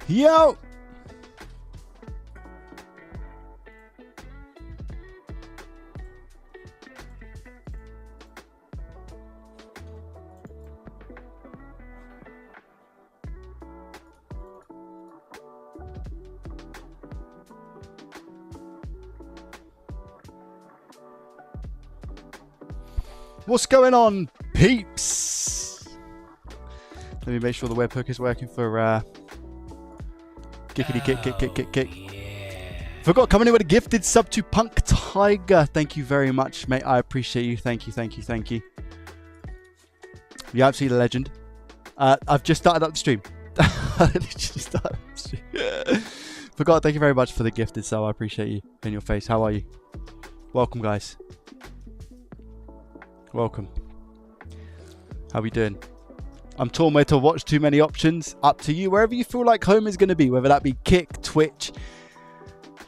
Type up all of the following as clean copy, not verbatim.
Yo! What's going on, peeps? Let me make sure the webhook is working for kickity kick. Yeah. Forgot coming in with a gifted sub to Punk Tiger. Thank you very much, mate. I appreciate you. Thank you. You're absolutely a legend. I've just started up the stream. Forgot. Thank you very much for the gifted sub. I appreciate you. In your face. How are you? Welcome, guys. Welcome. How we doing? I'm torn where to watch. Too many options. Up to you. Wherever you feel like home is going to be. Whether that be Kick, Twitch,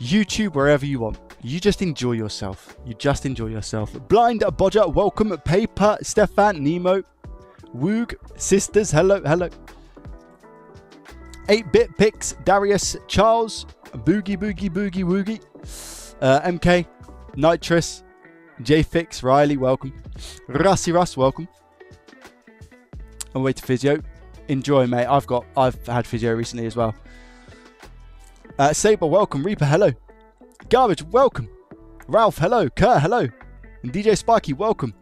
YouTube, wherever you want. You just enjoy yourself. Blind Bodger, welcome. Paper, Stefan, Nemo, Woog, Sisters, hello. 8-Bit Pix, Darius, Charles, Boogie, Woogie, MK, Nitrous, J-Fix, Riley, welcome. Russy Russ, welcome. On the way to physio. Enjoy, mate. I've had physio recently as well. Saber, welcome. Reaper, hello. Garbage, welcome. Ralph, hello. Kurt, hello. And DJ Sparky, welcome.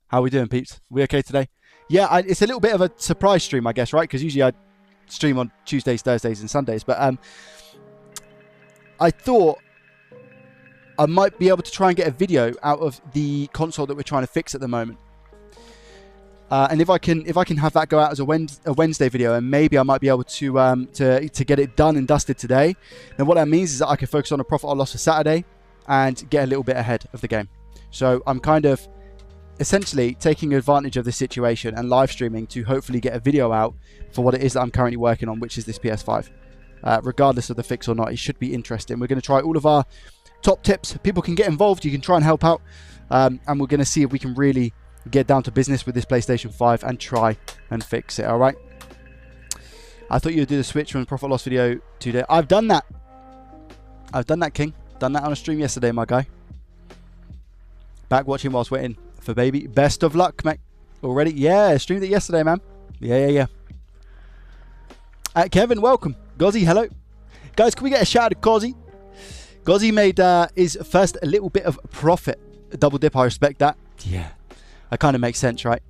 How are we doing, peeps? We okay today? Yeah, it's a little bit of a surprise stream, I guess, right? Because usually I stream on Tuesdays, Thursdays, and Sundays. But I thought I might be able to try and get a video out of the console that we're trying to fix at the moment. And if I can have that go out as a Wednesday video, and maybe I might be able to get it done and dusted today. Then what that means is that I can focus on a profit or loss for Saturday and get a little bit ahead of the game. So I'm kind of essentially taking advantage of the situation and live streaming to hopefully get a video out for what it is that I'm currently working on, which is this PS5. Regardless of the fix or not, it should be interesting. We're going to try all of our top tips. People can get involved. You can try and help out. And we're going to see if we can really get down to business with this PlayStation 5 and try and fix it. All right. I thought you'd do the switch from the profit loss video today. I've done that. King. Done that on a stream yesterday, my guy. Back watching whilst waiting for baby. Best of luck, mate. Already? Yeah, streamed it yesterday, man. Yeah. Kevin, welcome. Gozzy, hello. Guys, can we get a shout out to Gozzy? Gozzy made his first a little bit of profit. A double dip, I respect that. Yeah. That kind of makes sense, right?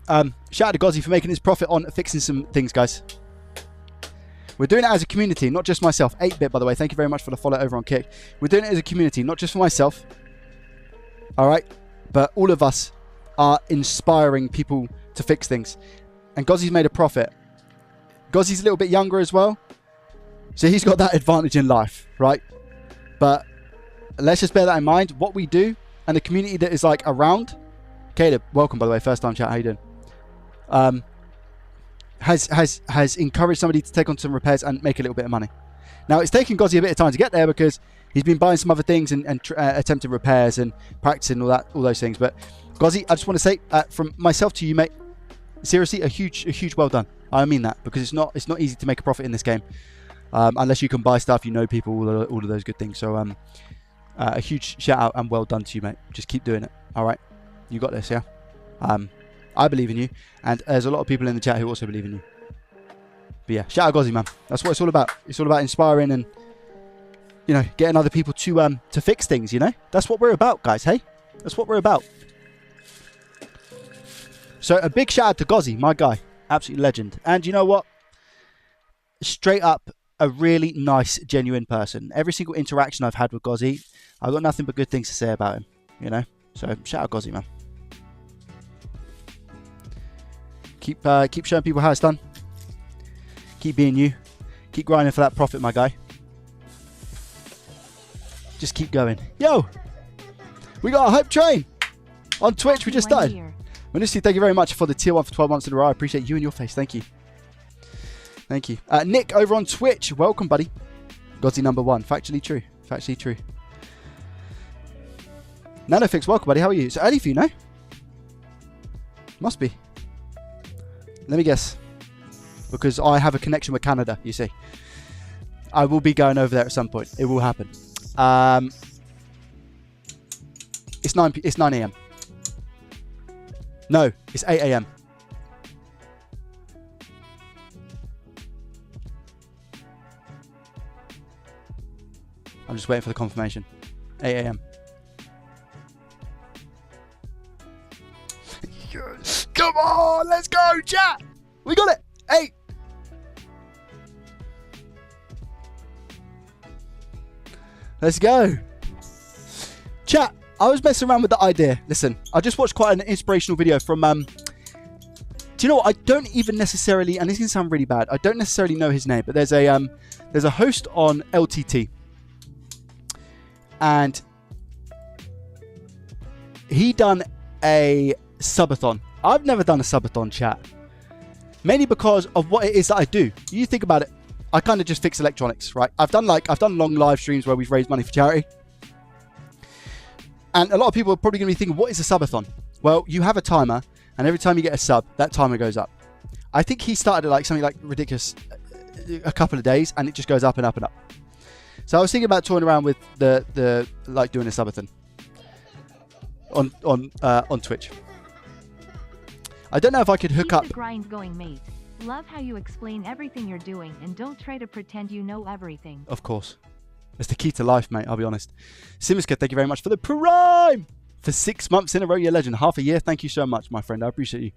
Shout out to Gozzy for making his profit on fixing some things, guys. We're doing it as a community, not just myself. 8-Bit, by the way. Thank you very much for the follow over on Kick. We're doing it as a community, not just for myself. All right? But all of us are inspiring people to fix things. And Gozzy's made a profit. Gozzy's a little bit younger as well. So he's got that advantage in life, right? But let's just bear that in mind. What we do and the community that is like around. Caleb, welcome, by the way. First time chat. How you doing? Has encouraged somebody to take on some repairs and make a little bit of money. Now, it's taken Gozzy a bit of time to get there because he's been buying some other things and attempting repairs and practicing all those things. But Gozzy, I just want to say from myself to you, mate, seriously, a huge well done. I mean that because it's not easy to make a profit in this game unless you can buy stuff, you know people, all of those good things. So a huge shout out and well done to you, mate. Just keep doing it. All right, you got this, yeah. I believe in you, and there's a lot of people in the chat who also believe in you. But yeah, shout out Gozzy, man. That's what it's all about. It's all about inspiring and, you know, getting other people to fix things, you know? That's what we're about, guys, hey? That's what we're about. So a big shout out to Gozzy, my guy. Absolute legend. And you know what? Straight up, a really nice, genuine person. Every single interaction I've had with Gozzy, I've got nothing but good things to say about him, you know? So shout out Gozzy, man. Keep showing people how it's done. Keep being you. Keep grinding for that profit, my guy. Just keep going. Yo! We got a hype train on Twitch. We just started. Manusi, thank you very much for the tier 1 for 12 months in a row. I appreciate you and your face. Thank you. Thank you. Nick over on Twitch. Welcome, buddy. Gozzy number 1. Factually true. Factually true. Nanofix, welcome, buddy. How are you? It's early for you, no? Must be. Let me guess. Because I have a connection with Canada, you see. I will be going over there at some point. It will happen. It's 9 a.m. No, it's 8 a.m. I'm just waiting for the confirmation. 8 a.m. Come on, let's go, chat. We got it. 8. Let's go. Chat, I was messing around with the idea. Listen, I just watched quite an inspirational video from... do you know what? I don't even necessarily... And this can sound really bad. I don't necessarily know his name. But there's a host on LTT. And he done a subathon. I've never done a subathon, chat. Mainly because of what it is that I do. You think about it. I kind of just fix electronics, right? I've done long live streams where we've raised money for charity. And a lot of people are probably going to be thinking, what is a subathon? Well, you have a timer, and every time you get a sub, that timer goes up. I think he started at like something like ridiculous, a couple of days, and it just goes up and up and up. So I was thinking about toying around with the like doing a subathon on Twitch. I don't know if I could hook Keep up. the grind going, mate. Love how you explain everything you're doing and don't try to pretend you know everything. Of course. It's the key to life, mate, I'll be honest. Simiska, thank you very much for the prime! For 6 months in a row, you're a legend. Half a year, thank you so much, my friend. I appreciate you.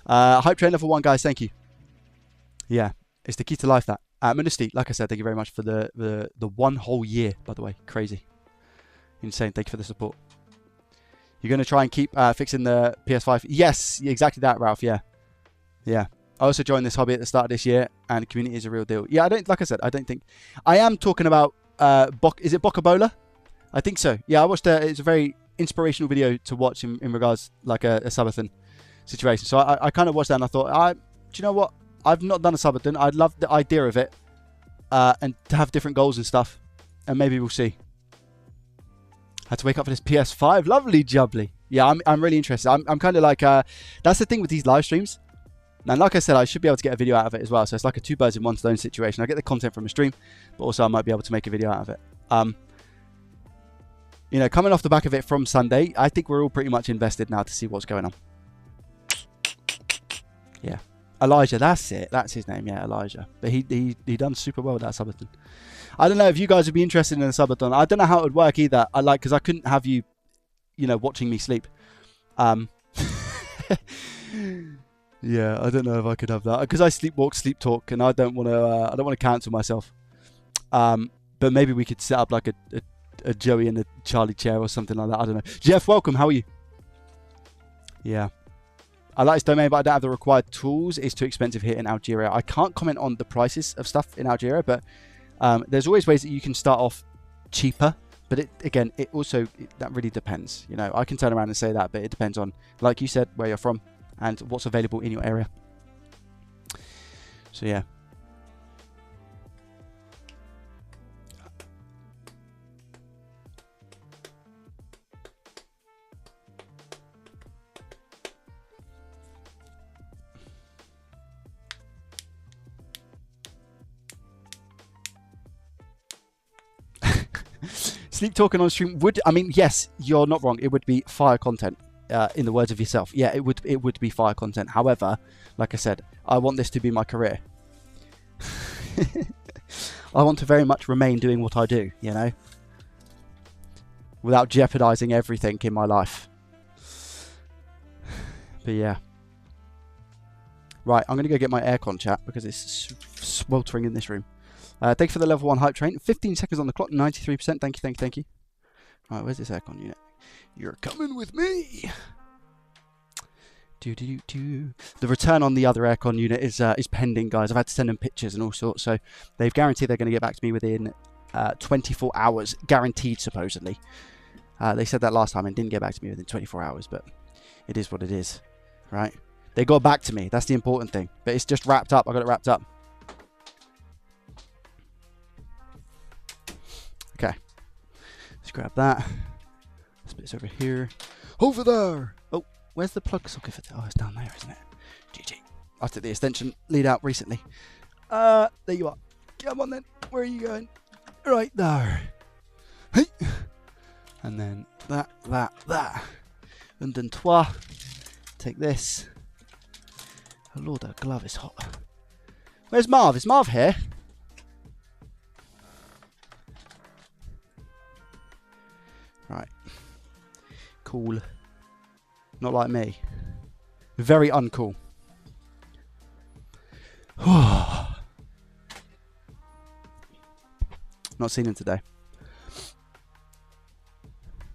Hype Train level 1, guys, thank you. Yeah, it's the key to life, that. Ministry, like I said, thank you very much for the 1 whole year, by the way. Crazy. Insane, thank you for the support. You're going to try and keep fixing the PS5? Yes, exactly that, Ralph, yeah. Yeah. I also joined this hobby at the start of this year, and community is a real deal. Yeah, like I said, I don't think... I am talking about... is it Bocabola? I think so. Yeah, I watched it's a very inspirational video to watch in regards like a subathon situation. So I kind of watched that and I thought, do you know what? I've not done a subathon. I'd love the idea of it and to have different goals and stuff. And maybe we'll see. Had to wake up for this PS5. Lovely jubbly. Yeah, I'm really interested. I'm kind of like... that's the thing with these live streams. And like I said, I should be able to get a video out of it as well. So it's like a 2 birds in 1 stone situation. I get the content from a stream, but also I might be able to make a video out of it. You know, coming off the back of it from Sunday, I think we're all pretty much invested now to see what's going on. Yeah. Elijah, that's it. That's his name. Yeah, Elijah. But he done super well with that subathon. I don't know if you guys would be interested in a subathon. I don't know how it would work either. Because I couldn't have you, watching me sleep. Yeah, I don't know if I could have that because I sleepwalk, sleep talk, and I don't want to cancel myself. But maybe we could set up like a Joey and a Charlie chair or something like that. I don't know. Jeff, welcome. How are you? Yeah, I like this domain, but I don't have the required tools. It's too expensive here in Algeria. I can't comment on the prices of stuff in Algeria, but there's always ways that you can start off cheaper. But that really depends. I can turn around and say that, but it depends on, like you said, where you're from. And what's available in your area. So yeah. Sleep talking on stream yes, you're not wrong. It would be fire content. In the words of yourself, yeah, it would be fire content. However, like I said, I want this to be my career. I want to very much remain doing what I do, without jeopardizing everything in my life. But yeah, right, I'm gonna go get my aircon, chat, because it's sweltering in this room. Thank you for the level 1 hype train. 15 seconds on the clock, 93%. Thank you. Right, where's this aircon unit? You're coming with me. The return on the other aircon unit is pending, guys. I've had to send them pictures and all sorts. So they've guaranteed they're going to get back to me within 24 hours, guaranteed supposedly. They said that last time and didn't get back to me within 24 hours, but it is what it is, right? They got back to me. That's the important thing. But it's just wrapped up. I got it wrapped up. Okay, let's grab that. This bit's over here. Over there. Oh, Where's the plug socket for that? Oh, it's down there, isn't it? GG. I took the extension lead out recently. There you are. Come on then. Where are you going? Right there. Hey. And then that. And then toi. Take this. Oh Lord, that glove is hot. Where's Marv? Is Marv here? Right. Cool. Not like me. Very uncool. Not seen him today.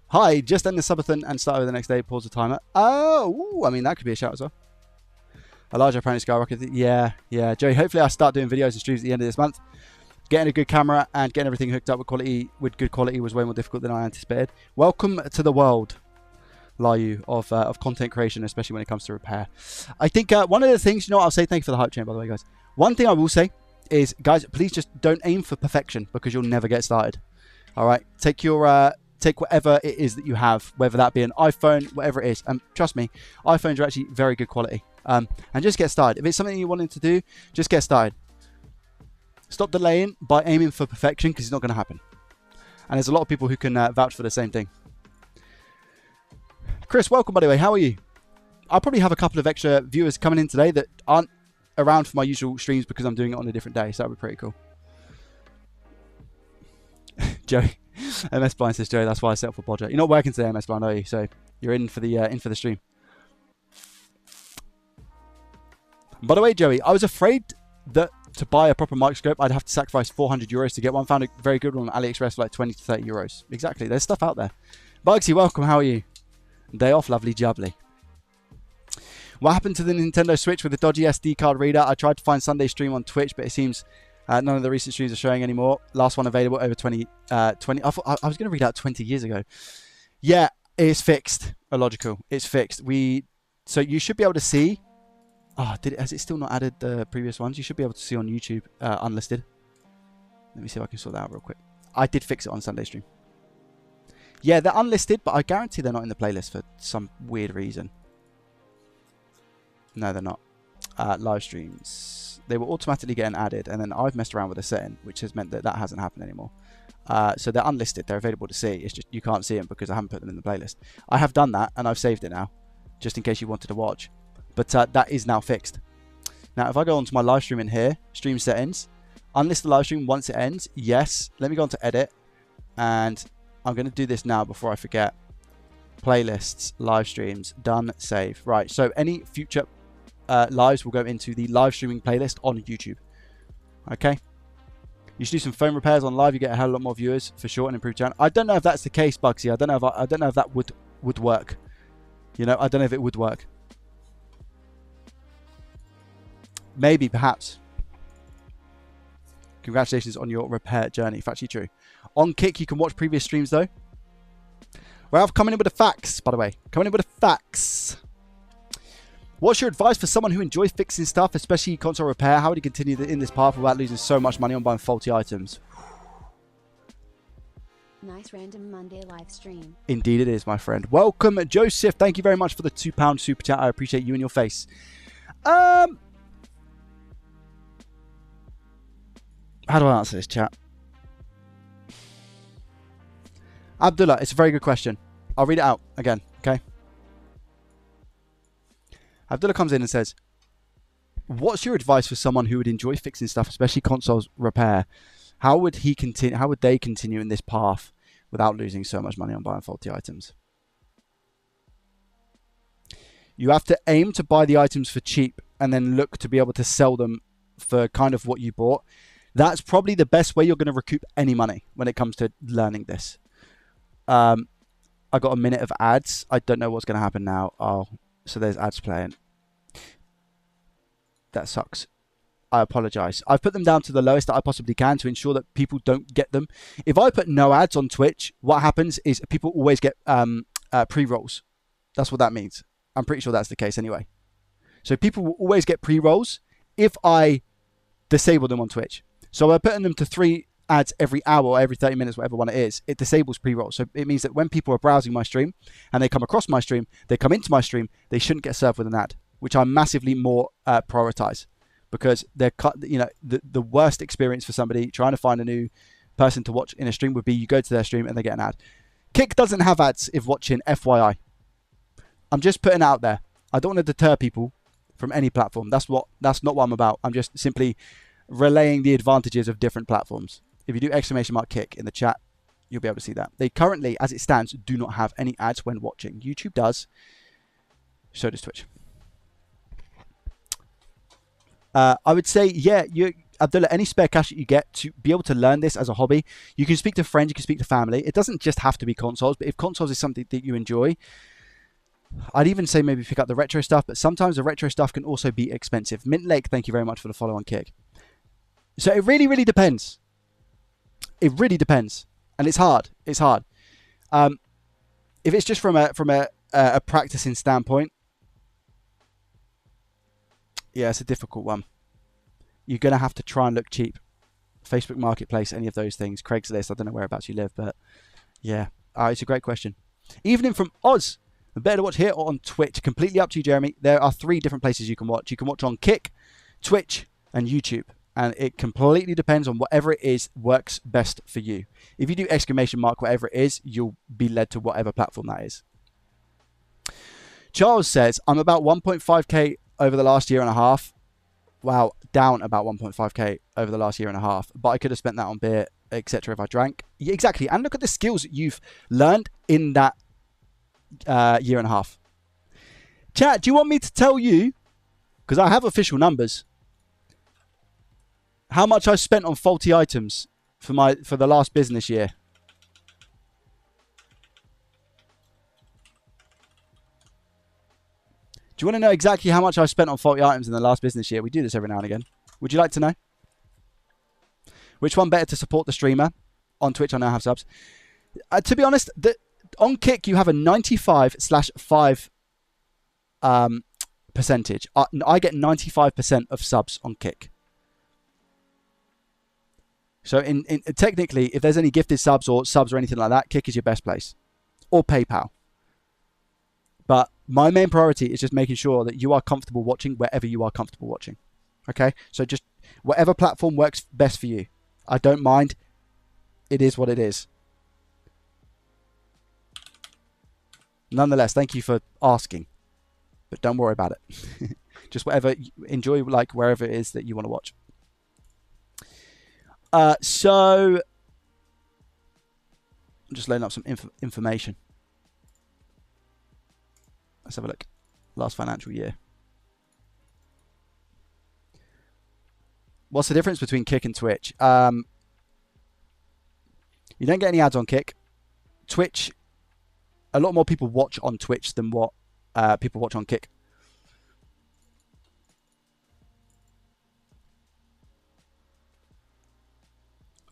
Hi, just end the subathon and start over the next day. Pause the timer. Oh, I mean, that could be a shout as well. Elijah apparently skyrocketed. Yeah. Joey, hopefully I'll start doing videos and streams at the end of this month. Getting a good camera and getting everything hooked up with good quality was way more difficult than I anticipated. Welcome to the world, Layu, of content creation, especially when it comes to repair. I think one of the things, you know what, I'll say, thank you for the hype chain, by the way, guys. One thing I will say is, guys, please just don't aim for perfection because you'll never get started. All right, take whatever it is that you have, whether that be an iPhone, whatever it is, and trust me, iPhones are actually very good quality. And just get started. If it's something you're wanting to do, just get started. Stop delaying by aiming for perfection because it's not going to happen. And there's a lot of people who can vouch for the same thing. Chris, welcome, by the way. How are you? I'll probably have a couple of extra viewers coming in today that aren't around for my usual streams because I'm doing it on a different day. So that would be pretty cool. Joey, MS Blind says, Joey, that's why I set up for Bodger. You're not working today, MS Blind, are you? So you're in for the stream. By the way, Joey, I was afraid that to buy a proper microscope, I'd have to sacrifice 400 euros to get one. Found a very good one on AliExpress for like 20 to 30 euros. Exactly. There's stuff out there. Bugsy, welcome. How are you? Day off, lovely jubbly. What happened to the Nintendo Switch with the dodgy SD card reader? I tried to find Sunday stream on Twitch, but it seems none of the recent streams are showing anymore. Last one available over 20. I was going to read out 20 years ago. Yeah, it's fixed. Illogical. It's fixed. So you should be able to see. Oh, has it still not added the previous ones? You should be able to see on YouTube unlisted. Let me see if I can sort that out real quick. I did fix it on Sunday stream. Yeah, they're unlisted, but I guarantee they're not in the playlist for some weird reason. No, they're not. Live streams. They were automatically getting added, and then I've messed around with a setting, which has meant that that hasn't happened anymore. So they're unlisted. They're available to see. It's just you can't see them because I haven't put them in the playlist. I have done that, and I've saved it now, just in case you wanted to watch. But that is now fixed. Now, if I go onto my live stream in here, stream settings, unlist the live stream once it ends. Yes. Let me go on to edit. And I'm going to do this now before I forget. Playlists, live streams, done, save. Right. So any future lives will go into the live streaming playlist on YouTube. Okay. You should do some phone repairs on live. You get a hell of a lot more viewers for sure and improve channel. I don't know if that's the case, Bugsy. I don't know if that would work. You know, I don't know if it would work. Maybe, perhaps. Congratulations on your repair journey. Factually true. On Kick, you can watch previous streams, though. Ralph, coming in with the facts, by the way. Coming in with the facts. What's your advice for someone who enjoys fixing stuff, especially console repair? How would you continue in this path without losing so much money on buying faulty items? Nice random Monday live stream. Indeed it is, my friend. Welcome, Joseph. Thank you very much for the £2 super chat. I appreciate you and your face. How do I answer this, chat? Abdullah, it's a very good question. I'll read it out again, okay? Abdullah comes in and says, what's your advice for someone who would enjoy fixing stuff, especially consoles repair? How would they continue in this path without losing so much money on buying faulty items? You have to aim to buy the items for cheap and then look to be able to sell them for kind of what you bought. That's probably the best way you're going to recoup any money when it comes to learning this. I got a minute of ads. I don't know what's going to happen now. Oh, so there's ads playing. That sucks. I apologize. I've put them down to the lowest that I possibly can to ensure that people don't get them. If I put no ads on Twitch, what happens is people always get pre-rolls. That's what that means. I'm pretty sure that's the case anyway. So people will always get pre-rolls if I disable them on Twitch. So by putting them to 3 ads every hour or every 30 minutes, whatever one it is, it disables pre-roll. So it means that when people are browsing my stream and they come across my stream, they come into my stream, they shouldn't get served with an ad, which I massively more prioritize, because they're the worst experience for somebody trying to find a new person to watch in a stream would be you go to their stream and they get an ad. Kick doesn't have ads if watching, FYI. I'm just putting it out there. I don't want to deter people from any platform. That's not what I'm about. I'm just simply relaying the advantages of different platforms. If you do !kick in the chat, you'll be able to see that. They currently, as it stands, do not have any ads when watching. YouTube does. So does Twitch. I would say, yeah, Abdullah, any spare cash that you get to be able to learn this as a hobby, you can speak to friends, you can speak to family. It doesn't just have to be consoles, but if consoles is something that you enjoy, I'd even say maybe pick up the retro stuff, but sometimes the retro stuff can also be expensive. Mint Lake, thank you very much for the follow on Kick. So it really, really depends. It really depends. And it's hard. It's hard. If it's just from a practicing standpoint, yeah, it's a difficult one. You're going to have to try and look cheap. Facebook Marketplace, any of those things. Craigslist, I don't know whereabouts you live, but yeah. It's a great question. Evening from Oz. Better to watch here or on Twitch. Completely up to you, Jeremy. There are 3 different places you can watch. You can watch on Kick, Twitch, and YouTube. And it completely depends on whatever it is works best for you. If you do ! Whatever it is, you'll be led to whatever platform that is. Charles says, I'm about 1.5k over the last year and a half. Wow, down about 1.5k over the last year and a half. But I could have spent that on beer, etc. if I drank. Yeah, exactly. And look at the skills that you've learned in that year and a half. Chat, do you want me to tell you, because I have official numbers, how much I spent on faulty items for the last business year? Do you want to know exactly how much I spent on faulty items in the last business year? We do this every now and again. Would you like to know? Which one better to support the streamer? On Twitch, I now have subs. To be honest, on Kick, you have a 95/5 percentage. I get 95% of subs on Kick. So technically, if there's any gifted subs or anything like that, Kick is your best place. Or PayPal. But my main priority is just making sure that you are comfortable watching wherever you are comfortable watching. Okay? So just whatever platform works best for you. I don't mind. It is what it is. Nonetheless, thank you for asking. But don't worry about it. Just whatever you enjoy, like wherever it is that you want to watch. So I'm just loading up some information. Let's have a look. Last financial year. What's the difference between Kick and Twitch? You don't get any ads on Kick. Twitch, a lot more people watch on Twitch than what people watch on Kick.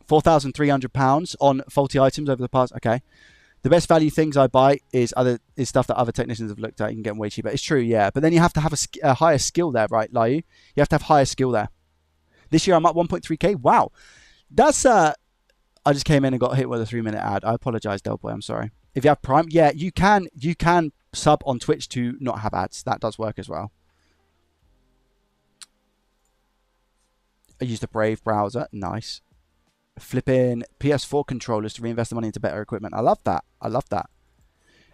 £4,300 on faulty items over the past. Okay, the best value things I buy is stuff that other technicians have looked at. You can get them way cheaper. It's true, yeah, but then you have to have a higher skill there, right, Layu? You have to have higher skill there. This year I'm at 1.3k. Wow, that's I just came in and got hit with a 3-minute ad. I apologize, Delboy. I'm sorry. If you have Prime, yeah, you can sub on Twitch to not have ads. That does work as well. I used the Brave browser. Nice. Flipping PS4 controllers to reinvest the money into better equipment. I love that. I love that.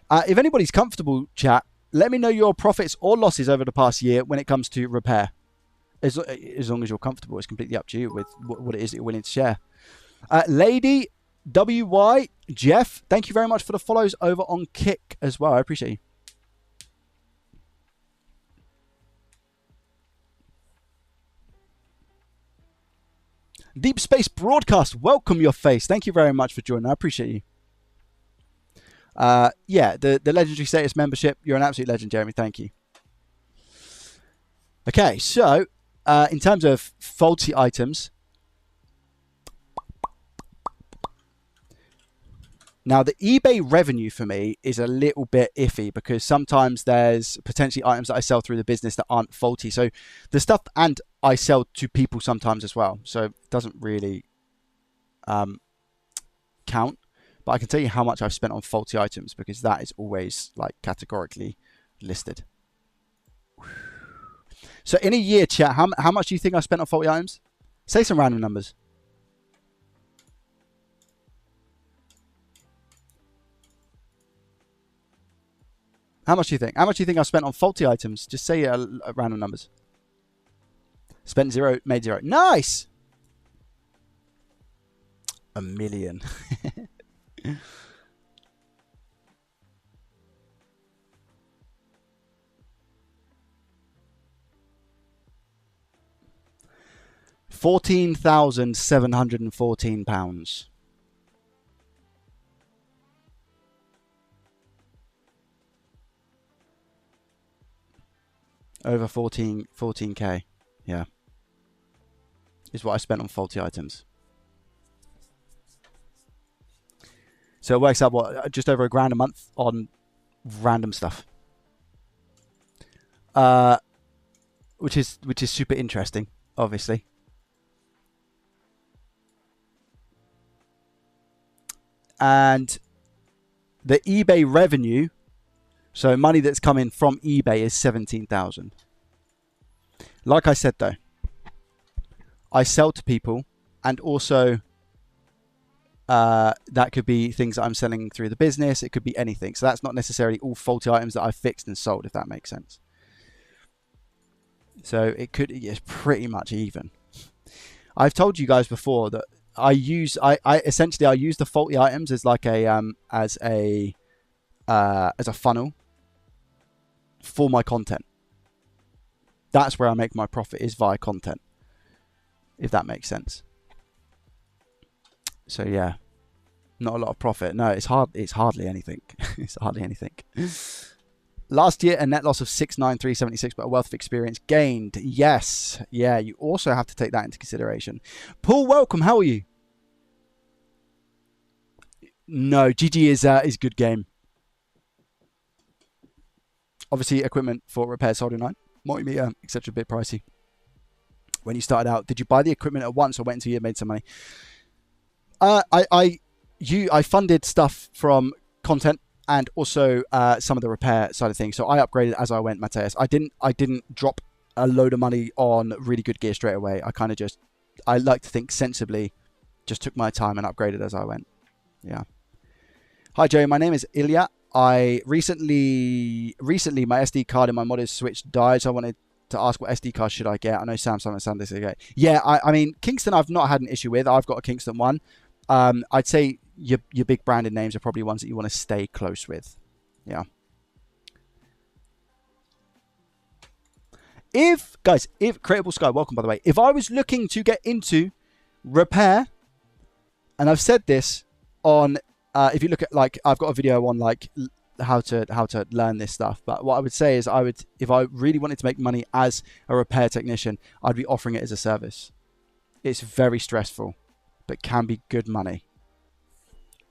If anybody's comfortable, chat, let me know your profits or losses over the past year when it comes to repair. As long as you're comfortable, it's completely up to you with what it is that you're willing to share. Lady WY Jeff, thank you very much for the follows over on Kick as well. I appreciate you. Deep Space Broadcast, welcome your face. Thank you very much for joining. I appreciate you. Yeah, the legendary status membership. You're an absolute legend, Jeremy. Thank you. Okay, so in terms of faulty items, now the eBay revenue for me is a little bit iffy because sometimes there's potentially items that I sell through the business that aren't faulty. So the stuff, and I sell to people sometimes as well. So it doesn't really count, but I can tell you how much I've spent on faulty items because that is always like categorically listed. So in a year, chat, how much do you think I spent on faulty items? Say some random numbers. How much do you think? How much do you think I spent on faulty items? Just say random numbers. Spent 0, made 0. Nice! $1 million. £14,714. Over 14k. Yeah. Is what I spent on faulty items. So it works out, what, just over £1,000 a month on random stuff. Which is super interesting, obviously. And the eBay revenue, so money that's coming from eBay, is 17,000. Like I said though, I sell to people, and also that could be things that I'm selling through the business. It could be anything. So that's not necessarily all faulty items that I've fixed and sold, if that makes sense. So it's pretty much even. I've told you guys before that I essentially use the faulty items as like as a funnel for my content. That's where I make my profit, is via content, if that makes sense. So yeah, not a lot of profit. No, it's hardly anything. It's hardly anything. Last year, a net loss of 69376, but a wealth of experience gained. Yes. Yeah, you also have to take that into consideration. Paul, welcome. How are you? No, GG is a good game. Obviously, equipment for repair, soldering line, multimeter, etc. a bit pricey. When you started out, did you buy the equipment at once or wait until you had made some money? I funded stuff from content and also some of the repair side of things. So I upgraded as I went, Mateus. I didn't drop a load of money on really good gear straight away. I like to think sensibly, just took my time and upgraded as I went. Yeah. Hi Joe, my name is Ilya. I recently my SD card in my modest Switch died, so I wanted to ask what SD card should I get. I know Samsung and SanDisk again. Yeah, I mean Kingston I've not had an issue with. I've got a Kingston one. I'd say your big branded names are probably ones that you want to stay close with. Yeah. If Creatable Sky, welcome by the way. If I was looking to get into repair, and I've said this on if you look at, like, I've got a video on like how to learn this stuff, but what I would say is if I really wanted to make money as a repair technician, I'd be offering it as a service. It's very stressful, but can be good money.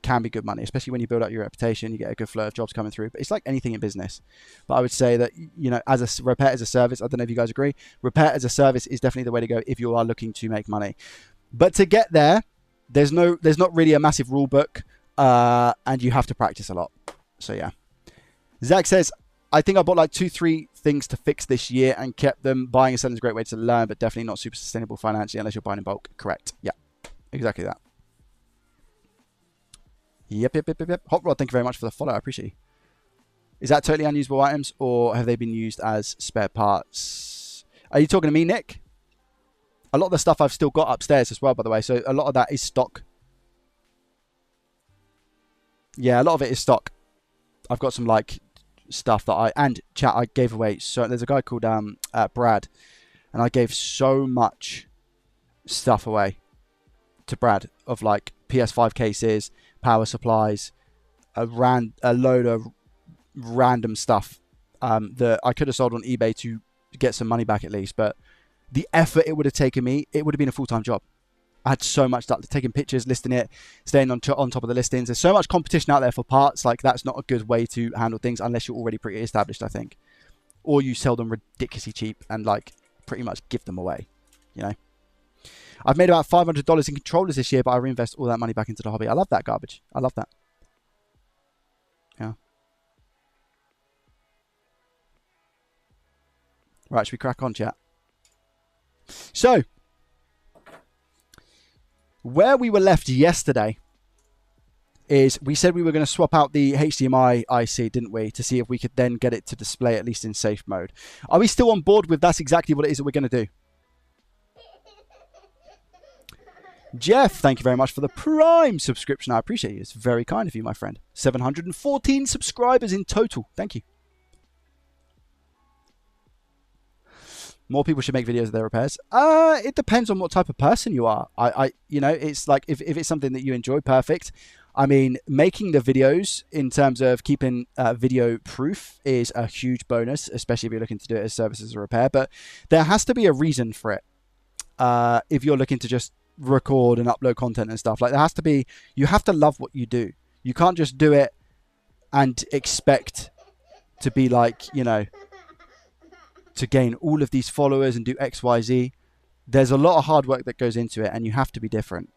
Can be good money, especially when you build up your reputation, you get a good flow of jobs coming through. But it's like anything in business. But I would say that, you know, as a repair as a service, I don't know if you guys agree, repair as a service is definitely the way to go if you are looking to make money. But to get there, there's not really a massive rule book, and you have to practice a lot. So yeah. Zach says, I think I bought like 2-3 things to fix this year and kept them. Buying and selling is a great way to learn, but definitely not super sustainable financially unless you're buying in bulk. Correct. Yeah, exactly that. Yep. Hot Rod, thank you very much for the follow. I appreciate you. Is that totally unusable items, or have they been used as spare parts? Are you talking to me, Nick? A lot of the stuff I've still got upstairs as well, by the way. So a lot of that is stock. Yeah, a lot of it is stock. I've got some like stuff that I gave away. So there's a guy called Brad, and I gave so much stuff away to Brad of like PS5 cases, power supplies, a load of random stuff that I could have sold on eBay to get some money back at least. But the effort it would have taken me, it would have been a full-time job. I had so much stuff, taking pictures, listing it, staying on top of the listings. There's so much competition out there for parts. Like, that's not a good way to handle things unless you're already pretty established, I think. Or you sell them ridiculously cheap and like pretty much give them away, you know. I've made about $500 in controllers this year, but I reinvest all that money back into the hobby. I love that garbage. I love that. Yeah. Right, should we crack on, chat? So, where we were left yesterday is we said we were going to swap out the HDMI IC, didn't we, to see if we could then get it to display at least in safe mode. Are we still on board with that's exactly what it is that we're going to do? Jeff, thank you very much for the Prime subscription. I appreciate it. It's very kind of you, my friend. 714 subscribers in total. Thank you. More people should make videos of their repairs. It depends on what type of person you are. You know, it's like if it's something that you enjoy, perfect. I mean, making the videos in terms of keeping video proof is a huge bonus, especially if you're looking to do it as service as a repair. But there has to be a reason for it. If you're looking to just record and upload content and stuff, like there has to be, you have to love what you do. You can't just do it and expect to be like, you know, to gain all of these followers and do X, Y, Z. There's a lot of hard work that goes into it, and you have to be different.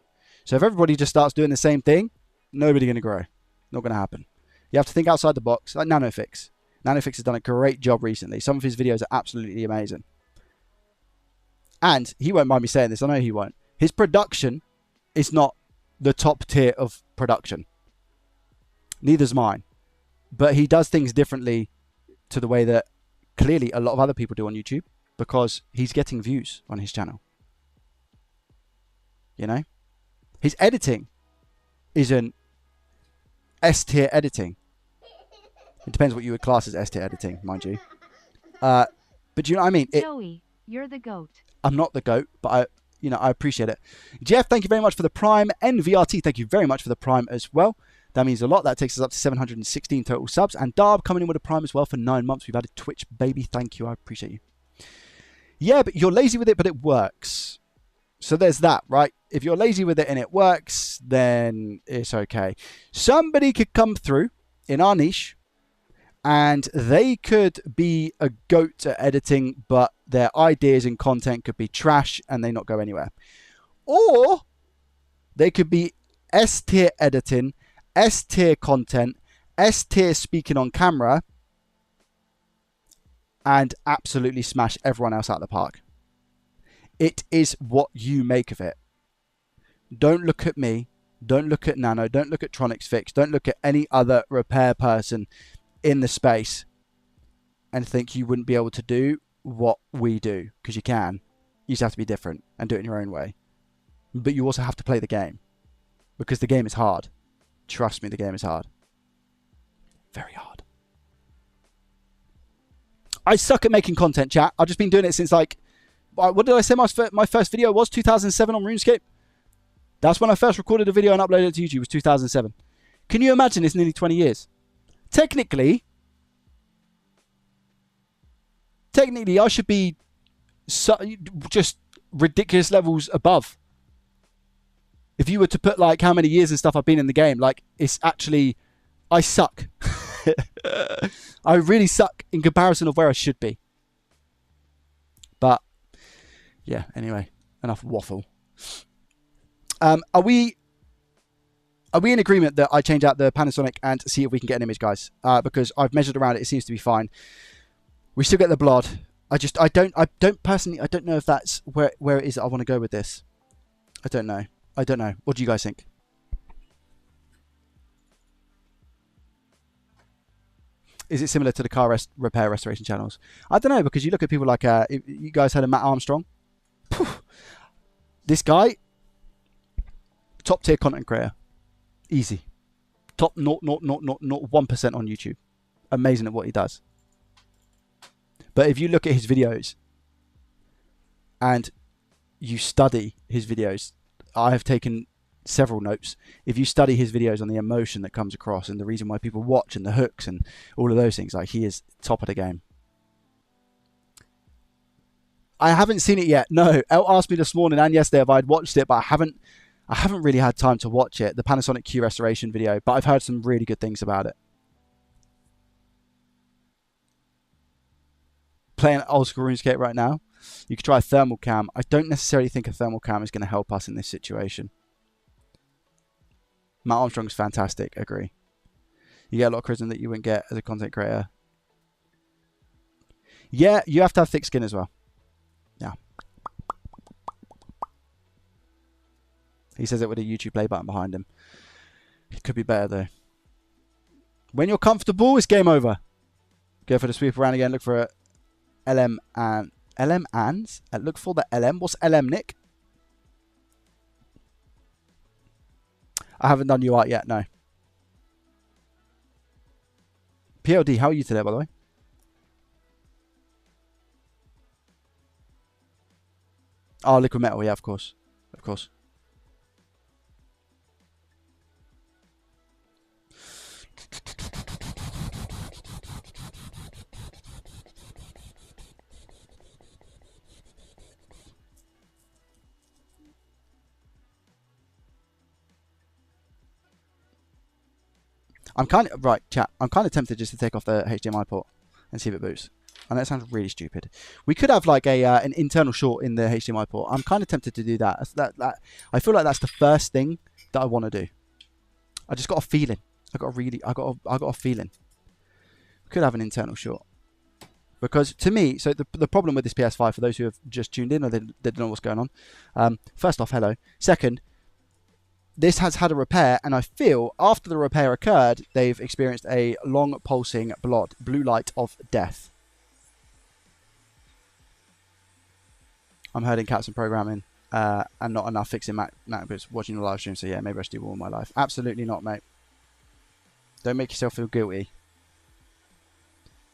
So if everybody just starts doing the same thing, nobody going to grow. Not going to happen. You have to think outside the box, like NanoFix. NanoFix has done a great job recently. Some of his videos are absolutely amazing. And he won't mind me saying this. I know he won't. His production is not the top tier of production. Neither's mine. But he does things differently to the way that clearly a lot of other people do on YouTube, because he's getting views on his channel. You know? His editing isn't S-tier editing. It depends what you would class as S-tier editing, mind you. But do you know what I mean? Joey, you're the GOAT. I'm not the GOAT, but I appreciate it. Jeff, thank you very much for the Prime. NVRT, thank you very much for the Prime as well. That means a lot. That takes us up to 716 total subs. And Darb coming in with a Prime as well for 9 months. We've had a Twitch baby. Thank you. I appreciate you. Yeah, but you're lazy with it, but it works. So there's that, right? If you're lazy with it and it works, then it's okay. Somebody could come through in our niche and they could be a goat at editing, but their ideas and content could be trash and they not go anywhere. Or they could be S-tier editing, S-tier content, S-tier speaking on camera, and absolutely smash everyone else out of the park. It is what you make of it. Don't look at me. Don't look at Nano. Don't look at Tronics Fix. Don't look at any other repair person in the space and think you wouldn't be able to do what we do, because you can. You just have to be different and do it in your own way. But you also have to play the game, because the game is hard. Trust me, the game is hard. Very hard. I suck at making content, chat. I've just been doing it since, like, what did I say my first video was? 2007 on RuneScape? That's when I first recorded a video and uploaded it to YouTube, was 2007. Can you imagine? It's nearly 20 years. Technically, I should be just ridiculous levels above. If you were to put like how many years and stuff I've been in the game, like it's actually, I suck. I really suck in comparison of where I should be. But yeah, anyway, enough waffle. Are we in agreement that I change out the Panasonic and see if we can get an image, guys? Because I've measured around it, it seems to be fine. We still get the blood. I don't personally, I don't know if that's where it is that I want to go with this. I don't know. What do you guys think? Is it similar to the car repair restoration channels? I don't know, because you look at people like, you guys heard of Matt Armstrong? This guy, top tier content creator. Easy. Top 0.1% on YouTube. Amazing at what he does. But if you look at his videos and you study his videos, I have taken several notes. If you study his videos on the emotion that comes across and the reason why people watch and the hooks and all of those things, like, he is top of the game. I haven't seen it yet. No, Elle asked me this morning and yesterday if I'd watched it, but I haven't really had time to watch it, the Panasonic Q restoration video, but I've heard some really good things about it. Playing old school RuneScape right now. You could try a thermal cam. I don't necessarily think a thermal cam is going to help us in this situation. Matt Armstrong's fantastic. Agree. You get a lot of charisma that you wouldn't get as a content creator. Yeah, you have to have thick skin as well. Yeah. He says it with a YouTube play button behind him. It could be better though. When you're comfortable, it's game over. Go for the sweep around again. Look for a LM and LM ands. Look for the LM. What's LM, Nick? I haven't done UI yet. No. PLD, how are you today, by the way? Oh, liquid metal. Yeah, of course. Of course. I'm kind of right, chat. I'm kind of tempted just to take off the HDMI port and see if it boots. And that sounds really stupid. We could have like a an internal short in the HDMI port. I'm kind of tempted to do that. I feel like that's the first thing that I want to do. I just got a feeling. I got a feeling. We could have an internal short. Because to me, so the problem with this PS5, for those who have just tuned in or they don't know what's going on, first off, hello. Second, this has had a repair, and I feel after the repair occurred, they've experienced a long pulsing blue light of death. I'm herding cats and programming, and not enough fixing MacBooks, watching the live stream, so yeah, maybe I should do all my life. Absolutely not, mate. Don't make yourself feel guilty.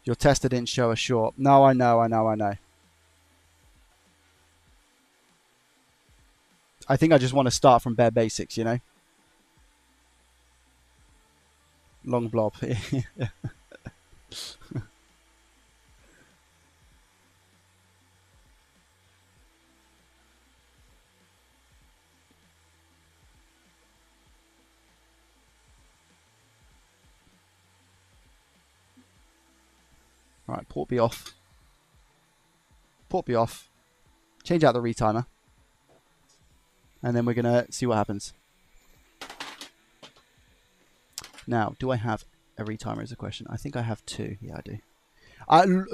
Your tester didn't show a short. No, I know. I think I just want to start from bare basics, you know? Long blob. Right, port B off. Port B off. Change out the retimer. And then we're going to see what happens. Now, do I have a retimer is a question. I think I have two. Yeah, I do.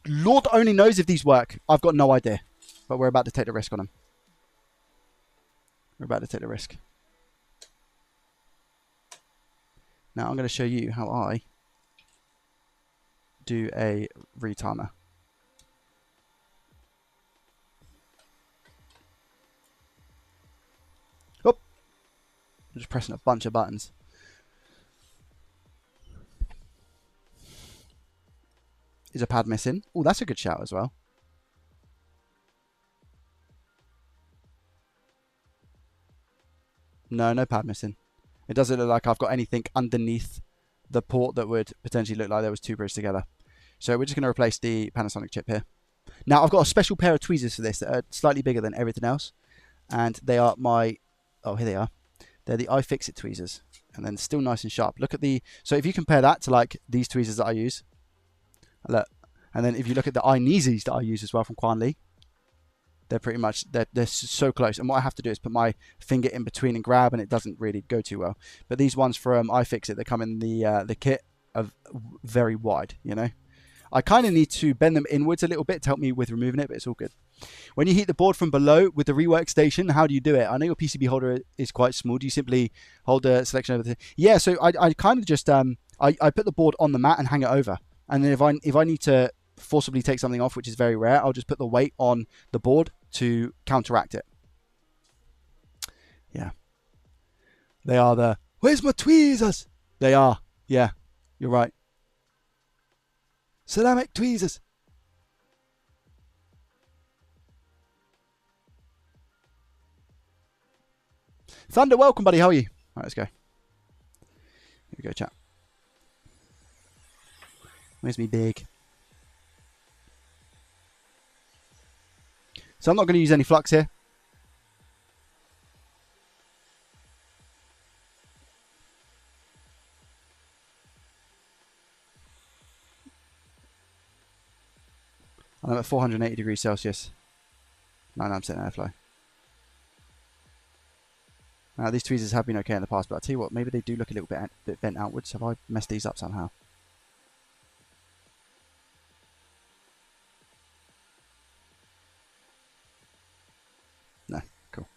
Lord only knows if these work. I've got no idea. But we're about to take the risk on them. We're about to take the risk. Now, I'm going to show you how I do a retimer. Oh, I'm just pressing a bunch of buttons. Is a pad missing? Oh, that's a good shout as well. No, no pad missing. It doesn't look like I've got anything underneath the port that would potentially look like there was two bridged together. So we're just going to replace the Panasonic chip here. Now, I've got a special pair of tweezers for this that are slightly bigger than everything else. And they are my... Oh, here they are. They're the iFixit tweezers. And then still nice and sharp. Look at the... So if you compare that to like these tweezers that I use. Look. And then if you look at the iNeezys that I use as well from Quan Lee. They're pretty much... They're so close. And what I have to do is put my finger in between and grab. And it doesn't really go too well. But these ones from iFixit that come in the kit are very wide, you know. I kind of need to bend them inwards a little bit to help me with removing it, but it's all good. When you heat the board from below with the rework station, how do you do it? I know your PCB holder is quite small. Do you simply hold the selection over the... Yeah, so I kind of just... I put the board on the mat and hang it over. And then if I need to forcibly take something off, which is very rare, I'll just put the weight on the board to counteract it. Yeah. They are the... Where's my tweezers? They are. Yeah, you're right. Ceramic tweezers. Thunder, welcome, buddy. How are you? All right, let's go. Here we go, chat. Where's me big? So I'm not going to use any flux here. I'm at 480 degrees Celsius. 99% airflow. Now, these tweezers have been okay in the past, but I'll tell you what, maybe they do look a little bit bent outwards. Have I messed these up somehow? No, cool.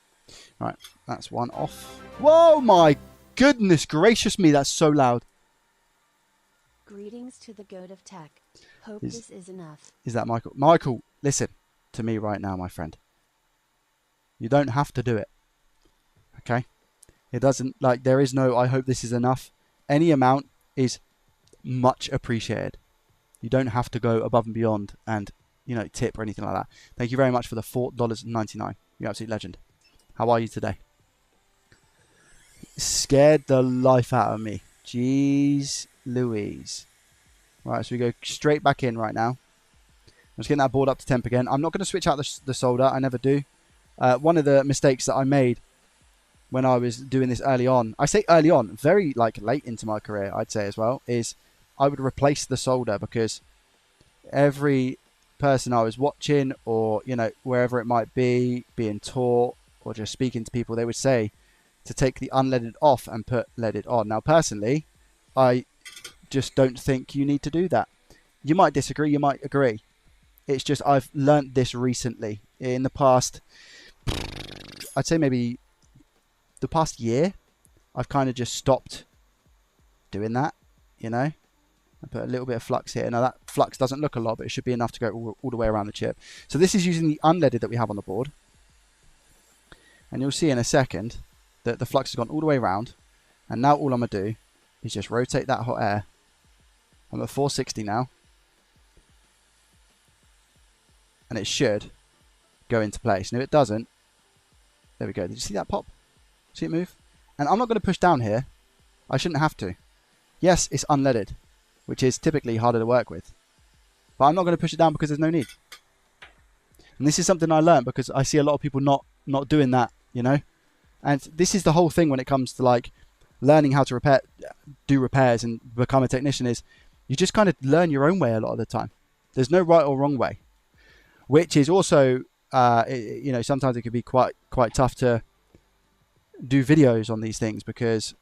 Right, that's one off. Whoa, my goodness gracious me, that's so loud. Greetings to the goat of tech. Hope this is enough. Is that Michael? Michael, listen to me right now, my friend. You don't have to do it. Okay? It doesn't, like, there is no, I hope this is enough. Any amount is much appreciated. You don't have to go above and beyond and, you know, tip or anything like that. Thank you very much for the $4.99. You're absolute legend. How are you today? Scared the life out of me. Jeez Louise. Right, so we go straight back in right now. I'm just getting that board up to temp again. I'm not going to switch out the solder. I never do. One of the mistakes that I made when I was doing this early on, I say early on, very like late into my career, I'd say as well, is I would replace the solder because every person I was watching or, you know, wherever it might be, being taught or just speaking to people, they would say to take the unleaded off and put leaded on. Now, personally, I just don't think you need to do that. You might disagree, you might agree. It's just I've learnt this recently. In the past, I'd say maybe the past year, I've kind of just stopped doing that, you know. I put a little bit of flux here. Now that flux doesn't look a lot, but it should be enough to go all the way around the chip. So this is using the unleaded that we have on the board. And you'll see in a second that the flux has gone all the way around. And now all I'm going to do is just rotate that hot air. I'm at 460 now. And it should go into place. And if it doesn't, there we go. Did you see that pop? See it move? And I'm not going to push down here. I shouldn't have to. Yes, it's unleaded, which is typically harder to work with. But I'm not going to push it down because there's no need. And this is something I learned because I see a lot of people not doing that, you know. And this is the whole thing when it comes to like learning how to do repairs and become a technician is you just kind of learn your own way a lot of the time. There's no right or wrong way, which is also, you know, sometimes it can be quite tough to do videos on these things because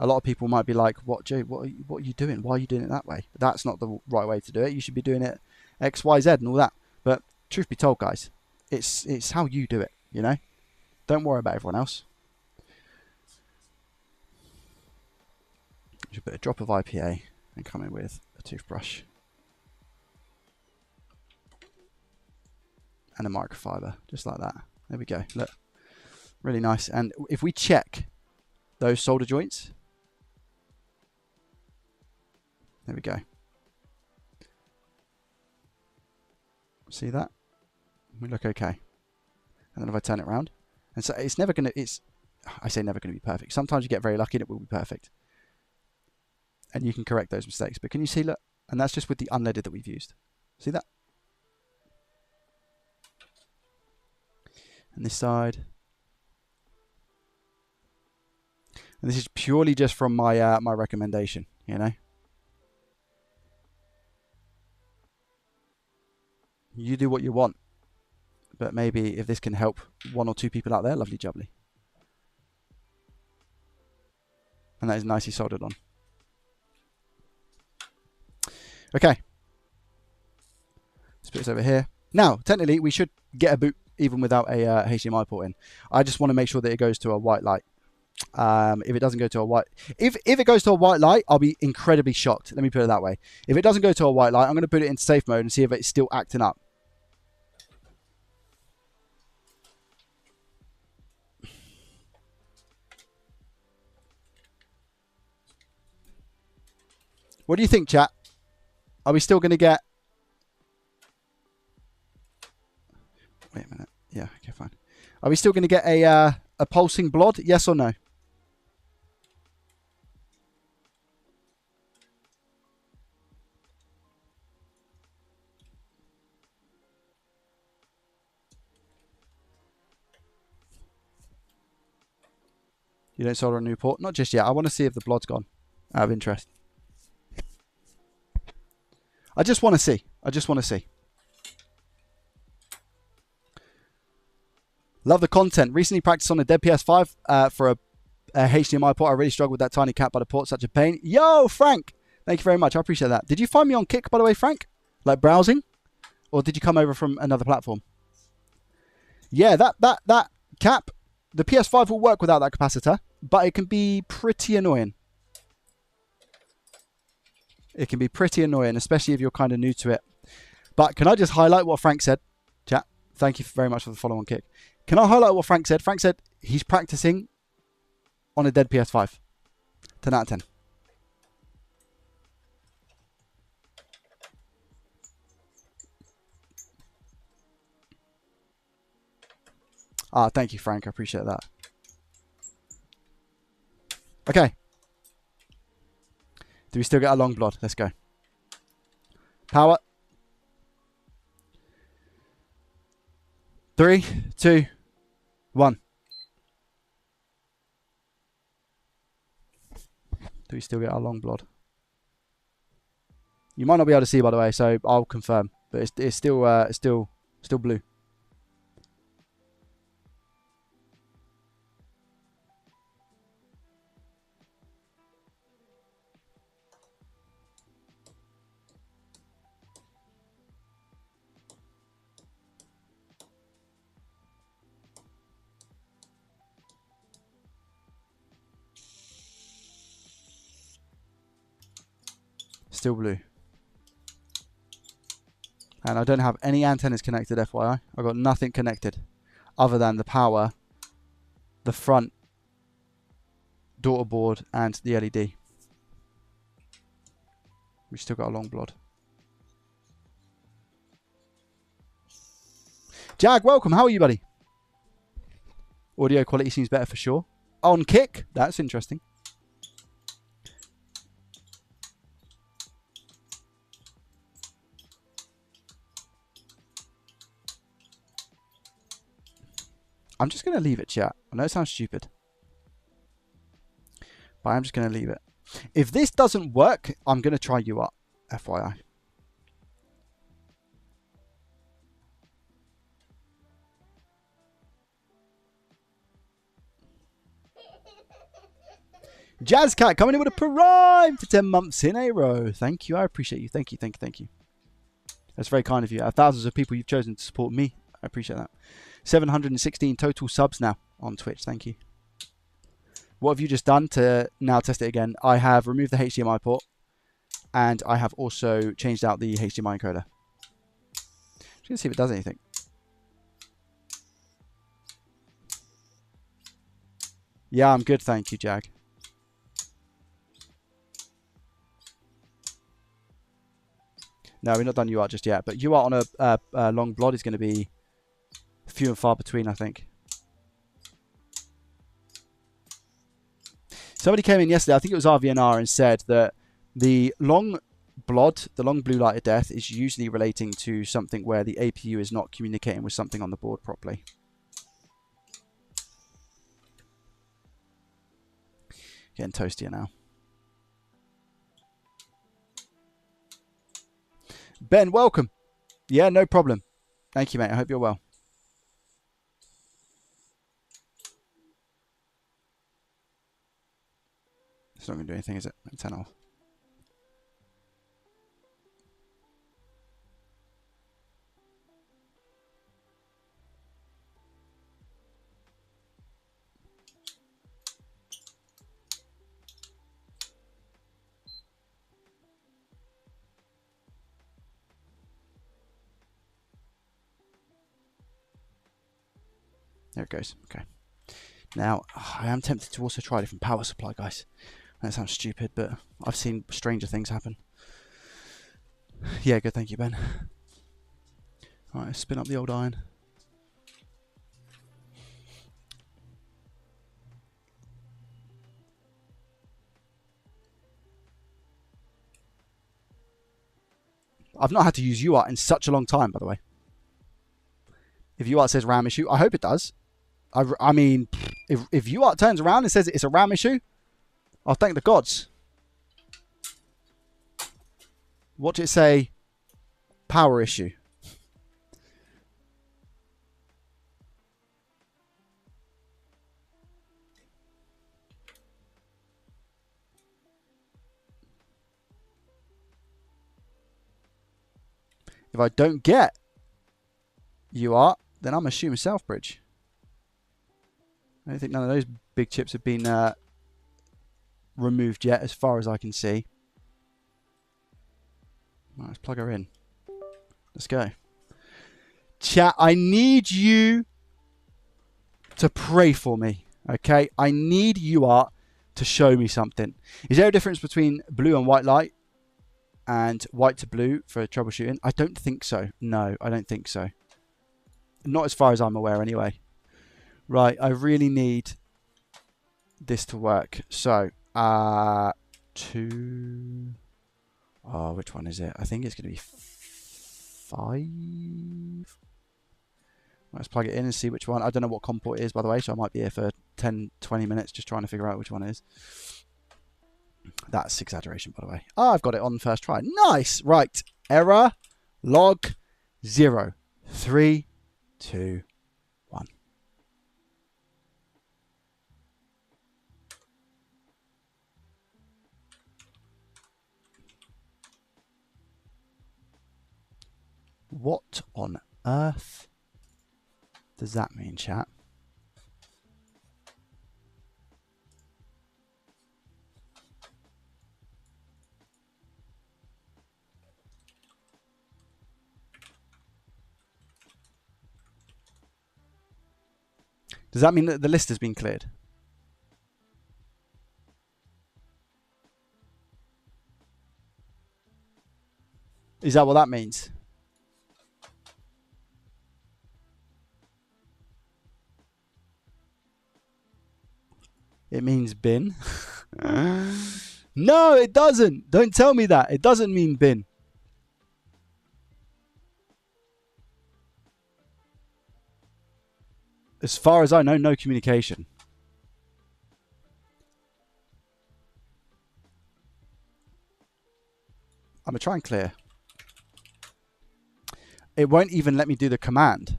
a lot of people might be like, what, Joe, what are you doing? Why are you doing it that way? That's not the right way to do it. You should be doing it X, Y, Z and all that. But truth be told, guys, it's how you do it, you know? Don't worry about everyone else. You should put a drop of IPA and come in with a toothbrush and a microfiber, just like that. There we go. Look, really nice. And if we check those solder joints, there we go. See that? We look okay. And then if I turn it around, and so it's never gonna. I say never gonna be perfect. Sometimes you get very lucky and it will be perfect, and you can correct those mistakes. But can you see? Look, and that's just with the unleaded that we've used. See that? And this side. And this is purely just from my my recommendation, you know. You do what you want, but maybe if this can help one or two people out there, lovely jubbly. And that is nicely soldered on. Okay. Let's put this over here. Now, technically, we should get a boot even without a HDMI port in. I just want to make sure that it goes to a white light. If it doesn't go to a white, if it goes to a white light, I'll be incredibly shocked. Let me put it that way. If it doesn't go to a white light, I'm going to put it in safe mode and see if it's still acting up. What do you think, chat? Are we still going to get... Wait a minute. Yeah, okay, fine. Are we still going to get a pulsing blod? Yes or no? You don't solder a new port? Not just yet. I want to see if the blood's gone. Out of interest. I just want to see. I just want to see. Love the content. Recently practiced on a dead PS5 for a HDMI port. I really struggled with that tiny cat by the port. Such a pain. Yo, Frank. Thank you very much. I appreciate that. Did you find me on Kick, by the way, Frank? Like browsing? Or did you come over from another platform? Yeah, that cap, the PS5 will work without that capacitor, but it can be pretty annoying. It can be pretty annoying, especially if you're kind of new to it. But can I just highlight what Frank said? Chat, thank you very much for the follow on Kick. Can I highlight what Frank said? Frank said he's practicing on a dead PS5. 10 out of 10. Ah, thank you, Frank. I appreciate that. Okay. Do we still get a long blood? Let's go. Power. 3, 2, 1. Do we still get our long blood? You might not be able to see, by the way, so I'll confirm. But it's still blue. Still blue. And I don't have any antennas connected, FYI. I've got nothing connected other than the power, the front daughter board, and the LED. We've still got a long blood. Jag, welcome. How are you, buddy? Audio quality seems better for sure. On Kick? That's interesting. I'm just going to leave it, chat. I know it sounds stupid, but I'm just going to leave it. If this doesn't work, I'm going to try you up, FYI. Jazzcat coming in with a prime for 10 months in a row. Thank you. I appreciate you. Thank you. Thank you. Thank you. That's very kind of you. Thousands of people you've chosen to support me. I appreciate that. 716 total subs now on Twitch. Thank you. What have you just done to now test it again? I have removed the HDMI port and I have also changed out the HDMI encoder. Just gonna see if it does anything. Yeah, I'm good. Thank you, Jag. No, we're not done UART just yet, but UART on a long blood is going to be few and far between, I think. Somebody came in yesterday, I think it was RVNR, and said that the long blood, the long blue light of death, is usually relating to something where the APU is not communicating with something on the board properly. Getting toastier now. Ben, welcome. Yeah, no problem. Thank you, mate. I hope you're well. It's not going to do anything, is it? 10 off. There it goes. Okay. Now, I am tempted to also try a different power supply, guys. That sounds stupid, but I've seen stranger things happen. Yeah, good. Thank you, Ben. All right, spin up the old iron. I've not had to use UART in such a long time, by the way. If UART says RAM issue, I hope it does. I mean, if UART turns around and says it's a RAM issue, I'll thank the gods. What did it say? Power issue. If I don't get UART, then I'm assuming Southbridge. I don't think none of those big chips have been removed yet, as far as I can see. Right, let's plug her in. Let's go. Chat, I need you to pray for me, okay? I need UART to show me something. Is there a difference between blue and white light and white to blue for troubleshooting? I don't think so. No, I don't think so. Not as far as I'm aware anyway. Right, I really need this to work. So, two... Oh, which one is it? I think it's going to be 5. Let's plug it in and see which one. I don't know what COM port it is, by the way, so I might be here for 10, 20 minutes just trying to figure out which one it is. That's exaggeration, by the way. Oh, I've got it on first try. Nice. Right. Error log 0. 3, 2, 1. What on earth does that mean, chat? Does that mean that the list has been cleared? Is that what that means? It means bin. No, it doesn't. Don't tell me that. It doesn't mean bin. As far as I know, no communication. I'm going to try and clear. It won't even let me do the command.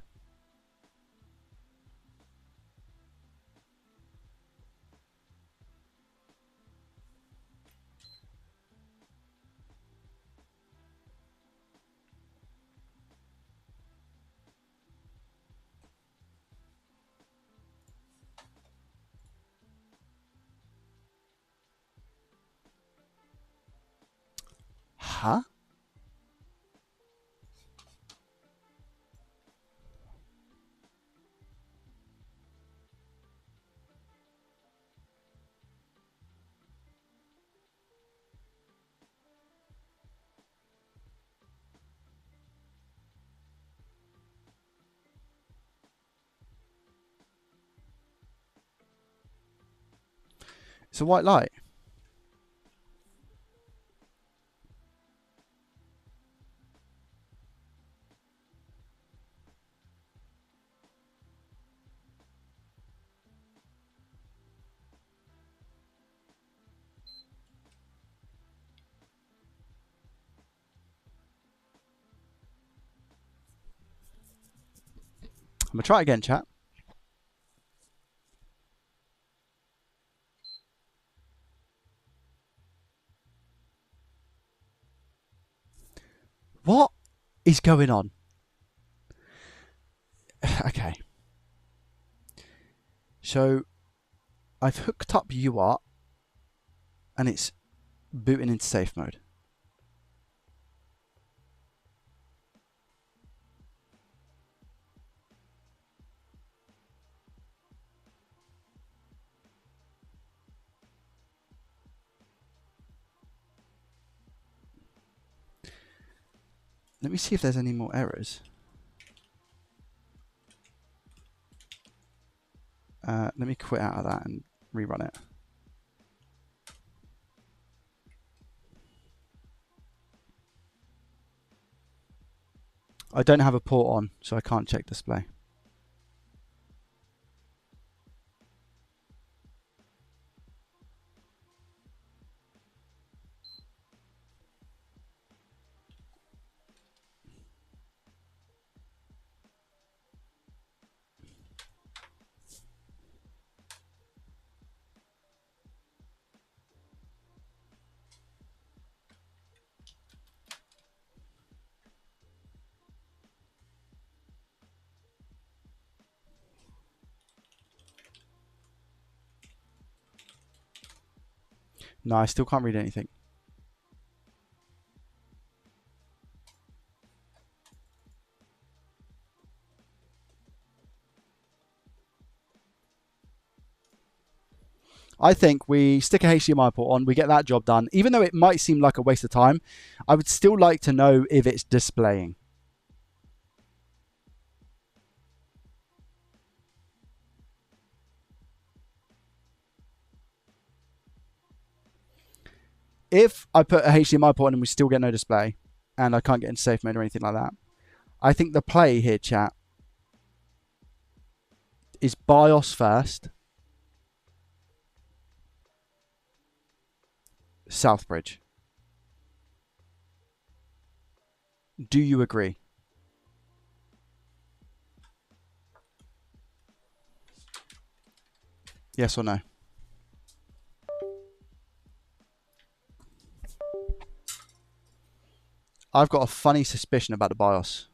Huh? It's a white light. I'm going to try again, chat. What is going on? Okay. So, I've hooked up UART and it's booting into safe mode. Let me see if there's any more errors. Let me quit out of that and rerun it. I don't have a port on, so I can't check display. No, I still can't read anything. I think we stick a HDMI port on, we get that job done. Even though it might seem like a waste of time, I would still like to know if it's displaying. If I put a HDMI port on and we still get no display, and I can't get into safe mode or anything like that, I think the play here, chat, is BIOS first, Southbridge. Do you agree? Yes or no? I've got a funny suspicion about the BIOS.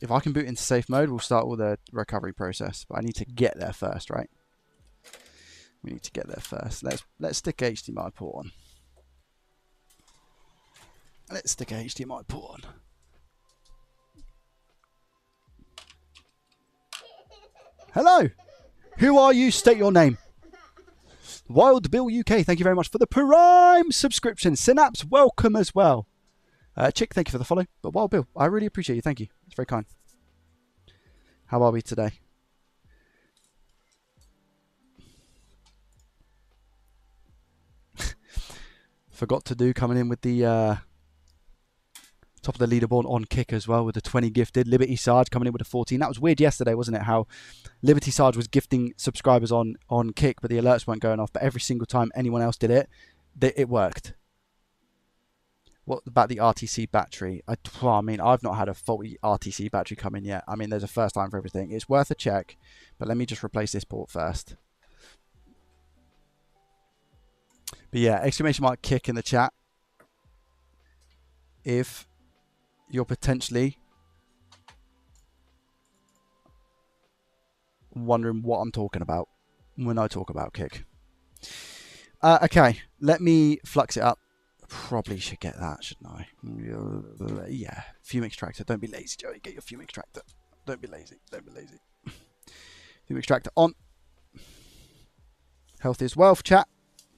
If I can boot into safe mode, we'll start all the recovery process. But I need to get there first, right? We need to get there first. Let's stick HDMI port on. Let's stick a HDMI port on. Hello! Who are you? State your name. Wild Bill UK, thank you very much for the Prime subscription. Synapse, welcome as well. Chick, thank you for the follow. But Wild Bill, I really appreciate you. Thank you. It's very kind. How are we today? Forgot to do coming in with the top of the leaderboard on Kick as well with the 20 gifted. Liberty Sarge coming in with a 14. That was weird yesterday, wasn't it? How Liberty Sarge was gifting subscribers on Kick, but the alerts weren't going off. But every single time anyone else did it, it worked. What about the RTC battery? I mean, I've not had a faulty RTC battery come in yet. I mean, there's a first time for everything. It's worth a check, but let me just replace this port first. But yeah, exclamation mark Kick in the chat if you're potentially wondering what I'm talking about when I talk about Kick. Okay, let me flux it up. Probably should get that, shouldn't I? Yeah, fume extractor. Don't be lazy, Joey. Get your fume extractor. Don't be lazy. Don't be lazy. Fume extractor on. Health is wealth, chat.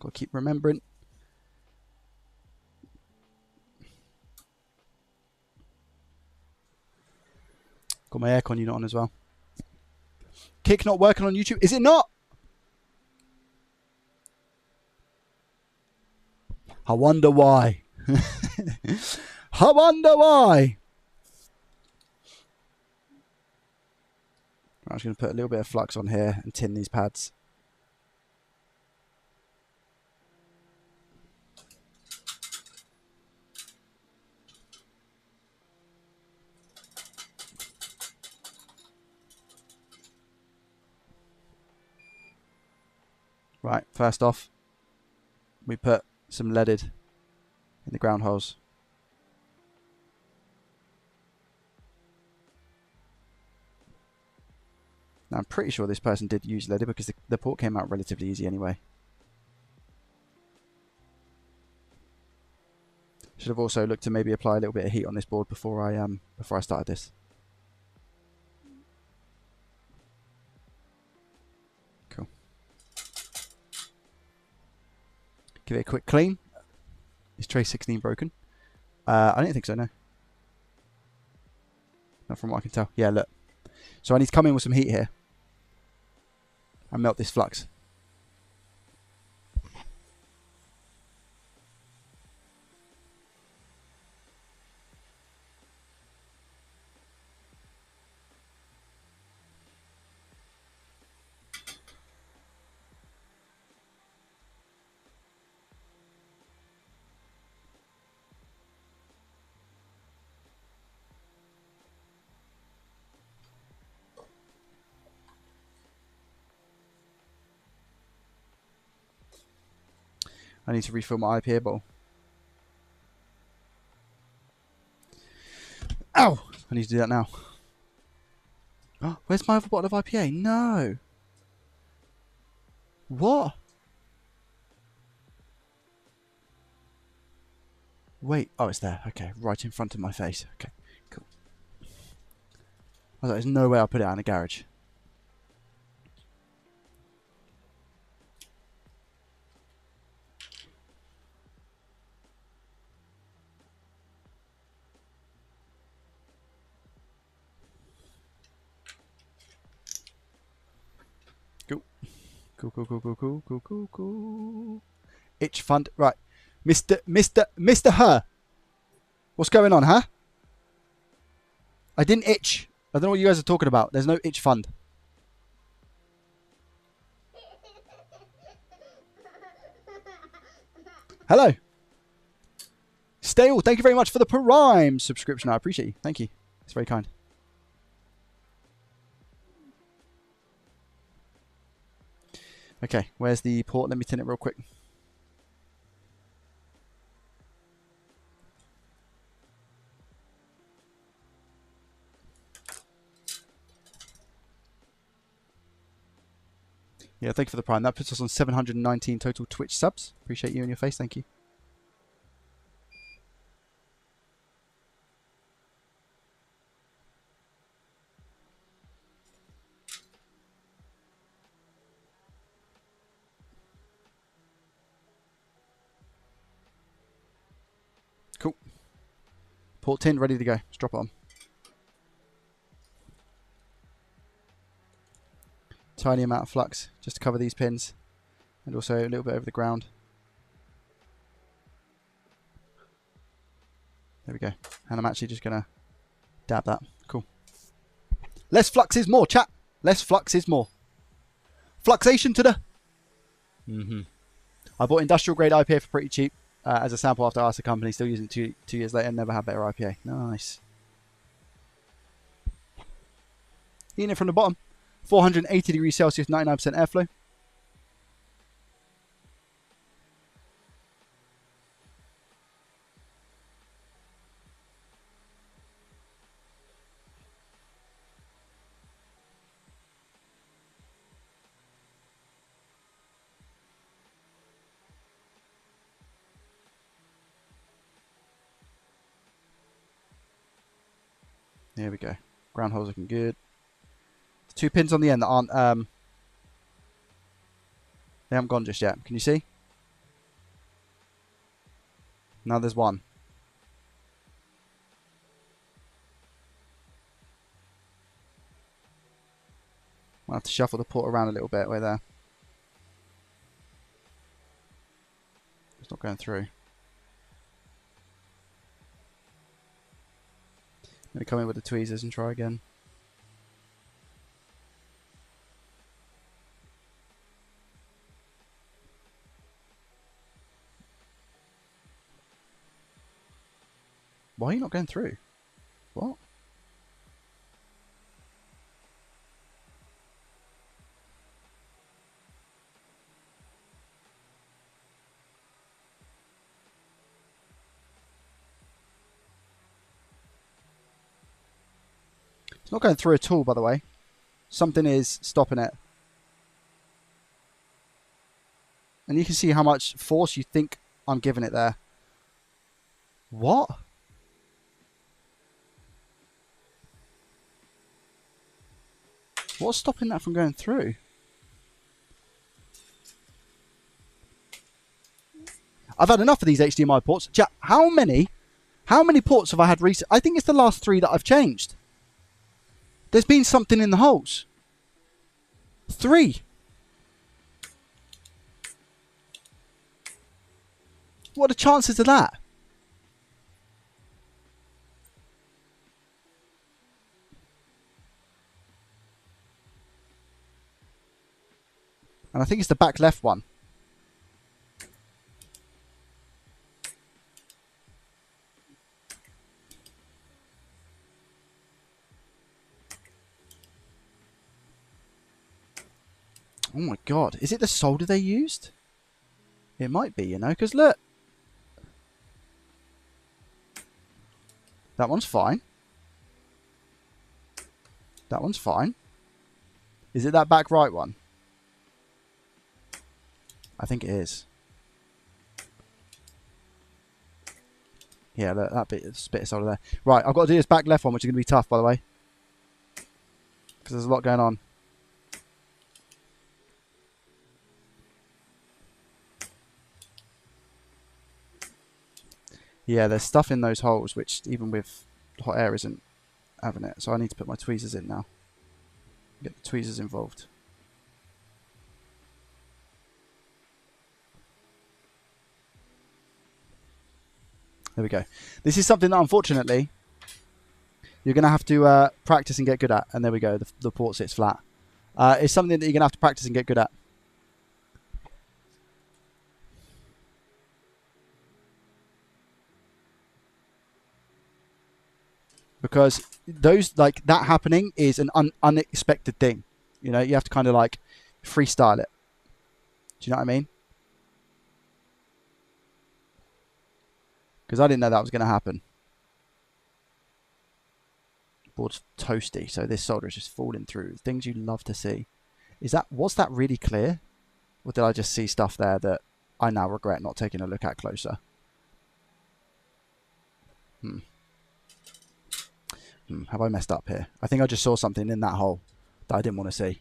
Got to keep remembering. Got my aircon unit on as well. Kick not working on YouTube. Is it not? I wonder why. I wonder why. I'm just going to put a little bit of flux on here and tin these pads. Right, first off, we put some leaded in the ground holes. Now, I'm pretty sure this person did use leaded because the port came out relatively easy anyway. Should have also looked to maybe apply a little bit of heat on this board before I started this. Cool. Give it a quick clean. Is tray 16 broken? I don't think so, no. Not from what I can tell. Yeah, look. So I need to come in with some heat here and melt this flux. I need to refill my IPA bottle. Ow! I need to do that now. Oh, where's my other bottle of IPA? No. What? Wait. Oh, it's there. Okay, right in front of my face. Okay, cool. I was like, there's no way I'll put it out in the garage. Cool. Cool. Itch fund. Right. Mr. Her. What's going on, huh? I didn't itch. I don't know what you guys are talking about. There's no itch fund. Hello. Stale, thank you very much for the Prime subscription. I appreciate you. Thank you. It's very kind. Okay, where's the port? Let me tin it real quick. Yeah, thank you for the Prime. That puts us on 719 total Twitch subs. Appreciate you and your face. Thank you. Cool. Port tin, ready to go. Let's drop it on. Tiny amount of flux just to cover these pins, and also a little bit over the ground. There we go. And I'm actually just going to dab that. Cool. Less flux is more, chat. Less flux is more. Fluxation to the... I bought industrial grade IPA for pretty cheap as a sample after I asked the company. Still using it 2 years later. Never had better IPA. Nice. Eating it from the bottom. 480 degrees Celsius, 99% airflow. There we go. Ground hole's looking good. 2 pins on the end that aren't they haven't gone just yet. Can you see? Now there's 1. I'll have to shuffle the port around a little bit. We're there. It's not going through. I'm going to come in with the tweezers and try again. Why are you not going through? What? It's not going through at all, by the way. Something is stopping it. And you can see how much force you think I'm giving it there. What? What's stopping that from going through? I've had enough of these HDMI ports. Chat, how many ports have I had recent? I think it's the last 3 that I've changed. There's been something in the holes. 3. What are the chances of that? And I think it's the back left one. Oh my god. Is it the solder they used? It might be, you know, because look. That one's fine. That one's fine. Is it that back right one? I think it is. Yeah, look, that bit of solder there. Right, I've got to do this back left one, which is going to be tough, by the way. Because there's a lot going on. Yeah, there's stuff in those holes, which even with hot air isn't having it. So I need to put my tweezers in now. Get the tweezers involved. There we go. This is something that, unfortunately, you're going to have to practice and get good at. And there we go. The port sits flat. It's something that you're going to have to practice and get good at. Because those, like, that happening is an unexpected thing. You know, you have to kind of, like, freestyle it. Do you know what I mean? Because I didn't know that was going to happen. Board's toasty, so this solder is just falling through. Things you love to see. Was that really clear? Or did I just see stuff there that I now regret not taking a look at closer? Have I messed up here? I think I just saw something in that hole that I didn't want to see.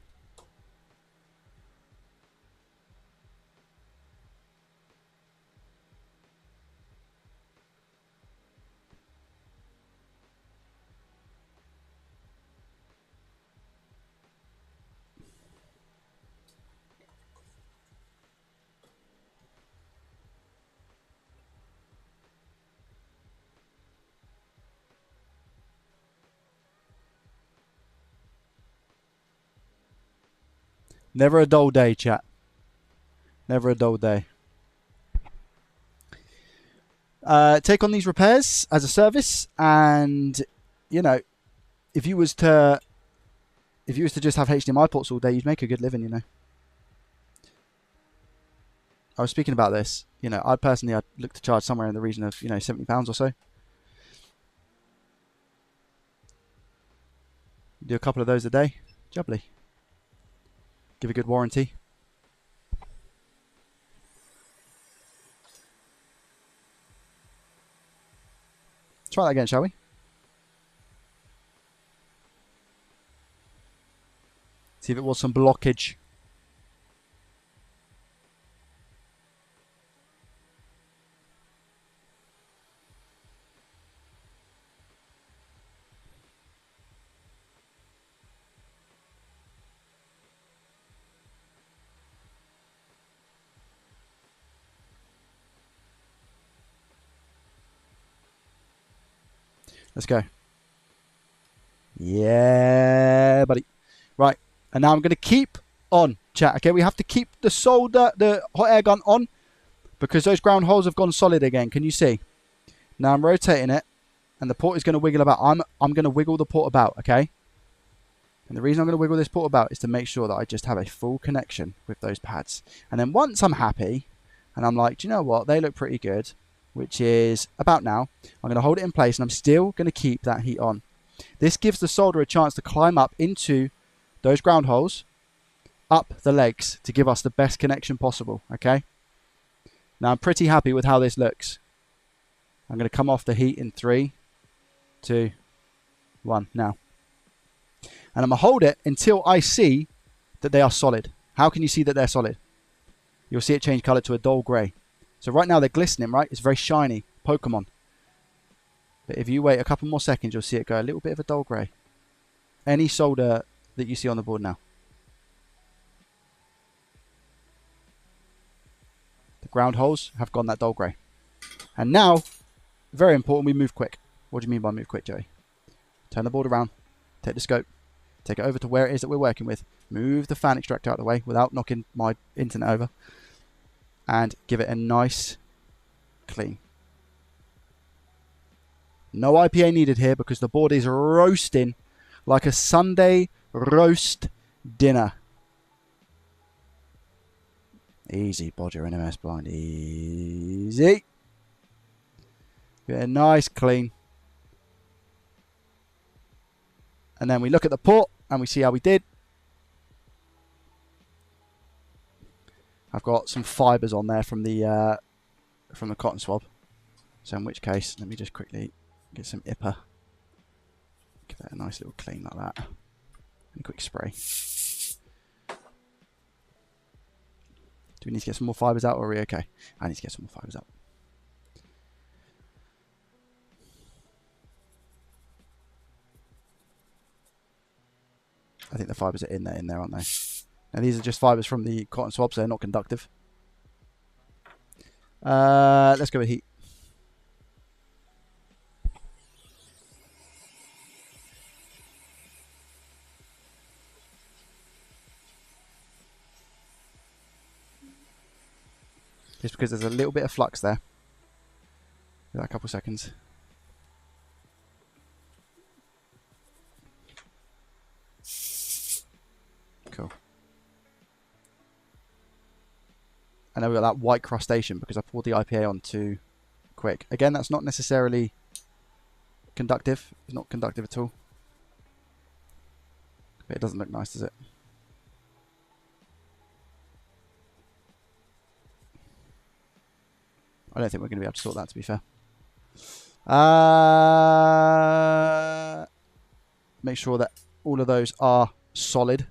Never a dull day, chat. Never a dull day. Take on these repairs as a service, and you know, if you was to just have HDMI ports all day, you'd make a good living, you know. I was speaking about this. You know, I'd look to charge somewhere in the region of, you know, £70 or so. Do a couple of those a day. Jubbly. Give a good warranty. Try that again, shall we? See if it was some blockage. Let's go. Yeah, buddy. Right. And now I'm going to keep on, chat. Okay, we have to keep the solder, the hot air gun on, because those ground holes have gone solid again. Can you see? Now I'm rotating it, and the port is going to wiggle about. I'm going to wiggle the port about, okay? And the reason I'm going to wiggle this port about is to make sure that I just have a full connection with those pads. And then once I'm happy, and I'm like, do you know what? They look pretty good, which is about now. I'm going to hold it in place, and I'm still going to keep that heat on. This gives the solder a chance to climb up into those ground holes, up the legs, to give us the best connection possible, okay? Now I'm pretty happy with how this looks. I'm going to come off the heat in 3, 2, 1, now. And I'm going to hold it until I see that they are solid. How can you see that they're solid? You'll see it change colour to a dull grey. So right now they're glistening, right? It's very shiny, Pokemon. But if you wait a couple more seconds, you'll see it go a little bit of a dull grey. Any solder that you see on the board now. The ground holes have gone that dull grey. And now, very important, we move quick. What do you mean by move quick, Joey? Turn the board around, take the scope, take it over to where it is that we're working with, move the fan extractor out of the way without knocking my internet over, and give it a nice clean. No IPA needed here because the board is roasting like a Sunday roast dinner. Easy, Bodger and MS blind. Easy. Get a nice clean. And then we look at the port and we see how we did. I've got some fibres on there from the cotton swab. So in which case, let me just quickly get some IPA. Give that a nice little clean like that. And a quick spray. Do we need to get some more fibres out or are we okay? I need to get some more fibres out. I think the fibres are in there, aren't they? Now these are just fibres from the cotton swab, so they're not conductive. Let's go with heat. Just because there's a little bit of flux there. Give that a couple seconds. Cool. And then we've got that white crustation because I poured the IPA on too quick. Again, that's not necessarily conductive. It's not conductive at all. But it doesn't look nice, does it? I don't think we're going to be able to sort that, to be fair. Make sure that all of those are solid.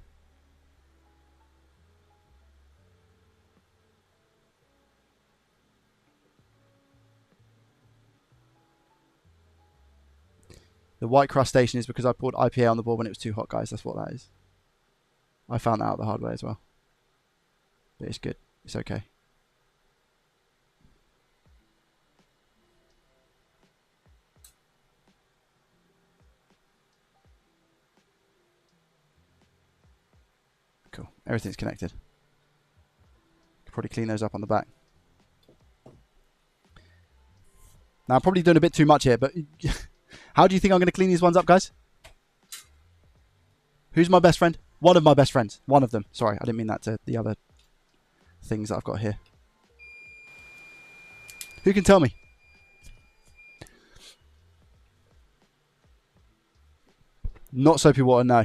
The white crustation is because I poured IPA on the board when it was too hot, guys. That's what that is. I found that out the hard way as well. But it's good. It's okay. Cool. Everything's connected. Could probably clean those up on the back. Now, I'm probably doing a bit too much here, but how do you think I'm going to clean these ones up, guys? Who's my best friend? One of my best friends. One of them. Sorry, I didn't mean that to the other things that I've got here. Who can tell me? Not soapy water, no.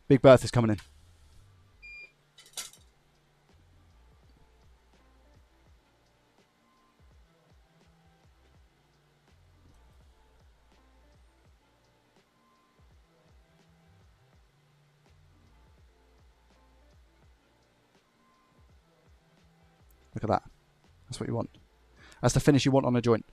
Big Bertha's coming in. Look at that. That's what you want. That's the finish you want on a joint.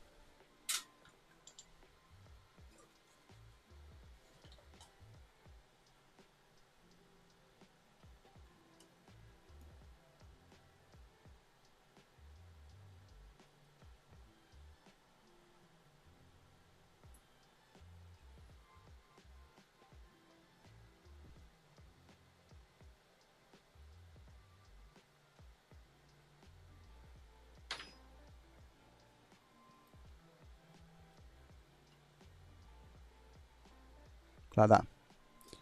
Like that.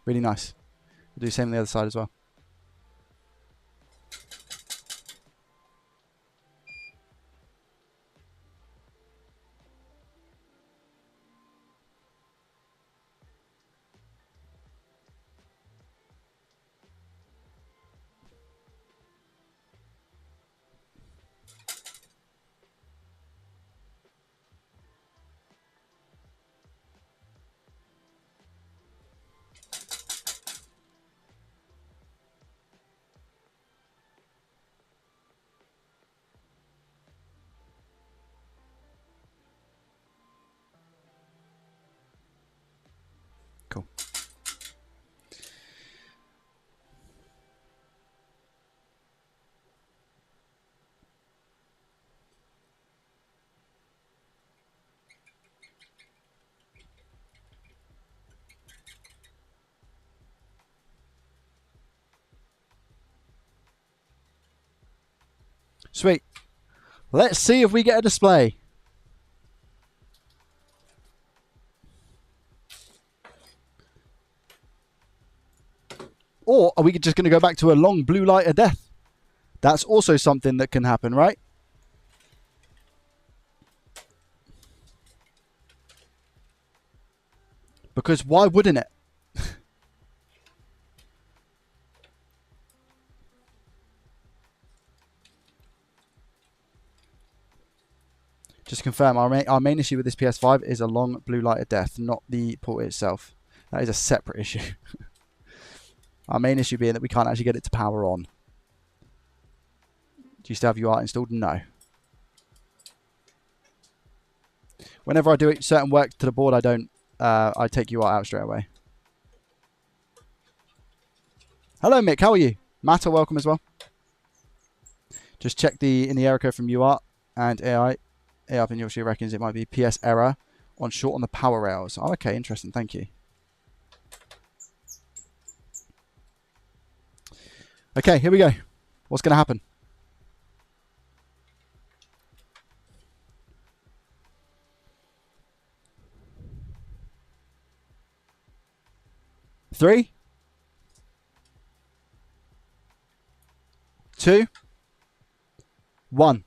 Really nice. We'll do the same on the other side as well. Cool. Sweet. Let's see if we get a display. Or are we just going to go back to a long blue light of death? That's also something that can happen, right? Because why wouldn't it? Just to confirm, our main issue with this PS5 is a long blue light of death, not the port itself. That is a separate issue. Our main issue being that we can't actually get it to power on. Do you still have UART installed? No. Whenever I do certain work to the board, I don't. I take UART out straight away. Hello, Mick. How are you? Matter, welcome as well. Just check in the error code from UART and AI. AI up in Yorkshire reckons it might be PS error on short on the power rails. Oh, okay, interesting. Thank you. Okay, here we go. What's going to happen? Three, 2, 1.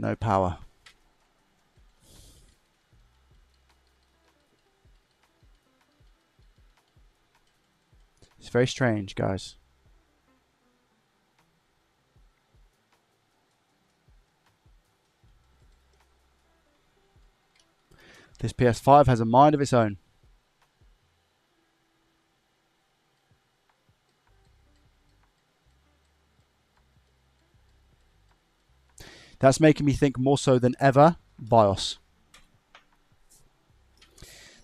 No power. It's very strange, guys. This PS5 has a mind of its own. That's making me think more so than ever BIOS.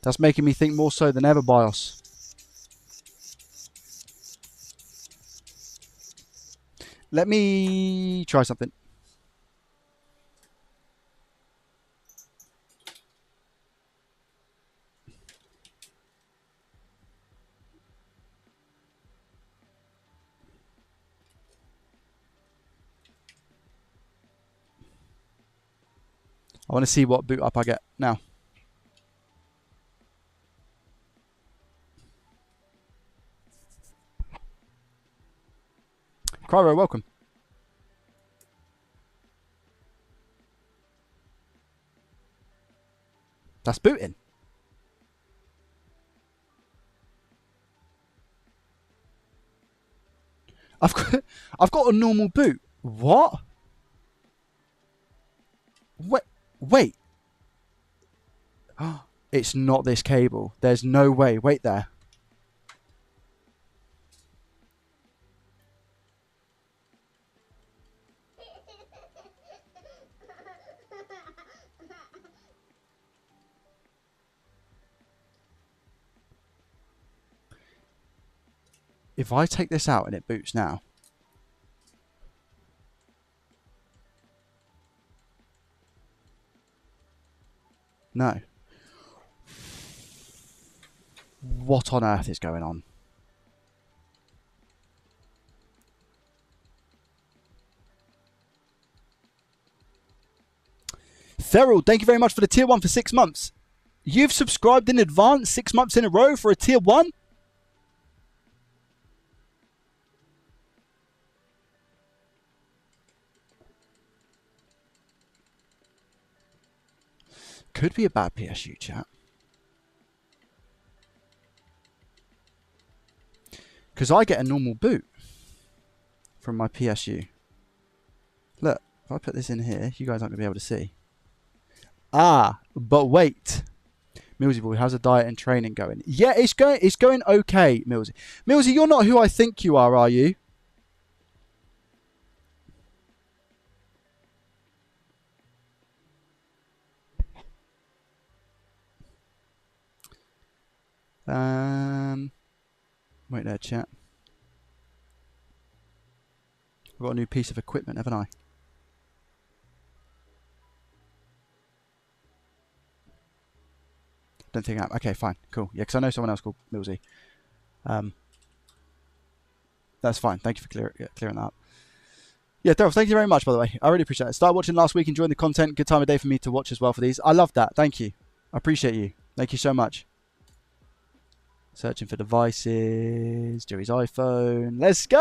That's making me think more so than ever BIOS. Let me try something. I want to see what boot up I get now. Cryro, welcome. That's booting. I've got a normal boot. What? Wait. It's not this cable. There's no way. Wait there. If I take this out and it boots now. No. What on earth is going on? Feral, thank you very much for the tier 1 for 6 months. You've subscribed in advance 6 months in a row for a tier 1? Could be a bad PSU, chat. Because I get a normal boot from my PSU. Look, if I put this in here, you guys aren't going to be able to see. Ah, but wait. Millsy boy, how's the diet and training going? Yeah, it's going okay, Millsy. Millsy, you're not who I think you are you? Wait there, chat. got a new piece of equipment, haven't I? Don't think I am. Okay, fine. Cool. Yeah, because I know someone else called Millsy. That's fine. Thank you for clearing that up. Yeah, Daryl, thank you very much, by the way. I really appreciate it. Started watching last week, enjoying the content. Good time of day for me to watch as well for these. I love that. Thank you. I appreciate you. Thank you so much. Searching for devices. Joey's iPhone. Let's go!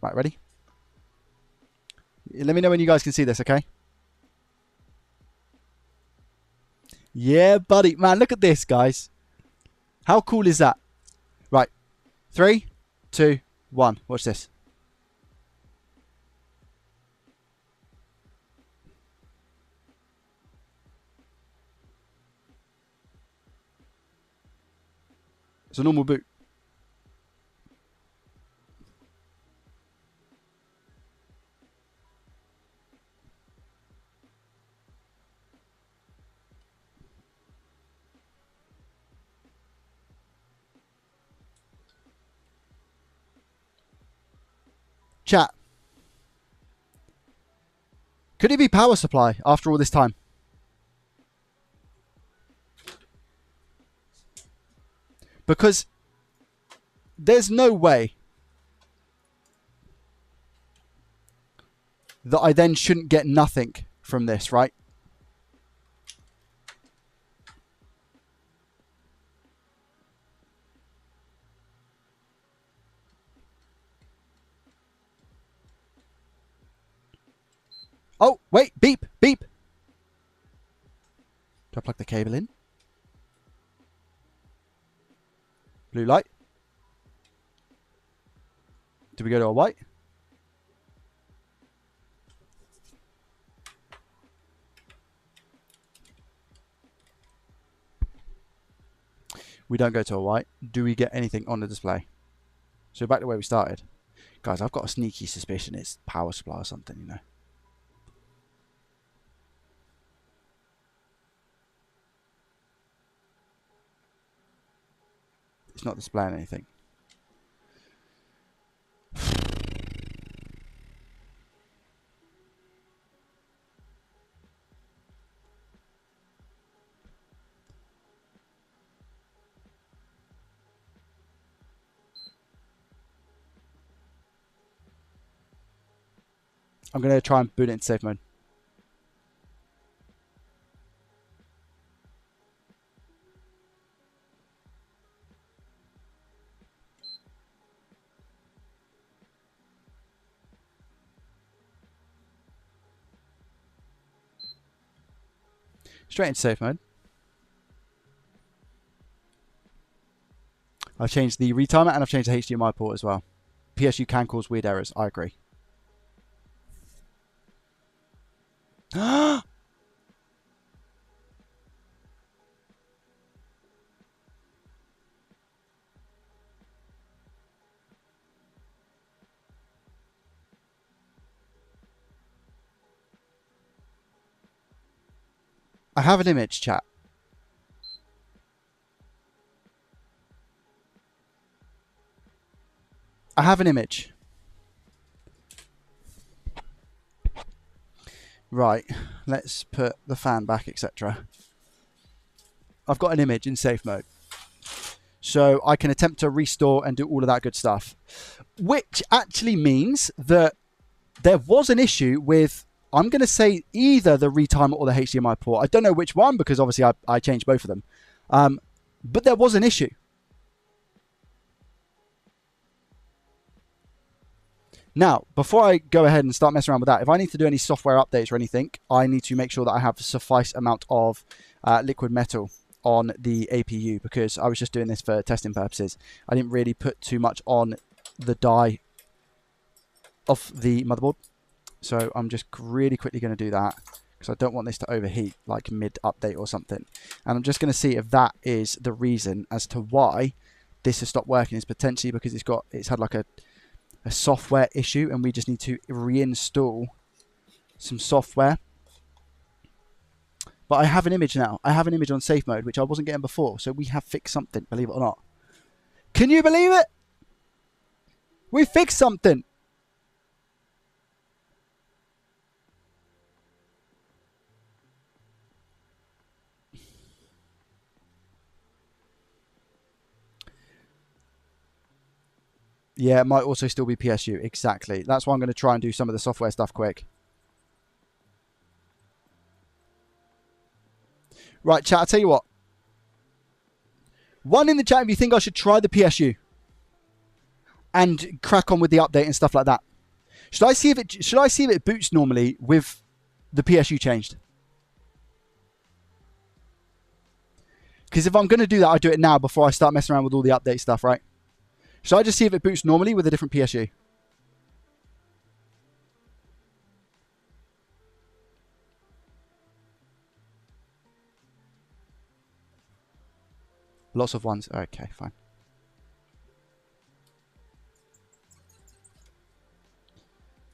Right, ready? Let me know when you guys can see this, okay? Yeah, buddy. Man, look at this, guys. How cool is that? Right. 3, 2, 1. Watch this. It's a normal boot. Chat. Could it be power supply after all this time? Because there's no way that I then shouldn't get nothing from this, right? Oh, wait, beep, beep. Do I plug the cable in? Blue light. Do we go to a white? We don't go to a white. Do we get anything on the display? So back to where we started. Guys, I've got a sneaky suspicion it's power supply or something, you know. It's not displaying anything. I'm going to try and boot it into safe mode. Straight into safe mode. I've changed the retimer and I've changed the HDMI port as well. PSU can cause weird errors. I agree. I have an image, chat. I have an image. Right, let's put the fan back, etc. I've got an image in safe mode. So I can attempt to restore and do all of that good stuff. Which actually means that there was an issue with, I'm going to say, either the retimer or the HDMI port. I don't know which one because obviously I changed both of them. But there was an issue. Now, before I go ahead and start messing around with that, if I need to do any software updates or anything, I need to make sure that I have a suffice amount of liquid metal on the APU because I was just doing this for testing purposes. I didn't really put too much on the die of the motherboard. So I'm just really quickly going to do that because I don't want this to overheat like mid-update or something. And I'm just going to see if that is the reason as to why this has stopped working. Is potentially because it's had like a software issue and we just need to reinstall some software. But I have an image now. I have an image on safe mode, which I wasn't getting before. So we have fixed something, believe it or not. Can you believe it? We fixed something. Yeah, it might also still be PSU. Exactly. That's why I'm going to try and do some of the software stuff quick. Right, chat, I'll tell you what. One in the chat if you think I should try the PSU and crack on with the update and stuff like that. Should I see if it boots normally with the PSU changed? Because if I'm going to do that, I do it now before I start messing around with all the update stuff, right? Should I just see if it boots normally with a different PSU? Lots of ones. Okay, fine.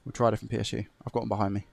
We'll try a different PSU. I've got one behind me.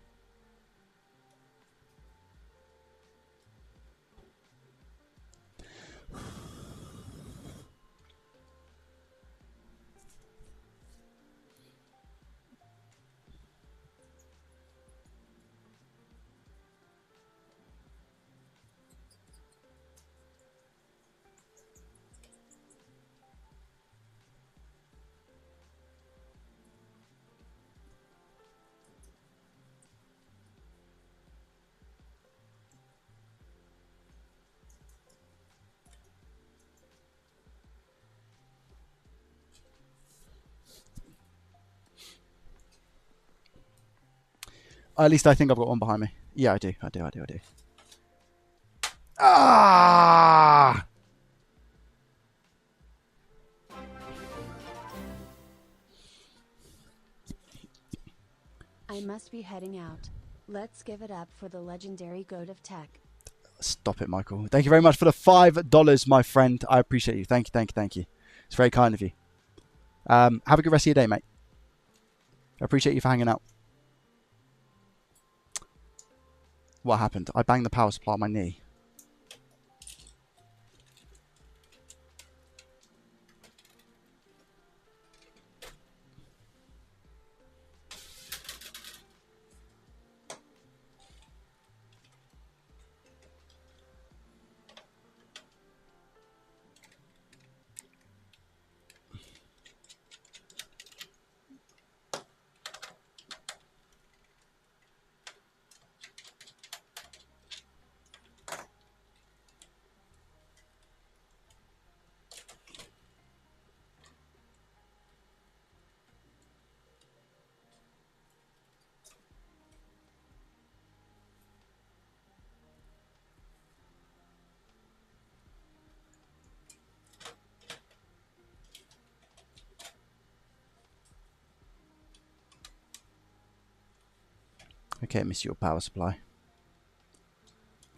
At least I think I've got one behind me. Yeah, I do. Ah! I must be heading out. Let's give it up for the legendary goat of tech. Stop it, Michael. Thank you very much for the $5, my friend. I appreciate you. Thank you. It's very kind of you. Have a good rest of your day, mate. I appreciate you for hanging out. What happened? I banged the power supply on my knee. Okay, miss your power supply.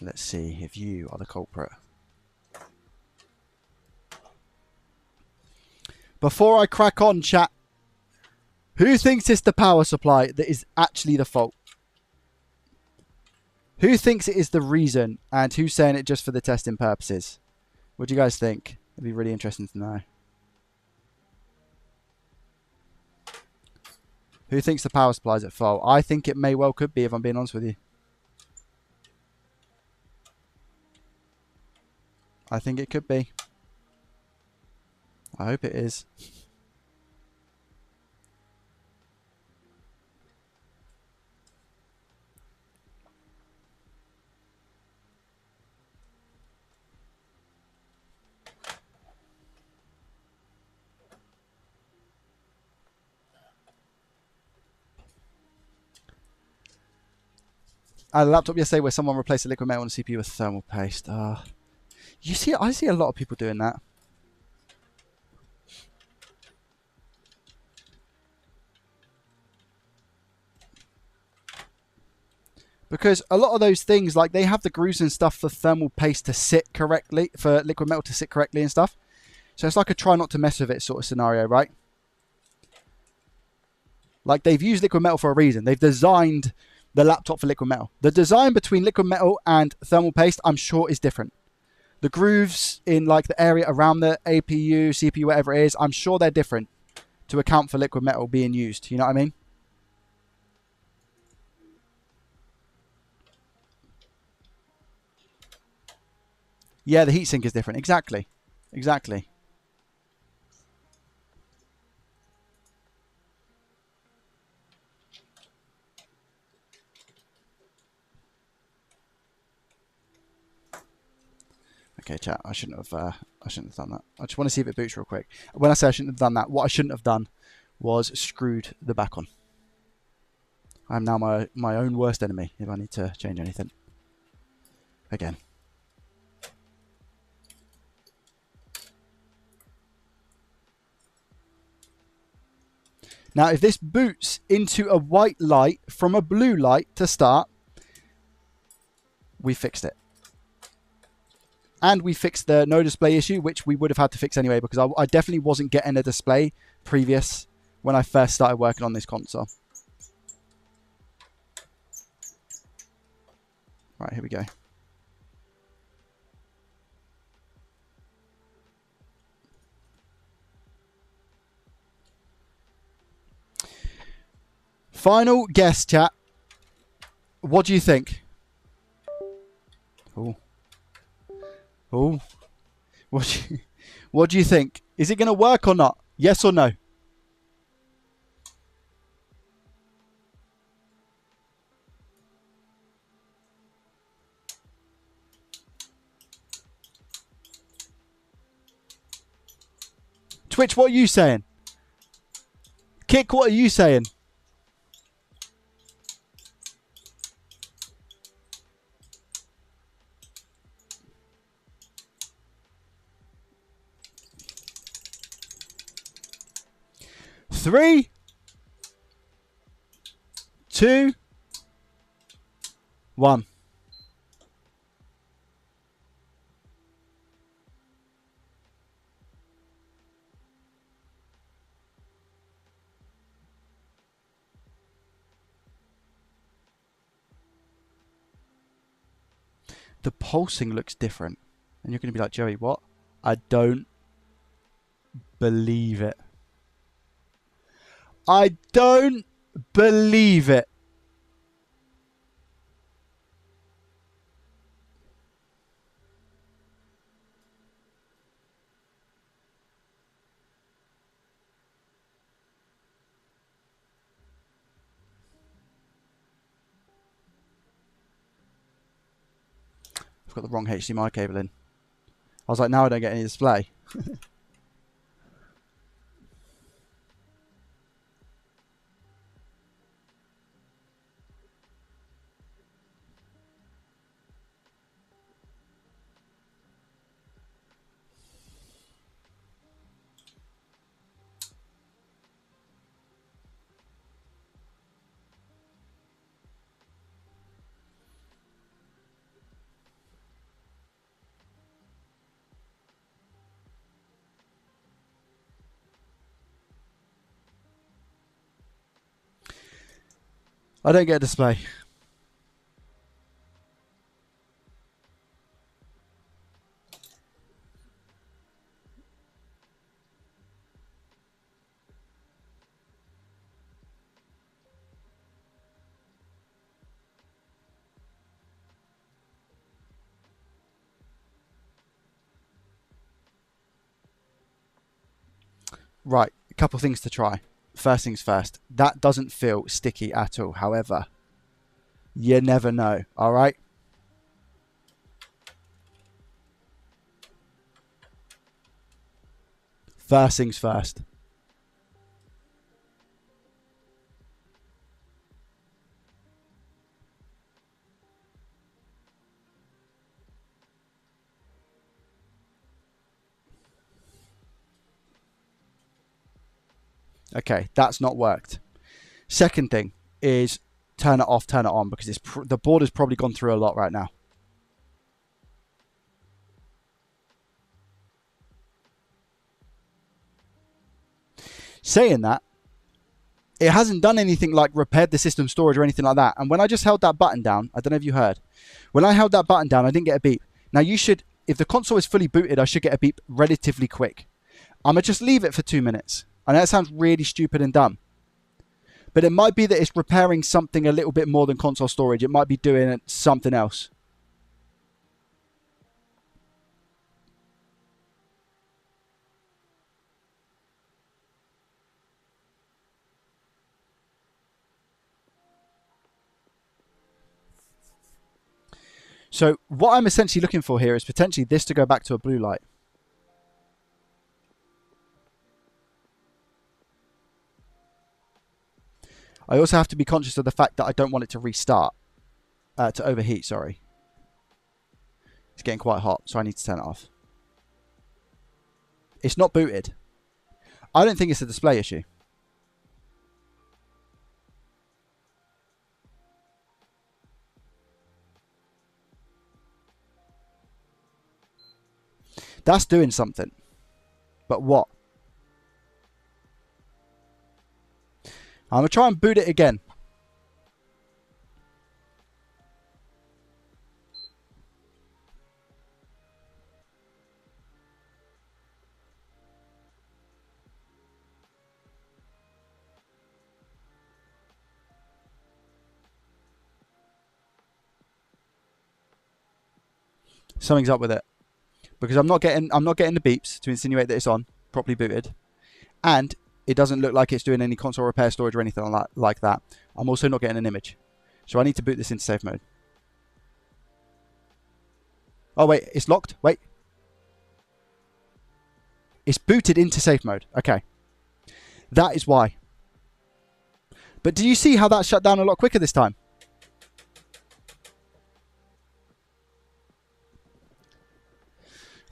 Let's see if you are the culprit. Before I crack on, chat, who thinks it's the power supply that is actually the fault? Who thinks it is the reason, and who's saying it just for the testing purposes? What do you guys think? It'd be really interesting to know. Who thinks the power supply is at fault? I think it may well could be, if I'm being honest with you. I think it could be. I hope it is. I had a laptop yesterday where someone replaced a liquid metal on the CPU with thermal paste. You see, I see a lot of people doing that. Because a lot of those things, like they have the grooves and stuff for thermal paste to sit correctly, for liquid metal to sit correctly and stuff. So it's like a try not to mess with it sort of scenario, right? Like they've used liquid metal for a reason. They've designed the laptop for liquid metal. The design between liquid metal and thermal paste, I'm sure, is different. The grooves in like the area around the APU, CPU, whatever it is, I'm sure they're different to account for liquid metal being used. You know what I mean? Yeah, the heatsink is different. Exactly. Exactly. Okay, chat. I shouldn't have done that. I just want to see if it boots real quick. When I say I shouldn't have done that, what I shouldn't have done was screwed the back on. I'm now my own worst enemy if I need to change anything. Again. Now, if this boots into a white light from a blue light to start, we fixed it. And we fixed the no display issue, which we would have had to fix anyway, because I definitely wasn't getting a display previous when I first started working on this console. Right, here we go. Final guess, chat. What do you think? Oh. Oh. What do you think? Is it going to work or not? Yes or no? Twitch, what are you saying? Kick, what are you saying? Three, 2, 1. The pulsing looks different. And you're going to be like, Joey, what? I don't believe it. I don't believe it. I've got the wrong HDMI cable in. I was like, now I don't get any display. I don't get a display. Right, a couple of things to try. First things first, that doesn't feel sticky at all. However, you never know, all right? First things first. Okay, that's not worked. Second thing is turn it off, turn it on, because the board has probably gone through a lot right now. Saying that, it hasn't done anything like repaired the system storage or anything like that. And when I just held that button down, I don't know if you heard, when I held that button down, I didn't get a beep. Now you should if the console is fully booted, I should get a beep relatively quick. I'm going to just leave it for 2 minutes. I know that sounds really stupid and dumb. But it might be that it's repairing something a little bit more than console storage. It might be doing something else. So what I'm essentially looking for here is potentially this to go back to a blue light. I also have to be conscious of the fact that I don't want it to restart. To overheat, sorry. It's getting quite hot, so I need to turn it off. It's not booted. I don't think it's a display issue. That's doing something. But what? I'm going to try and boot it again. Something's up with it. Because I'm not getting the beeps to insinuate that it's on, properly booted. And it doesn't look like it's doing any console repair storage or anything like that. I'm also not getting an image. So I need to boot this into safe mode. Oh wait, it's locked. Wait. It's booted into safe mode. Okay. That is why. But do you see how that shut down a lot quicker this time?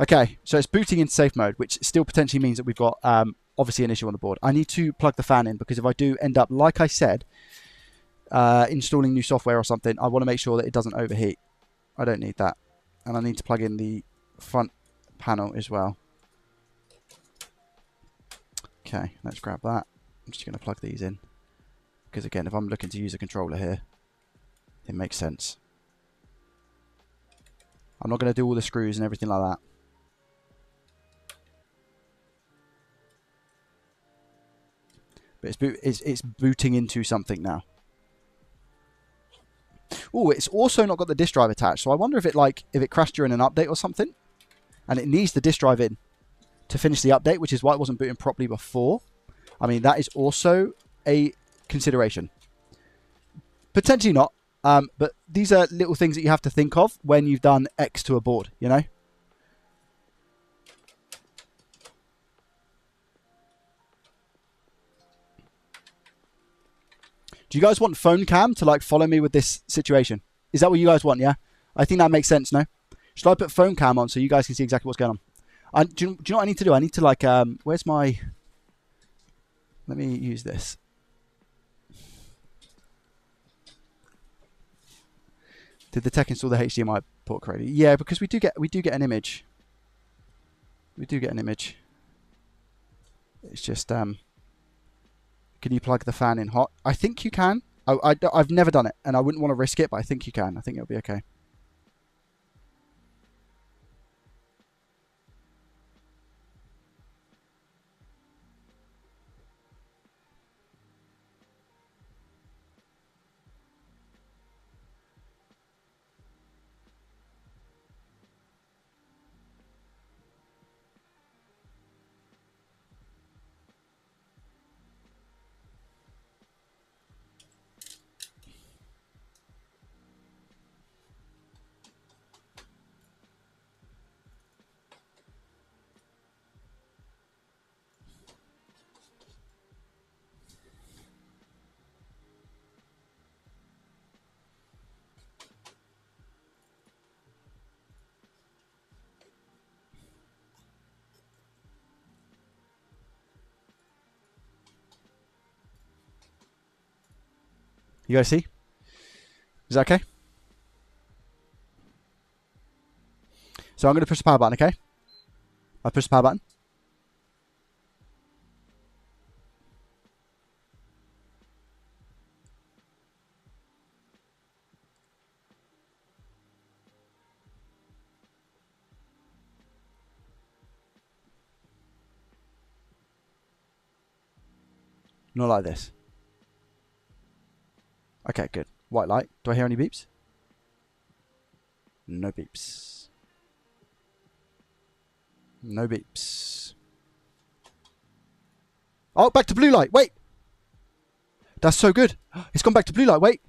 Okay, so it's booting into safe mode, which still potentially means that we've got obviously an issue on the board. I need to plug the fan in because if I do end up, like I said, installing new software or something, I want to make sure that it doesn't overheat. I don't need that. And I need to plug in the front panel as well. Okay, let's grab that. I'm just going to plug these in. Because again, if I'm looking to use a controller here, it makes sense. I'm not going to do all the screws and everything like that. But it's booting into something now. Oh, it's also not got the disk drive attached. So I wonder if it crashed during an update or something. And it needs the disk drive in to finish the update, which is why it wasn't booting properly before. I mean, that is also a consideration. Potentially not. But these are little things that you have to think of when you've done X to a board, you know? Do you guys want phone cam to follow me with this situation? Is that what you guys want, yeah? I think that makes sense, no? Should I put phone cam on so you guys can see exactly what's going on? Do you know what I need to do? I need to where's my... Let me use this. Did the tech install the HDMI port correctly? Yeah, because we do get an image. We do get an image. It's just can you plug the fan in hot? I think you can. I've never done it, and I wouldn't want to risk it, but I think you can. I think it'll be okay. You guys see? Is that okay? So I'm going to push the power button, okay? I push the power button. Not like this. Okay, good. White light. Do I hear any beeps? No beeps. No beeps. Oh, back to blue light. Wait. That's so good. It's gone back to blue light. Wait.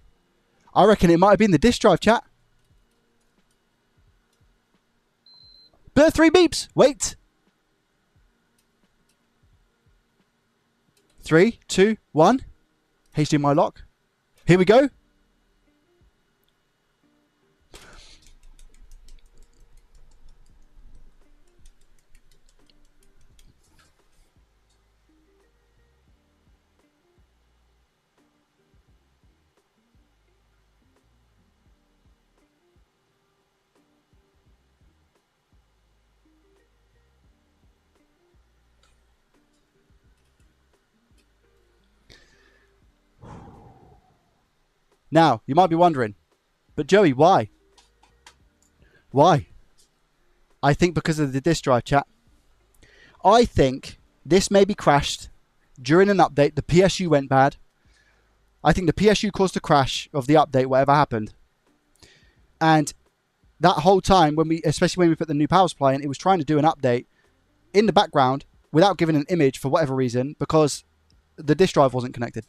I reckon it might have been the disk drive, chat. There are 3 beeps. Wait. 3, 2, 1. HDMI lock. Here we go. Now, you might be wondering, but Joey, why? Why? I think because of the disk drive, chat. I think this maybe crashed during an update. The PSU went bad. I think the PSU caused the crash of the update, whatever happened. And that whole time, especially when we put the new power supply in, it was trying to do an update in the background without giving an image for whatever reason, because the disk drive wasn't connected.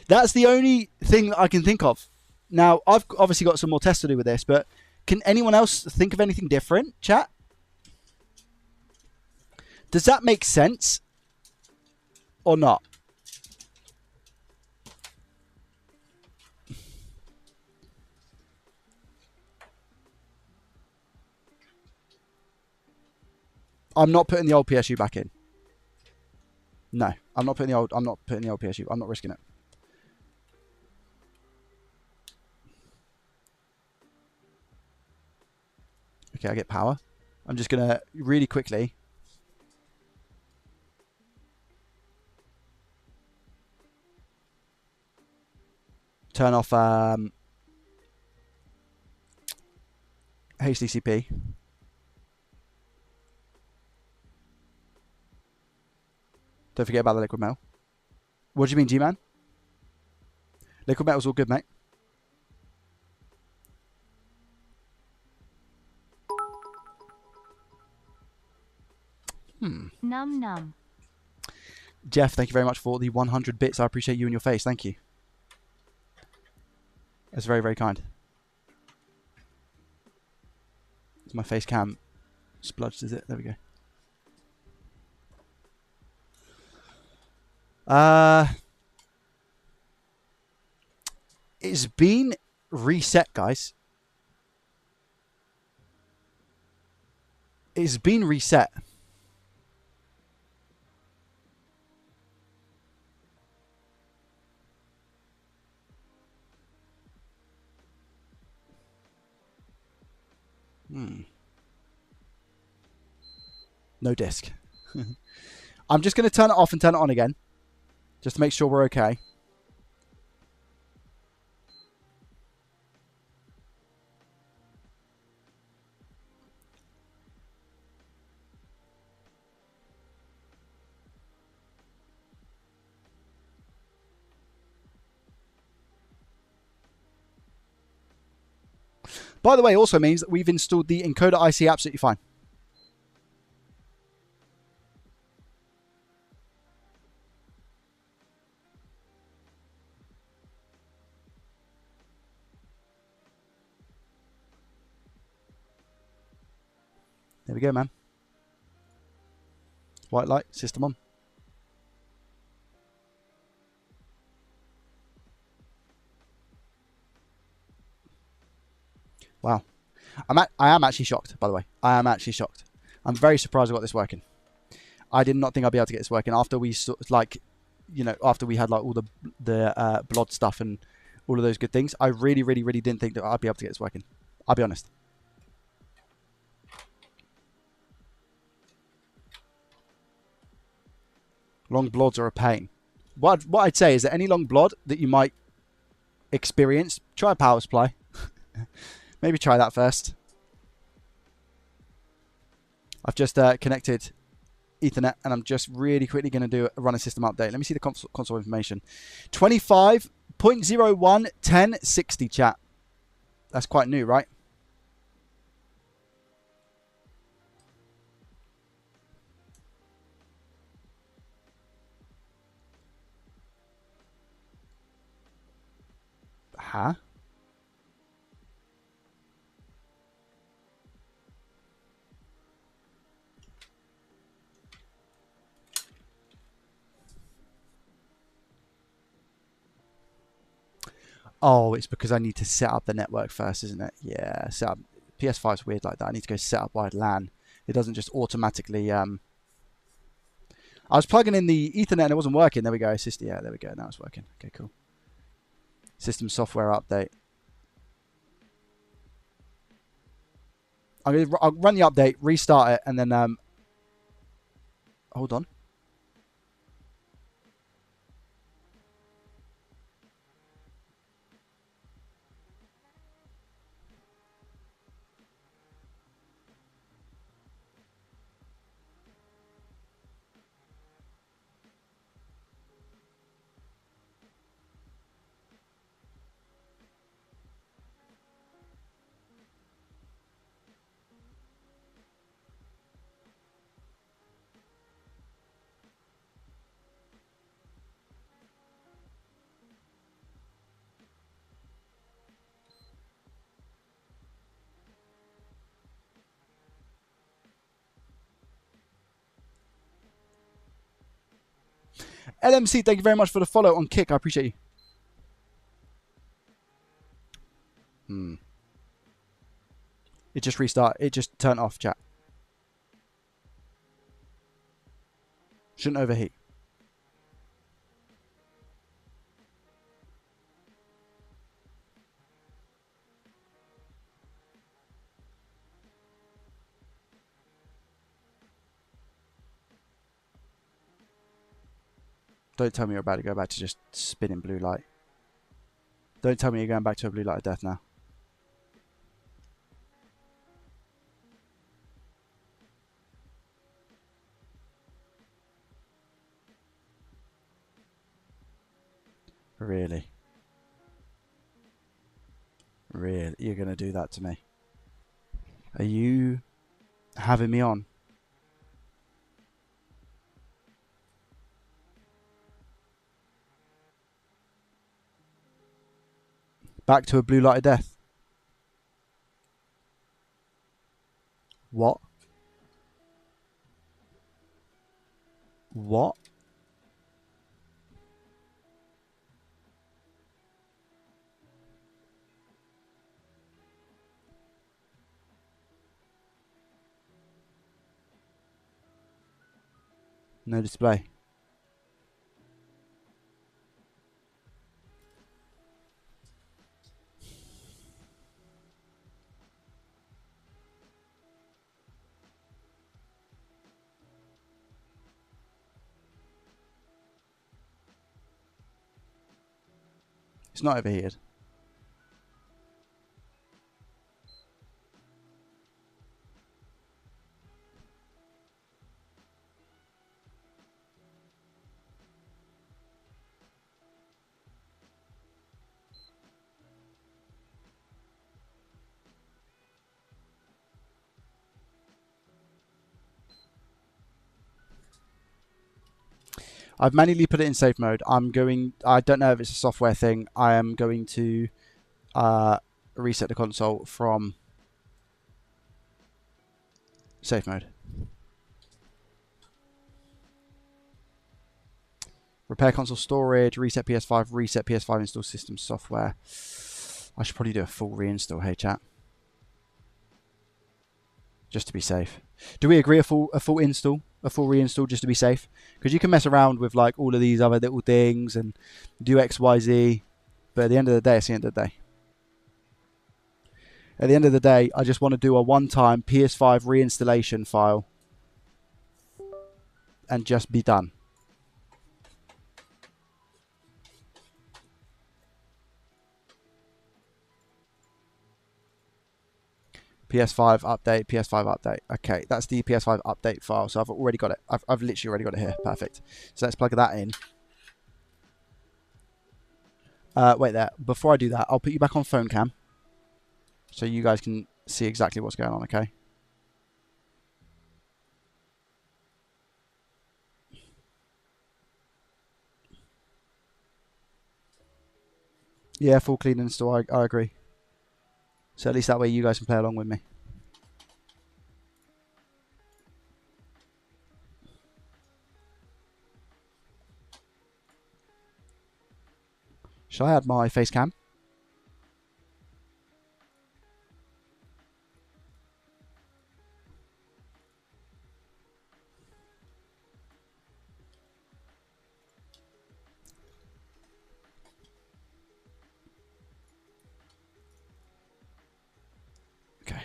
That's the only thing that I can think of. Now, I've obviously got some more tests to do with this, but can anyone else think of anything different, chat? Does that make sense or not? I'm not putting the old PSU back in. No, I'm not putting the old PSU. I'm not risking it. Okay, I get power. I'm just going to really quickly turn off HDCP. Don't forget about the liquid metal. What do you mean, G-Man? Liquid metal's all good, mate. Num num. Jeff, thank you very much for the 100 bits. I appreciate you and your face. Thank you. That's very, very kind. Is my face cam spludged, is it? There we go. It's been reset, guys. It's been reset. No disk. I'm just going to turn it off and turn it on again, just to make sure we're okay. By the way, it also means that we've installed the encoder IC absolutely fine. There we go, man. White light, system on. Wow. I am actually shocked, by the way. I am actually shocked. I'm very surprised I got this working. I did not think I'd be able to get this working after we after we had like all the blood stuff and all of those good things. I really, really, really didn't think that I'd be able to get this working. I'll be honest. Long blods are a pain. What I'd say is that any long blod that you might experience, try a power supply. Maybe try that first. I've just connected Ethernet, and I'm just really quickly going to run a system update. Let me see the console information. 25.01.1060 chat. That's quite new, right? Huh? Oh, it's because I need to set up the network first, isn't it? Yeah, set up. PS5 is weird like that. I need to go set up wide LAN. It doesn't just automatically... I was plugging in the Ethernet and it wasn't working. There we go. Yeah, there we go. Now it's working. Okay, cool. System software update. I'll run the update, restart it, and then... hold on. LMC, thank you very much for the follow on Kick. I appreciate you. It just restarted. It just turned off, chat. Shouldn't overheat. Don't tell me you're about to go back to just spinning blue light. Don't tell me you're going back to a blue light of death now. Really? Really? You're going to do that to me? Are you having me on? Back to a blue light of death? What? What? No display. It's not overheated. I've manually put it in safe mode. I don't know if it's a software thing. I am going to reset the console from safe mode. Repair console storage, reset PS5 install system software. I should probably do a full reinstall, hey chat. Just to be safe. Do we agree a full reinstall just to be safe? Because you can mess around with like all of these other little things and do X, Y, Z. But at the end of the day, it's the end of the day. At the end of the day, I just want to do a one-time PS5 reinstallation file and just be done. PS5 update, PS5 update. Okay, that's the PS5 update file. So I've already got it. I've literally already got it here. Perfect. So let's plug that in. Wait there. Before I do that, I'll put you back on phone cam, so you guys can see exactly what's going on. Okay. Yeah, full clean install. I agree. So at least that way you guys can play along with me. Shall I add my face cam? Okay.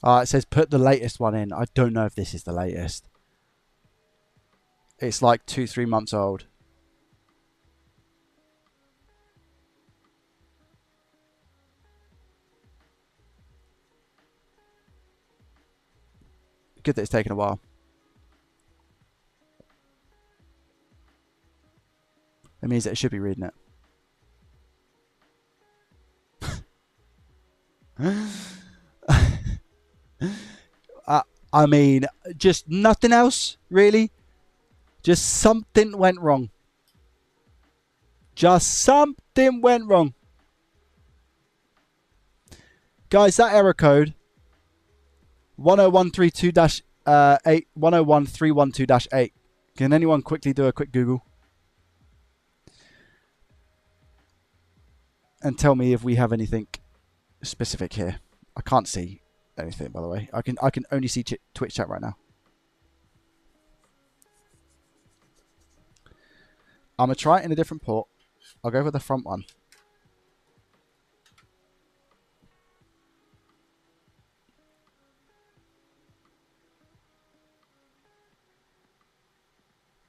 It says put the latest one in. I don't know if this is the latest. It's like 2-3 months old. Good that it's taken a while. It means that it should be reading it. I mean, just nothing else, really. Just something went wrong. Just something went wrong. Guys, that error code 10132-8 101312-8. Can anyone quickly do a quick Google and tell me if we have anything specific here? I can't see anything, by the way. I can only see Twitch chat right now. I'm gonna try it in a different port. I'll go with the front one.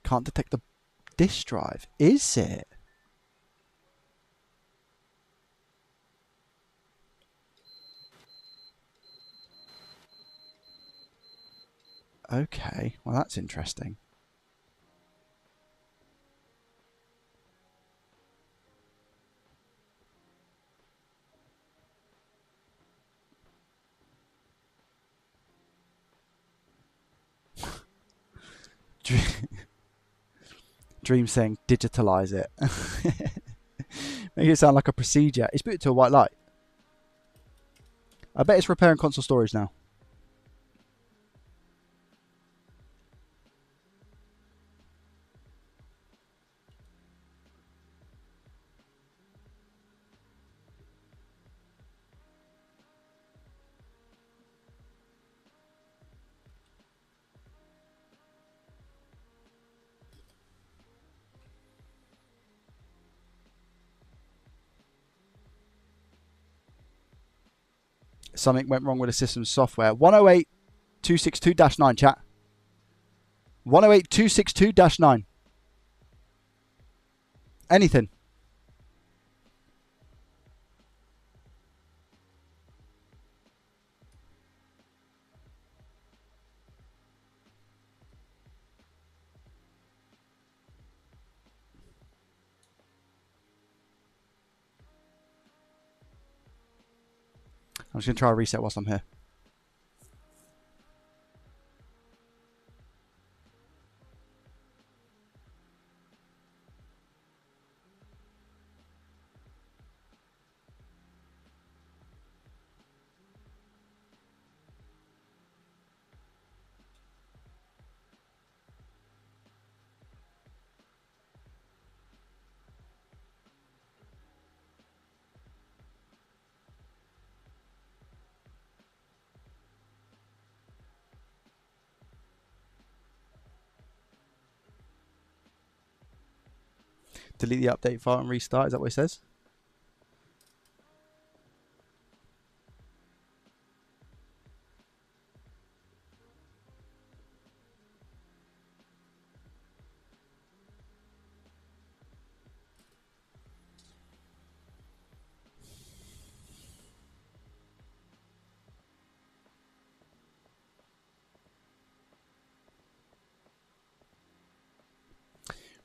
Can't detect the disk drive. Is it? Okay, well that's interesting. Dream saying digitalize it. Make it sound like a procedure. It's booted to a white light. I bet it's repairing console storage now. Something went wrong with the system's software. 108262-9 chat. 108262-9. Anything. I'm just going to try a reset whilst I'm here. Delete the update file and restart. Is that what it says?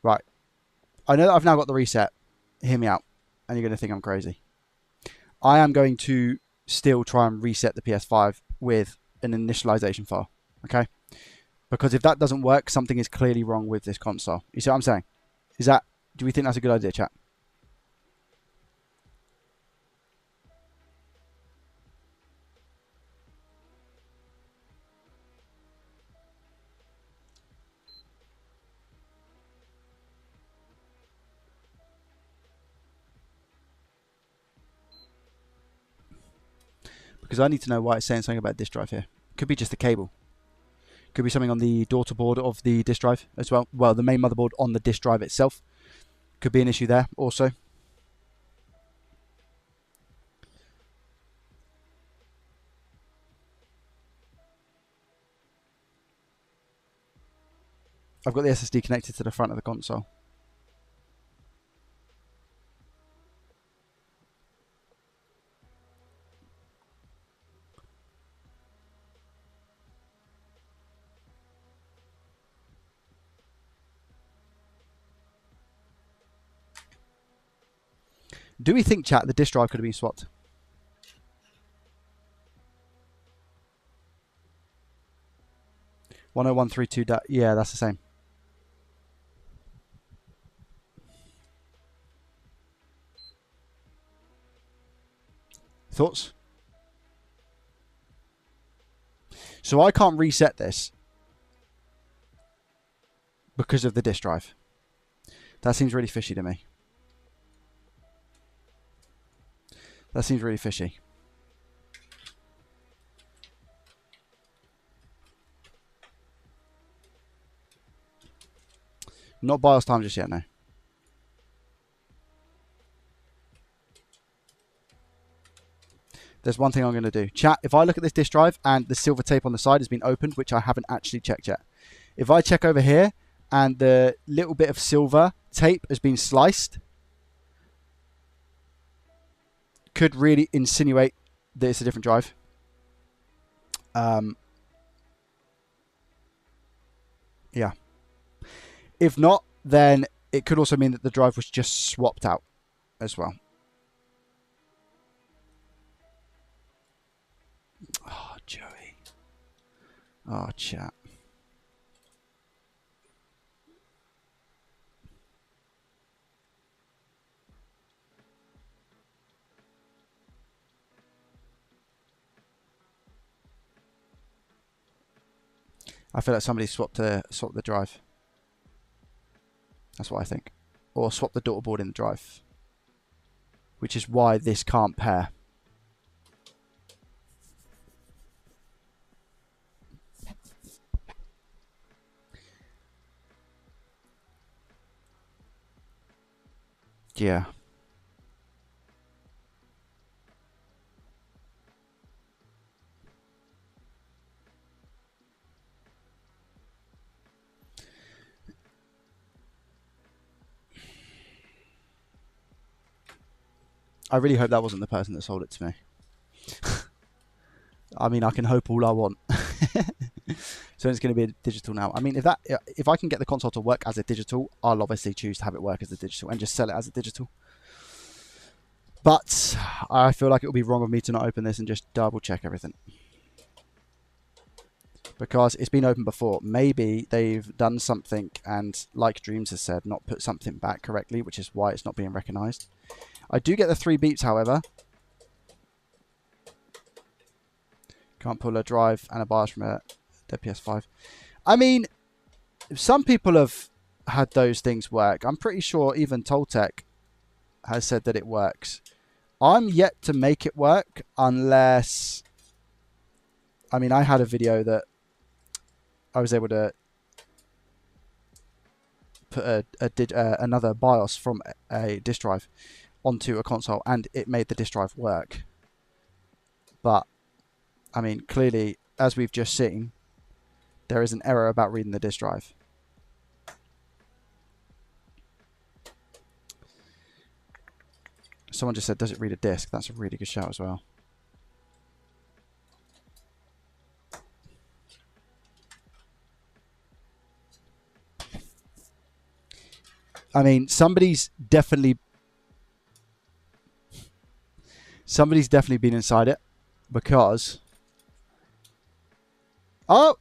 Right. I know that I've now got the reset. Hear me out. And you're going to think I'm crazy. I am going to still try and reset the PS5 with an initialization file. Okay? Because if that doesn't work, something is clearly wrong with this console. You see what I'm saying? Do we think that's a good idea, chat? Because I need to know why it's saying something about disk drive here. Could be just a cable. Could be something on the daughter board of the disk drive as well. Well, the main motherboard on the disk drive itself. Could be an issue there also. I've got the SSD connected to the front of the console. Do we think, chat, the disk drive could have been swapped? 10132. Yeah, that's the same. Thoughts? So I can't reset this because of the disk drive. That seems really fishy to me. That seems really fishy. Not BIOS time just yet, no. There's one thing I'm going to do. Chat, if I look at this disk drive and the silver tape on the side has been opened, which I haven't actually checked yet. If I check over here and the little bit of silver tape has been sliced, could really insinuate that it's a different drive. Yeah. If not, then it could also mean that the drive was just swapped out as well. Oh, Joey. Oh, chat. I feel like somebody swapped the drive. That's what I think. Or swap the daughter board in the drive. Which is why this can't pair. Yeah. I really hope that wasn't the person that sold it to me. I mean, I can hope all I want. So it's going to be digital now. I mean, if I can get the console to work as a digital, I'll obviously choose to have it work as a digital and just sell it as a digital. But I feel like it would be wrong of me to not open this and just double check everything. Because it's been opened before. Maybe they've done something and, like Dreams has said, not put something back correctly, which is why it's not being recognised. I do get the 3 beeps, however. Can't pull a drive and a BIOS from the PS5. I mean, some people have had those things work. I'm pretty sure even Toltec has said that it works. I'm yet to make it work unless... I mean, I had a video that I was able to put another BIOS from a disk drive onto a console and it made the disk drive work. But, I mean, clearly, as we've just seen, there is an error about reading the disk drive. Someone just said, does it read a disk? That's a really good shout as well. I mean, somebody's definitely been inside it, because oh,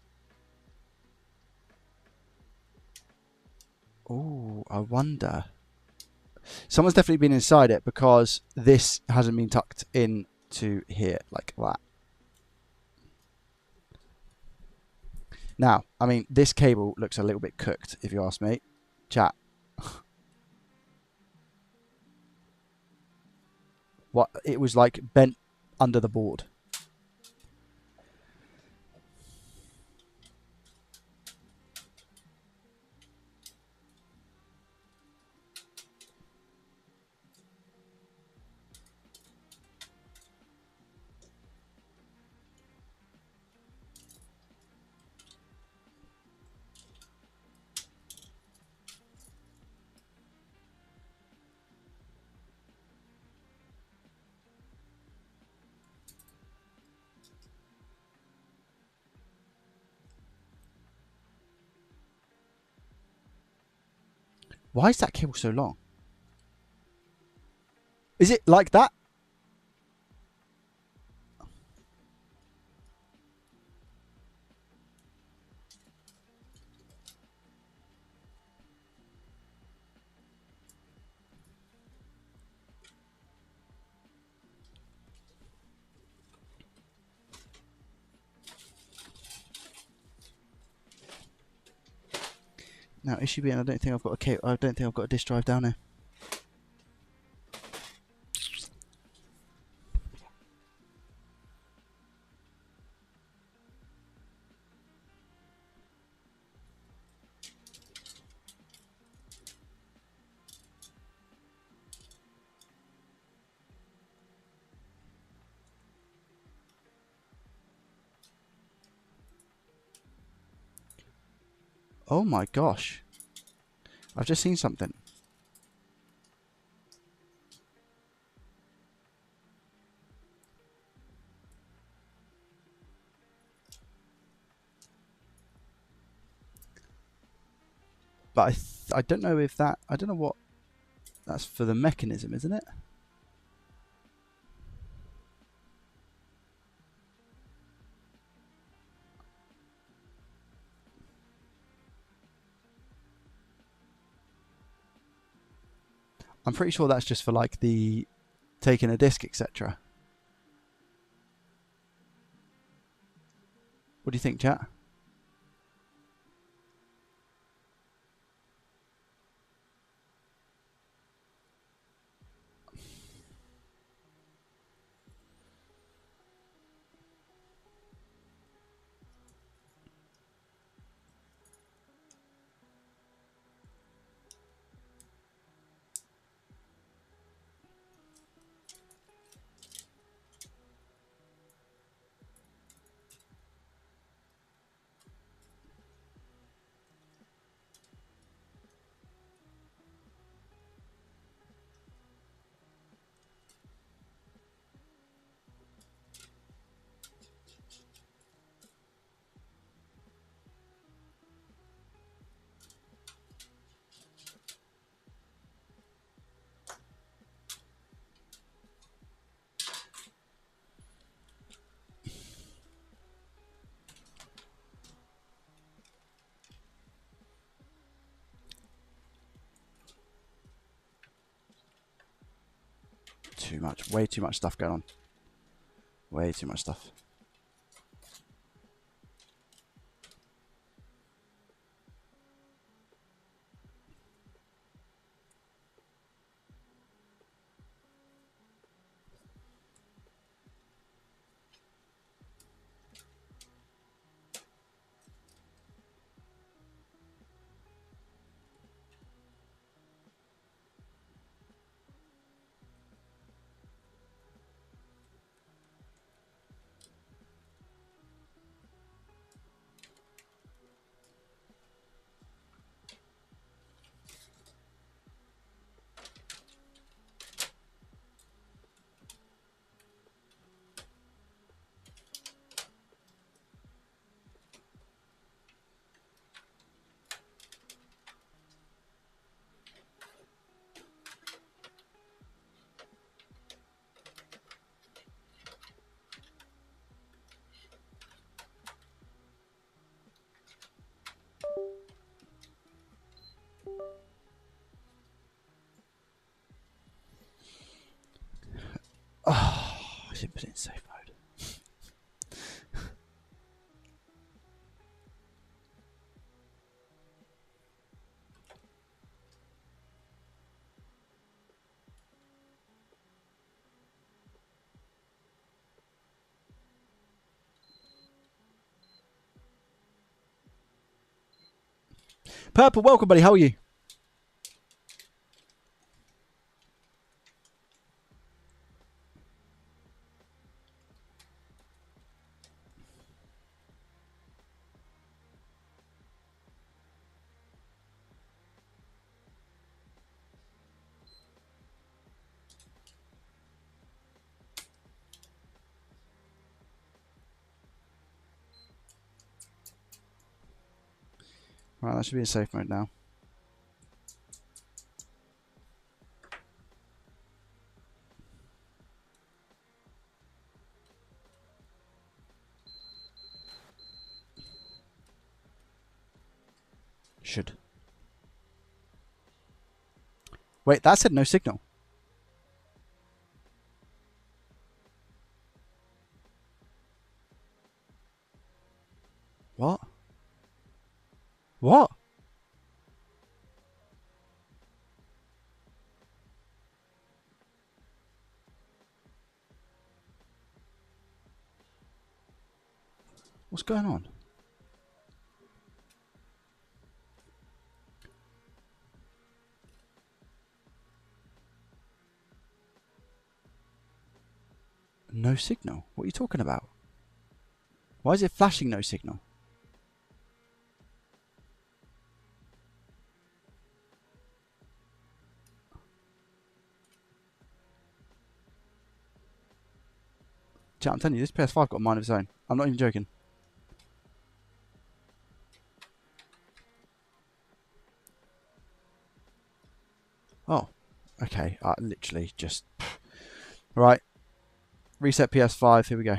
I wonder. Someone's definitely been inside it, because this hasn't been tucked into here like that. Now, I mean, this cable looks a little bit cooked, if you ask me. Chat. What? It was like bent under the board. Why is that cable so long? Is it like that? Now, issue being, I don't think I've got a disk drive down here. Oh my gosh. I've just seen something. But I don't know if that... I don't know what... That's for the mechanism, isn't it? I'm pretty sure that's just for like the taking a disc, etc. What do you think, chat? Too much. Way too much stuff going on. Way too much stuff. didn't put it in safe mode. Purple, welcome, buddy. How are you? Right, that should be in safe mode now. Should. Wait, that said no signal. What? What? What's going on? No signal? What are you talking about? Why is it flashing no signal? Chat, I'm telling you, this PS5 got a mind of its own. I'm not even joking. Oh, okay. Literally just... Right. Reset PS5. Here we go.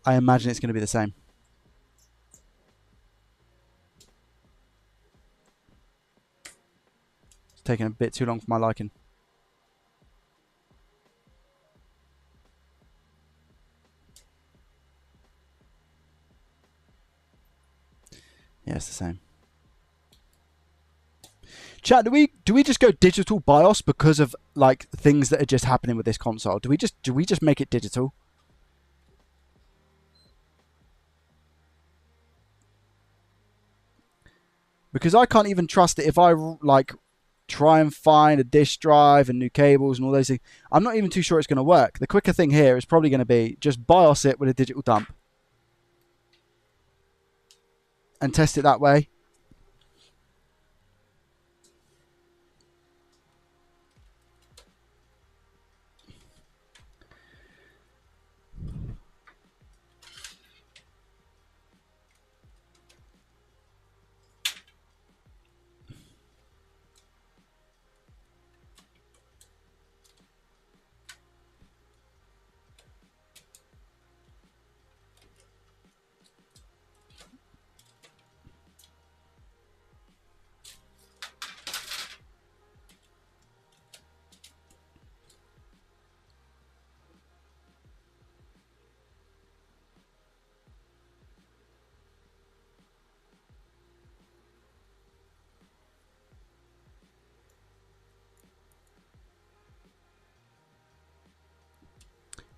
I imagine it's going to be the same. It's taking a bit too long for my liking. Yeah, it's the same. Chat, do we just go digital BIOS because of like things that are just happening with this console? Do we just make it digital? Because I can't even trust it if I like try and find a disk drive and new cables and all those things. I'm not even too sure it's going to work. The quicker thing here is probably going to be just BIOS it with a digital dump and test it that way.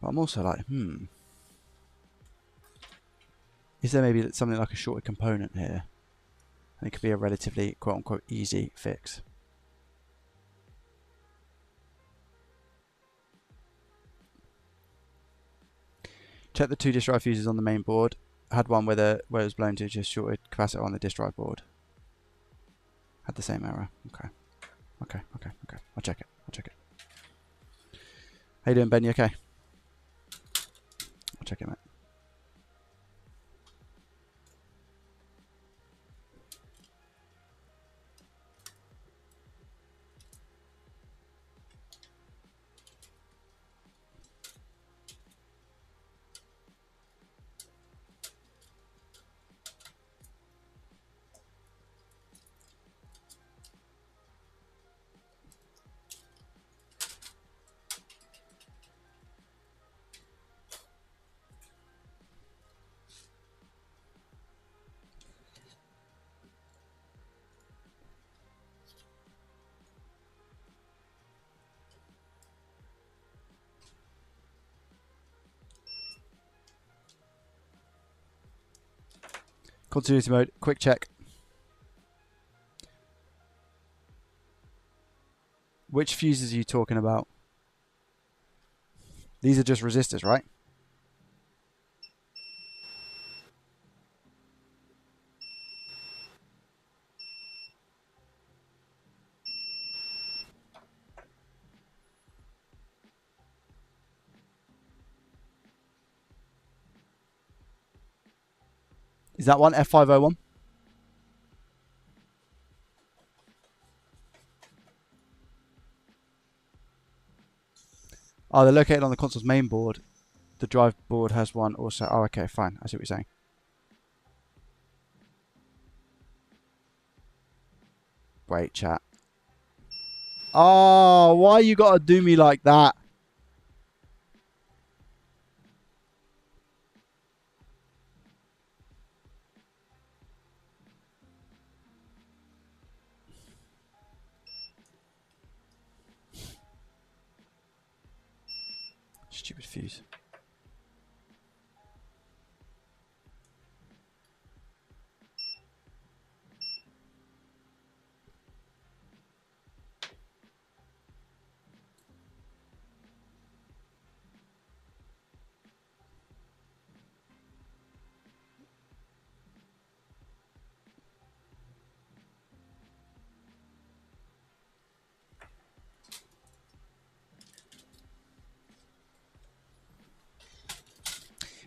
But I'm also like, is there maybe something like a shorted component here? And it could be a relatively quote-unquote easy fix. Check the 2 disk drive fuses on the main board. I had one where it was blown to just shorted capacitor on the disk drive board. Had the same error. Okay. I'll check it. How you doing, Ben? You okay? I'll check it, mate. Continuity mode. Quick check. Which fuses are you talking about? These are just resistors, right? Is that one F501? Oh, they're located on the console's main board. The drive board has one also. Oh, okay, fine. I see what you're saying. Wait, chat. Oh, why you gotta do me like that? Stupid fuse.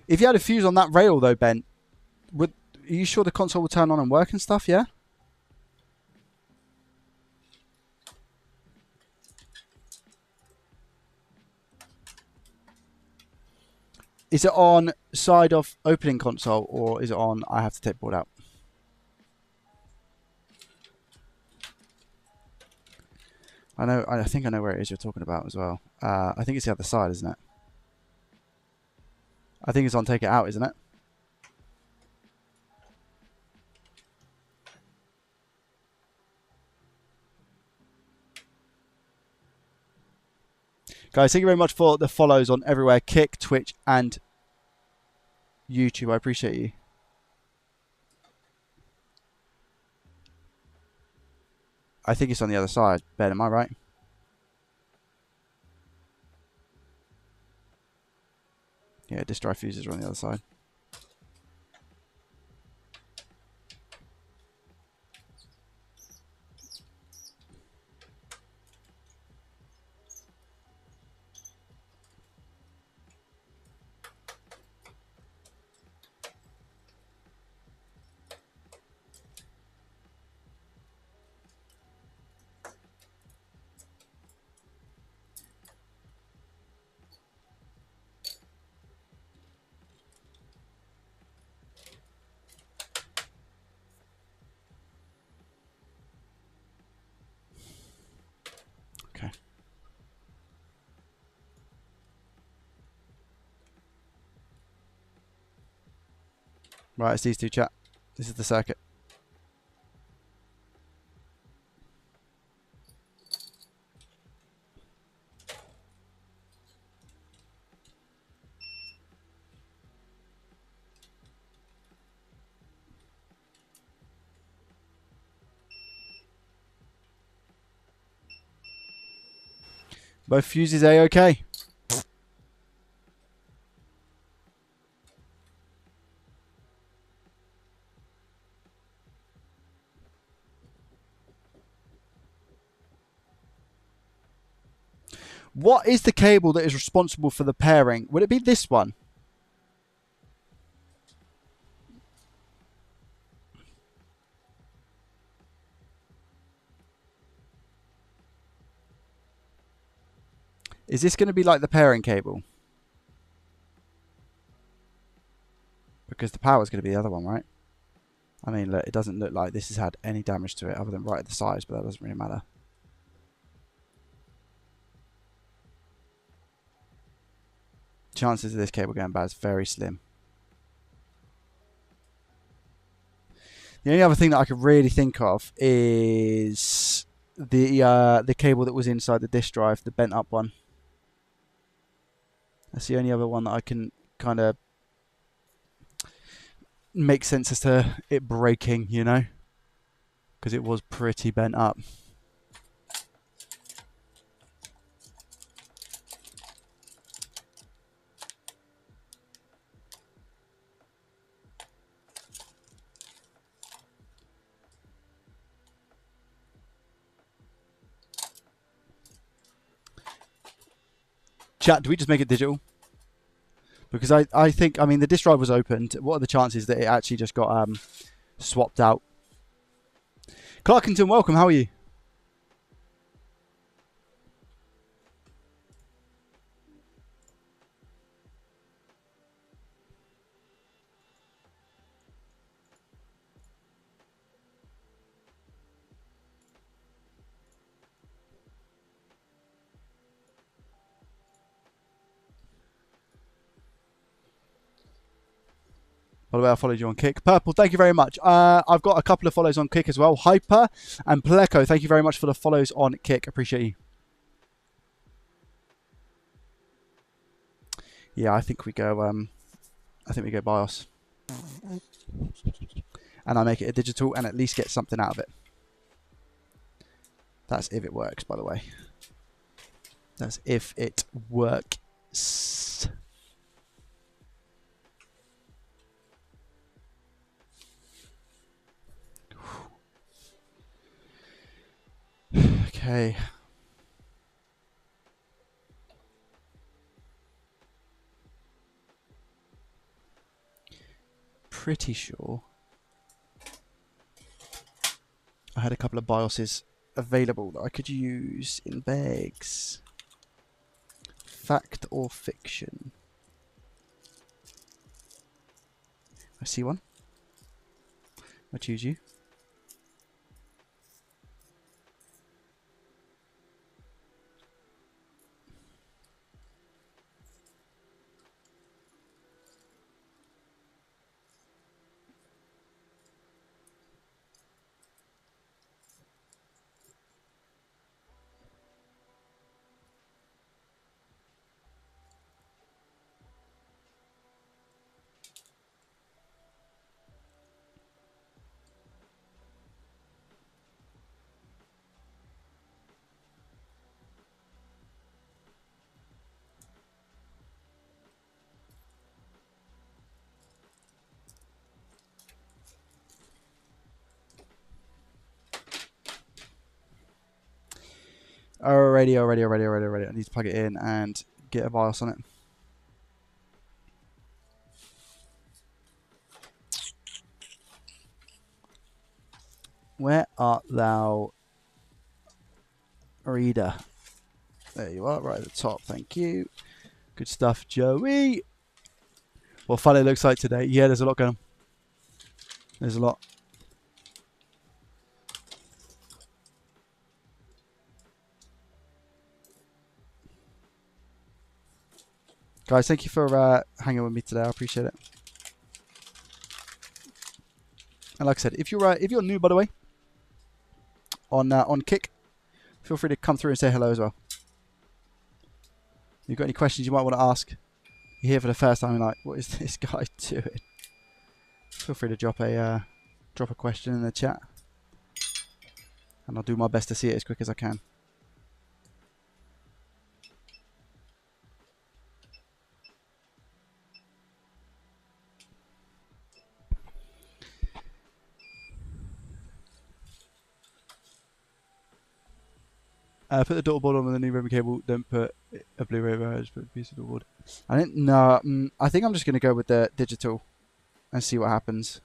If you had a fuse on that rail though, Ben, are you sure the console will turn on and work and stuff, yeah? Is it on side of opening console or is it on I have to take board out? I think I know where it is you're talking about as well. I think it's the other side, isn't it? I think it's on take it out, isn't it? Guys, thank you very much for the follows on everywhere. Kick, Twitch, and YouTube. I appreciate you. I think it's on the other side. Ben, am I right? Yeah, disk drive fuses are on the other side. Okay. Right, it's these two, chat. This is the circuit. Both fuses A-OK. What is the cable that is responsible for the pairing? Would it be this one? Is this going to be like the pairing cable? Because the power is going to be the other one, right? I mean, look, it doesn't look like this has had any damage to it other than right at the sides, but that doesn't really matter. Chances of this cable going bad is very slim. The only other thing that I could really think of is the cable that was inside the disk drive, the bent up one. That's the only other one that I can kind of makes sense as to it breaking, you know, because it was pretty bent up. Chat, do we just make it digital? Because I think, I mean, the disk drive was opened. What are the chances that it actually just got swapped out? Clarkington, welcome. How are you? By the way, I followed you on Kick. Purple, thank you very much. I've got a couple of follows on Kick as well. Hyper and Pleco, thank you very much for the follows on Kick. Appreciate you. Yeah, I think we go. I think we go BIOS, and I make it a digital, and at least get something out of it. That's if it works, by the way. That's if it works. Okay. Pretty sure I had a couple of BIOSes available that I could use in bags. Fact or fiction? I see one. I choose you. Alrighty. I need to plug it in and get a BIOS on it. Where art thou, reader? There you are, right at the top. Thank you. Good stuff, Joey. What fun it looks like today. Yeah, there's a lot going on. There's a lot. Guys, thank you for hanging with me today. I appreciate it. And like I said, if you're new, by the way, on Kick, feel free to come through and say hello as well. If you've got any questions you might want to ask, you're here for the first time, you're like, what is this guy doing? Feel free to drop a question in the chat, and I'll do my best to see it as quick as I can. Put the daughterboard on with the new ribbon cable. Don't put a Blu-ray over. Just put a piece of daughterboard. I didn't. No. I think I'm just going to go with the digital and see what happens.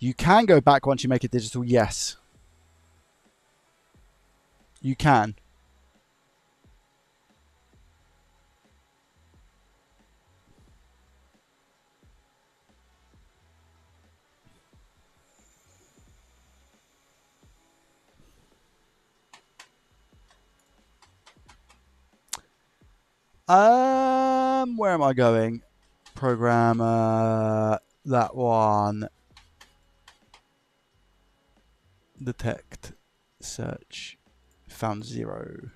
You can go back once you make it digital, yes. You can. Where am I going? Programmer, that one. Detect, search, found 0.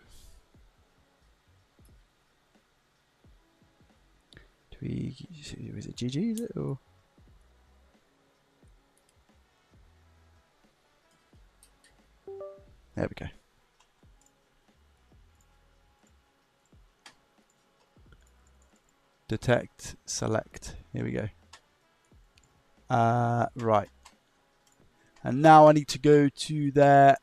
Do we, is it GG, is it? Or? There we go. Detect, select. Here we go. Right. And now I need to go to there.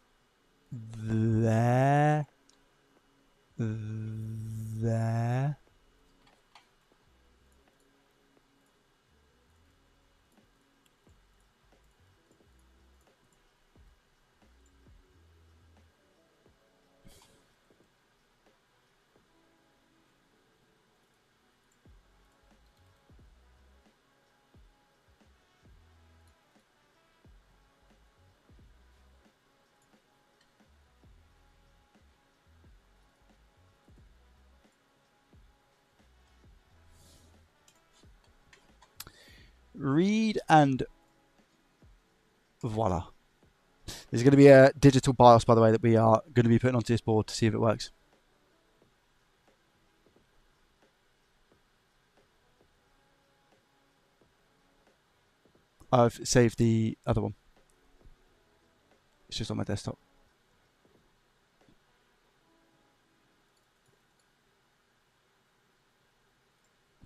Read and voila. There's going to be a digital BIOS, by the way, that we are going to be putting onto this board to see if it works. I've saved the other one. It's just on my desktop.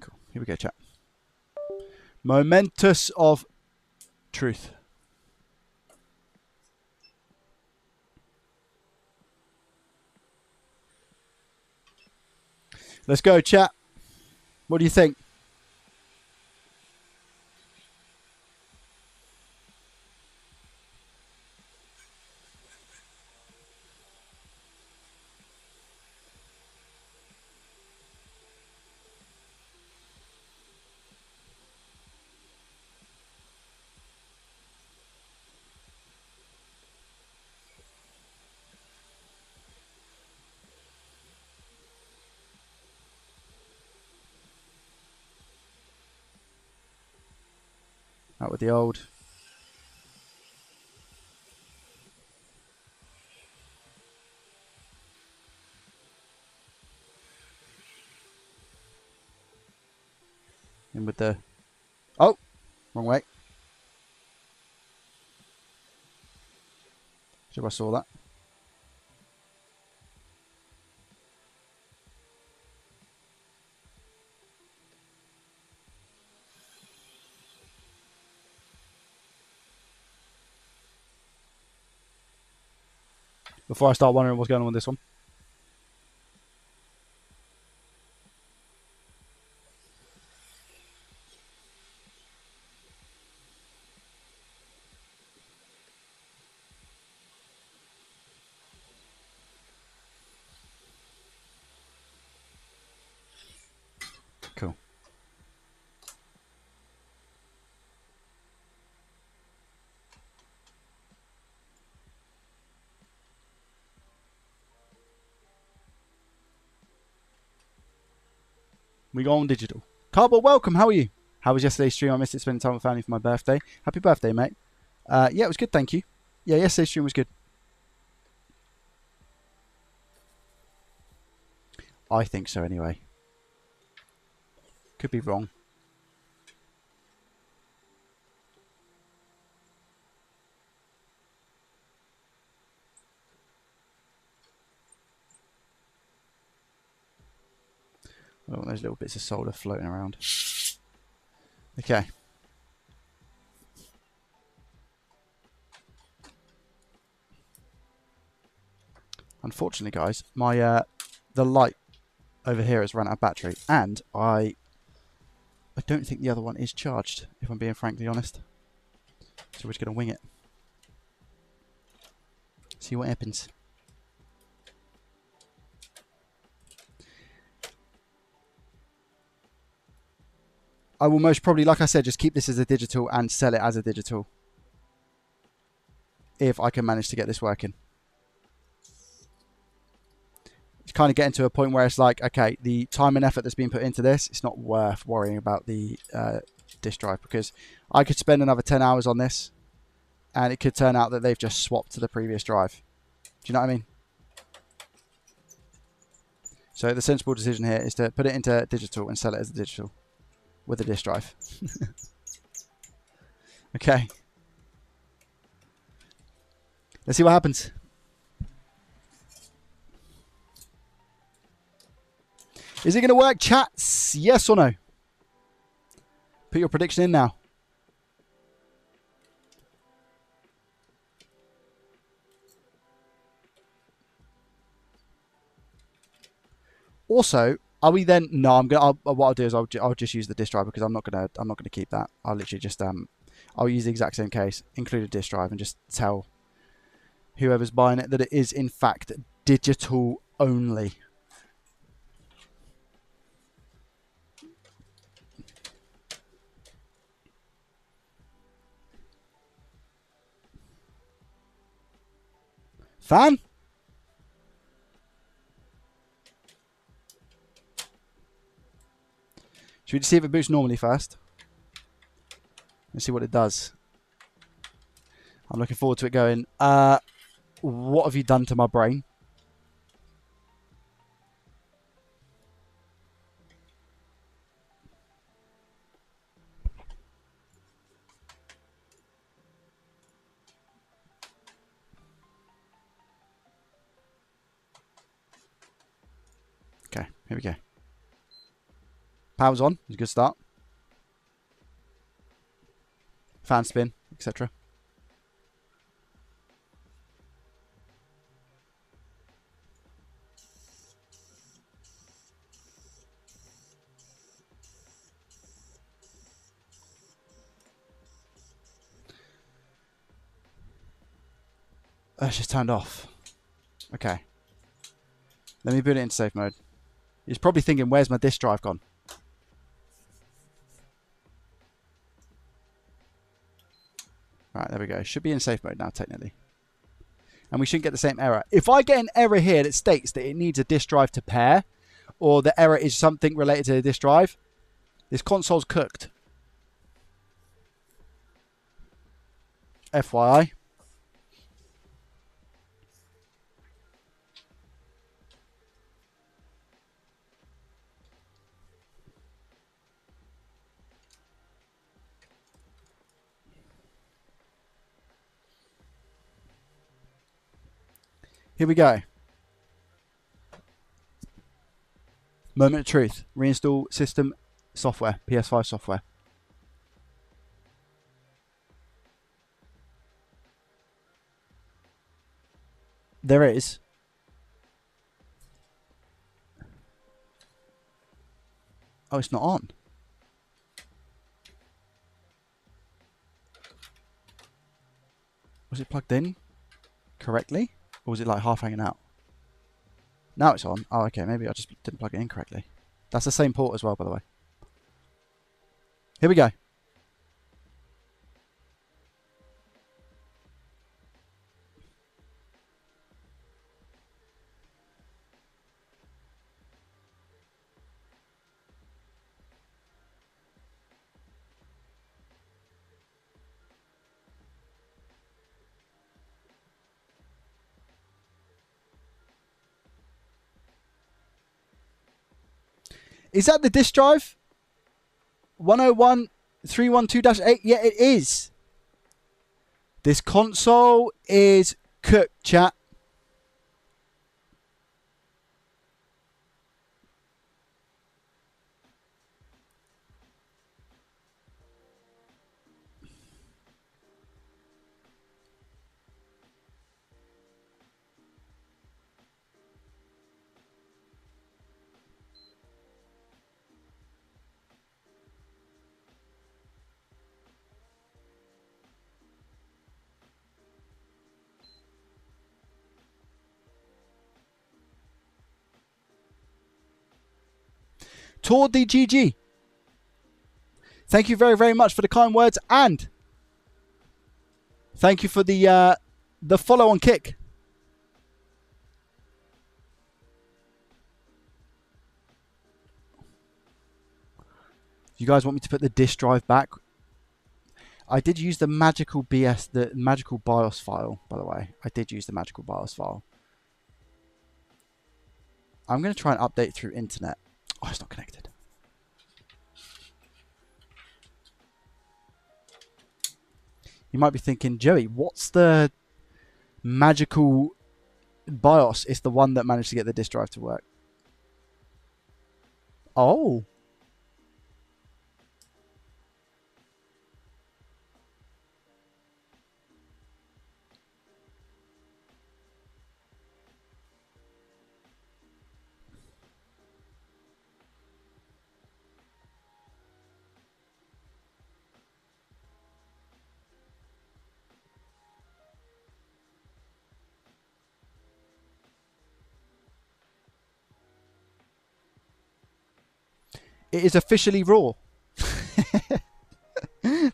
Cool. Here we go, chat. Momentous of truth. Let's go, chat. What do you think? Out with the old. In with the... Oh! Wrong way. Sure I saw that. Before I start wondering what's going on with this one. Cool. We go on digital. Cardboard, welcome. How are you? How was yesterday's stream? I missed it spending time with family for my birthday. Happy birthday, mate. Yeah, it was good, thank you. Yeah, yesterday's stream was good. I think so anyway. Could be wrong. I don't want those little bits of solder floating around. Okay. Unfortunately, guys, my the light over here has run out of battery, and I don't think the other one is charged, if I'm being frankly honest. So we're just going to wing it. See what happens. I will most probably, like I said, just keep this as a digital and sell it as a digital. If I can manage to get this working. It's kind of getting to a point where it's like, okay, the time and effort that's been put into this, it's not worth worrying about the disk drive, because I could spend another 10 hours on this and it could turn out that they've just swapped to the previous drive. Do you know what I mean? So the sensible decision here is to put it into digital and sell it as a digital with a disk drive. Okay. Let's see what happens. Is it going to work, chats? Yes or no? Put your prediction in now. Also, are we then? No, I'm gonna. What I'll do is I'll just use the disk drive, because I'm not gonna keep that. I'll literally just I'll use the exact same case, include a disk drive, and just tell whoever's buying it that it is in fact digital only. Fan? Should we just see if it boots normally first? Let's see what it does. I'm looking forward to it going, what have you done to my brain? Okay, here we go. Power's on. It's a good start. Fan spin, etc. It's just turned off. Okay. Let me put it into safe mode. He's probably thinking, where's my disk drive gone? Right, there we go. Should be in safe mode now, technically. And we shouldn't get the same error. If I get an error here that states that it needs a disk drive to pair, or the error is something related to the disk drive, this console's cooked. FYI. Here we go. Moment of truth. Reinstall system software, PS5 software. There is. Oh, it's not on. Was it plugged in correctly? Or was it like half hanging out? Now it's on. Oh, okay. Maybe I just didn't plug it in correctly. That's the same port as well, by the way. Here we go. Is that the disk drive? 101.312-8? Yeah, it is. This console is cooked, chat. Tor DGG. Thank you very, very much for the kind words, and thank you for the follow on Kick. You guys want me to put the disk drive back? I did use the magical the magical BIOS file, by the way. I did use the magical BIOS file. I'm going to try and update through internet. Oh, it's not connected. You might be thinking, Joey, what's the magical BIOS? It's the one that managed to get the disk drive to work. Oh. It is officially raw.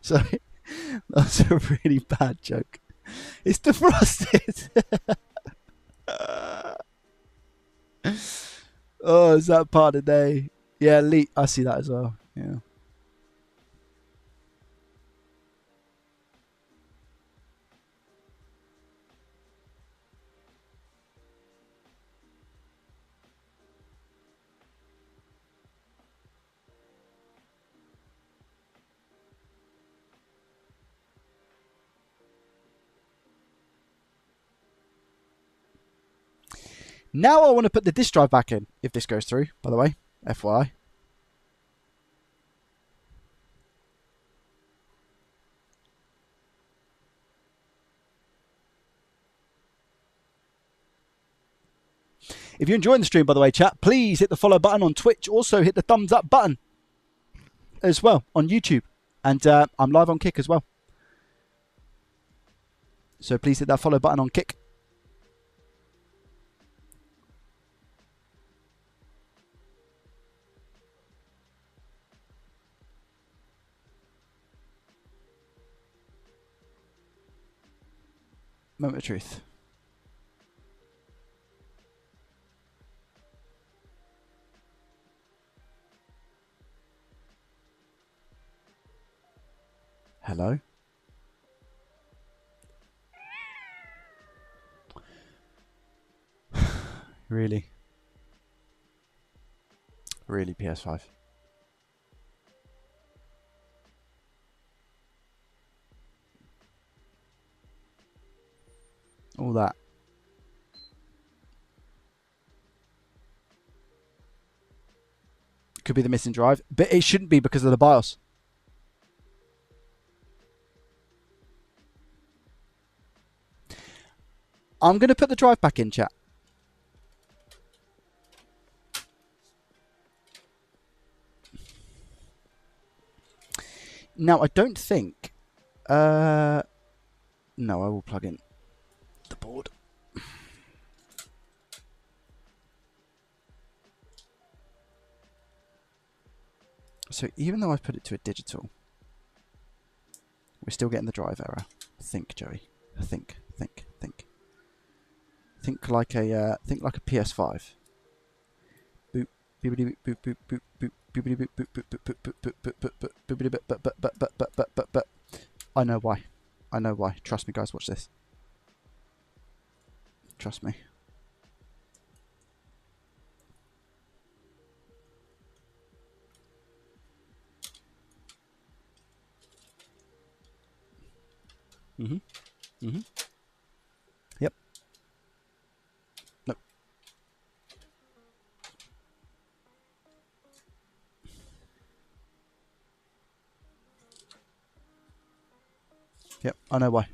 Sorry. That's a really bad joke. It's defrosted. Oh, is that part of the day? Yeah, Lee, I see that as well. Yeah. Now I want to put the disk drive back in, if this goes through, by the way, FYI. If you're enjoying the stream, by the way, chat, please hit the follow button on Twitch. Also hit the thumbs up button as well on YouTube. And I'm live on Kick as well. So please hit that follow button on Kick. Moment of truth. Hello? Really? Really, PS5? All that. Could be the missing drive, but it shouldn't be because of the BIOS. I'm going to put the drive back in, chat. Now, I don't think... no, I will plug in the board. So even though I've put it to a digital, we're still getting the drive error. Think, Joey. Think. Think like a PS5. Boop, boop, boop, boop, boop, boop, boop, boop, boop, boop, boop, boop. I know why. I know why. Trust me, guys. Watch this. Trust me. Yep. Nope. Yep, I know why.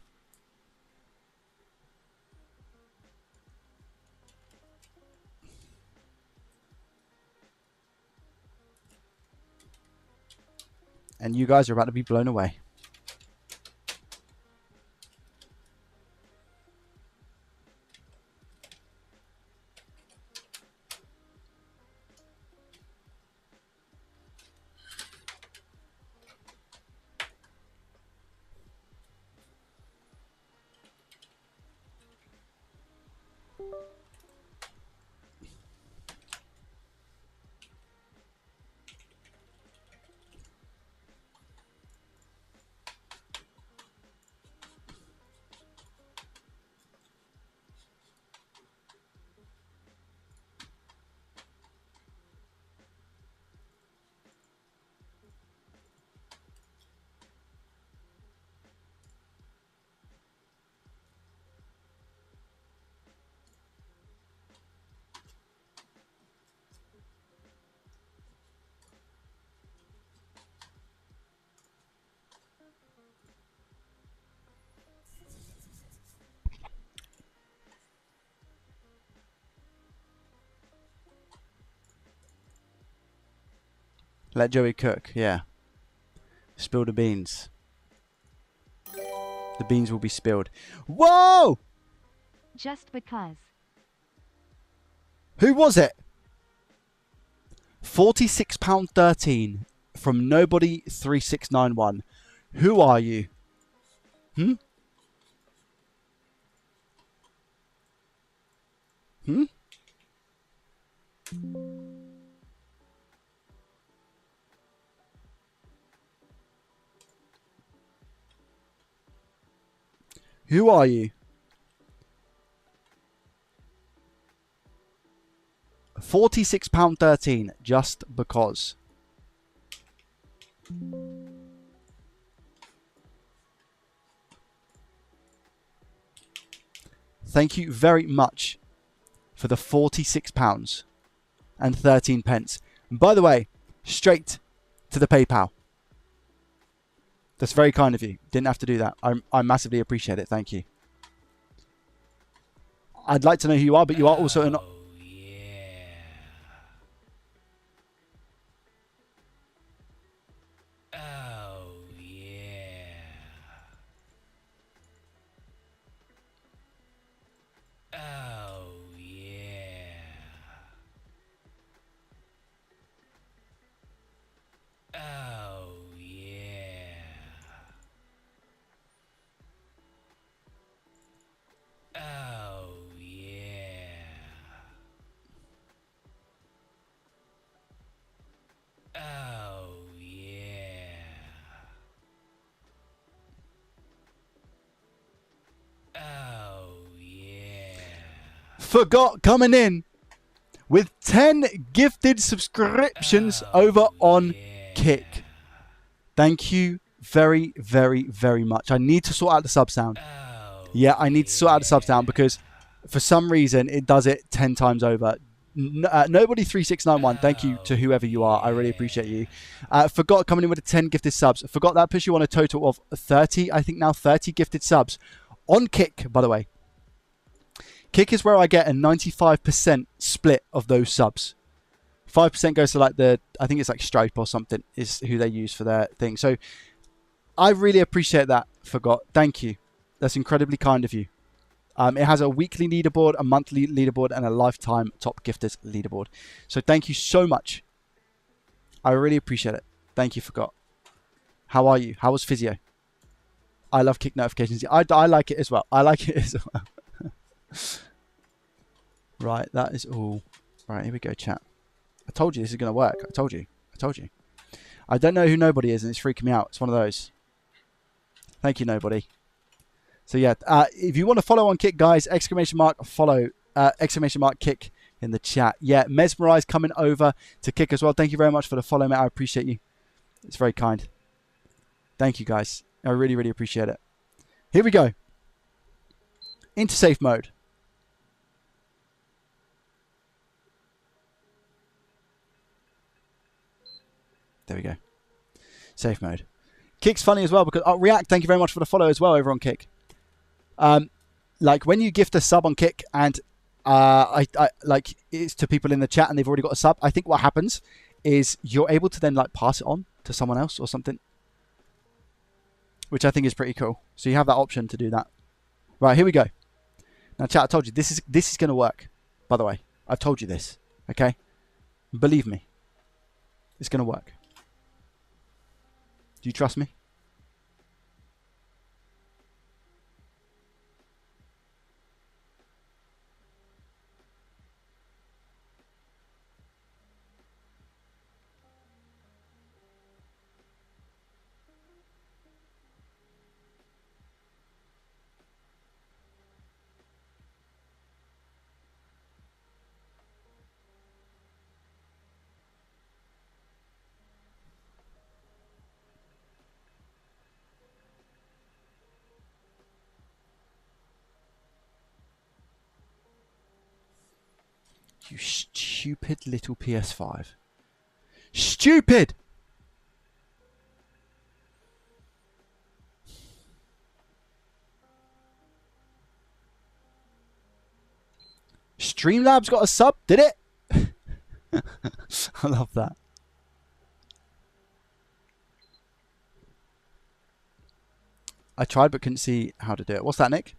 And you guys are about to be blown away. Let Joey cook. Yeah. Spill the beans. The beans will be spilled. Whoa! Just because. Who was it? £46.13 from Nobody3691. Who are you? Hmm? Hmm? Who are you? £46.13 just because. Thank you very much for the £46 and 13 pence. And by the way, straight to the PayPal. That's very kind of you. Didn't have to do that. I massively appreciate it. Thank you. I'd like to know who you are, but you are also an... Forgot coming in with 10 gifted subscriptions over on Kick. Thank you very, very, very much. I need to sort out the sub sound. Yeah, I need to sort out the sub sound because for some reason it does it 10 times over. Nobody3691, thank you to whoever you are. I really appreciate you. Forgot coming in with 10 gifted subs. Forgot that puts you on a total of 30, I think now 30 gifted subs on Kick, by the way. Kick is where I get a 95% split of those subs. 5% goes to like I think it's like Stripe or something is who they use for their thing. So I really appreciate that, Forgot. Thank you. That's incredibly kind of you. It has a weekly leaderboard, a monthly leaderboard, and a lifetime top gifters leaderboard. So thank you so much. I really appreciate it. Thank you, Forgot. How are you? How was physio? I love Kick notifications. I like it as well. I like it as well. Right, that is all. Right, here we go, chat. I told you this is going to work. I told you. I told you. I don't know who Nobody is, and it's freaking me out. It's one of those. Thank you, Nobody. So yeah, if you want to follow on Kick, guys, exclamation mark follow, exclamation mark Kick in the chat. Yeah, Mesmerize coming over to Kick as well. Thank you very much for the follow, mate. I appreciate you. It's very kind. Thank you, guys. I really, really appreciate it. Here we go. Into safe mode. There we go. Safe mode. Kick's funny as well because React, thank you very much for the follow as well over on Kick. Like when you gift a sub on Kick and I like it's to people in the chat and they've already got a sub, I think what happens is you're able to then like pass it on to someone else or something, which I think is pretty cool. So you have that option to do that. Right, here we go. Now, chat, I told you this is going to work. By the way, I've told you this. Okay, believe me, it's going to work. Do you trust me? You stupid little PS5. Stupid! Streamlabs got a sub, did it? I love that. I tried but couldn't see how to do it. What's that, Nick?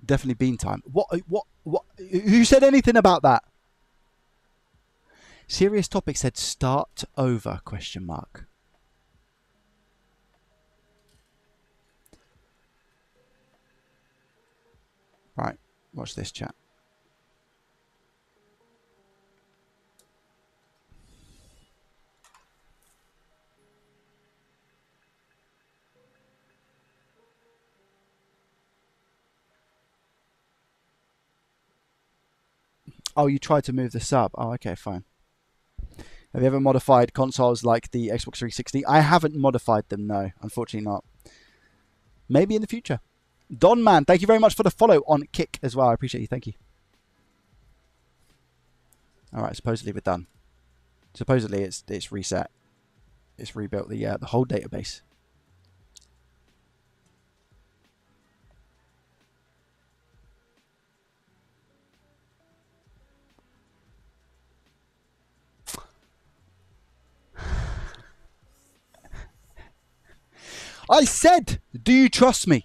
Definitely bean time. What? Who said anything about that? Serious Topic said start over, question mark. Right, watch this chat. Oh, you tried to move the sub. Oh, okay, fine. Have you ever modified consoles like the Xbox 360? I haven't modified them, no. Unfortunately not. Maybe in the future. Don Man, thank you very much for the follow on Kick as well. I appreciate you. Thank you. All right, supposedly we're done. Supposedly it's reset. It's rebuilt the whole database. I said, do you trust me?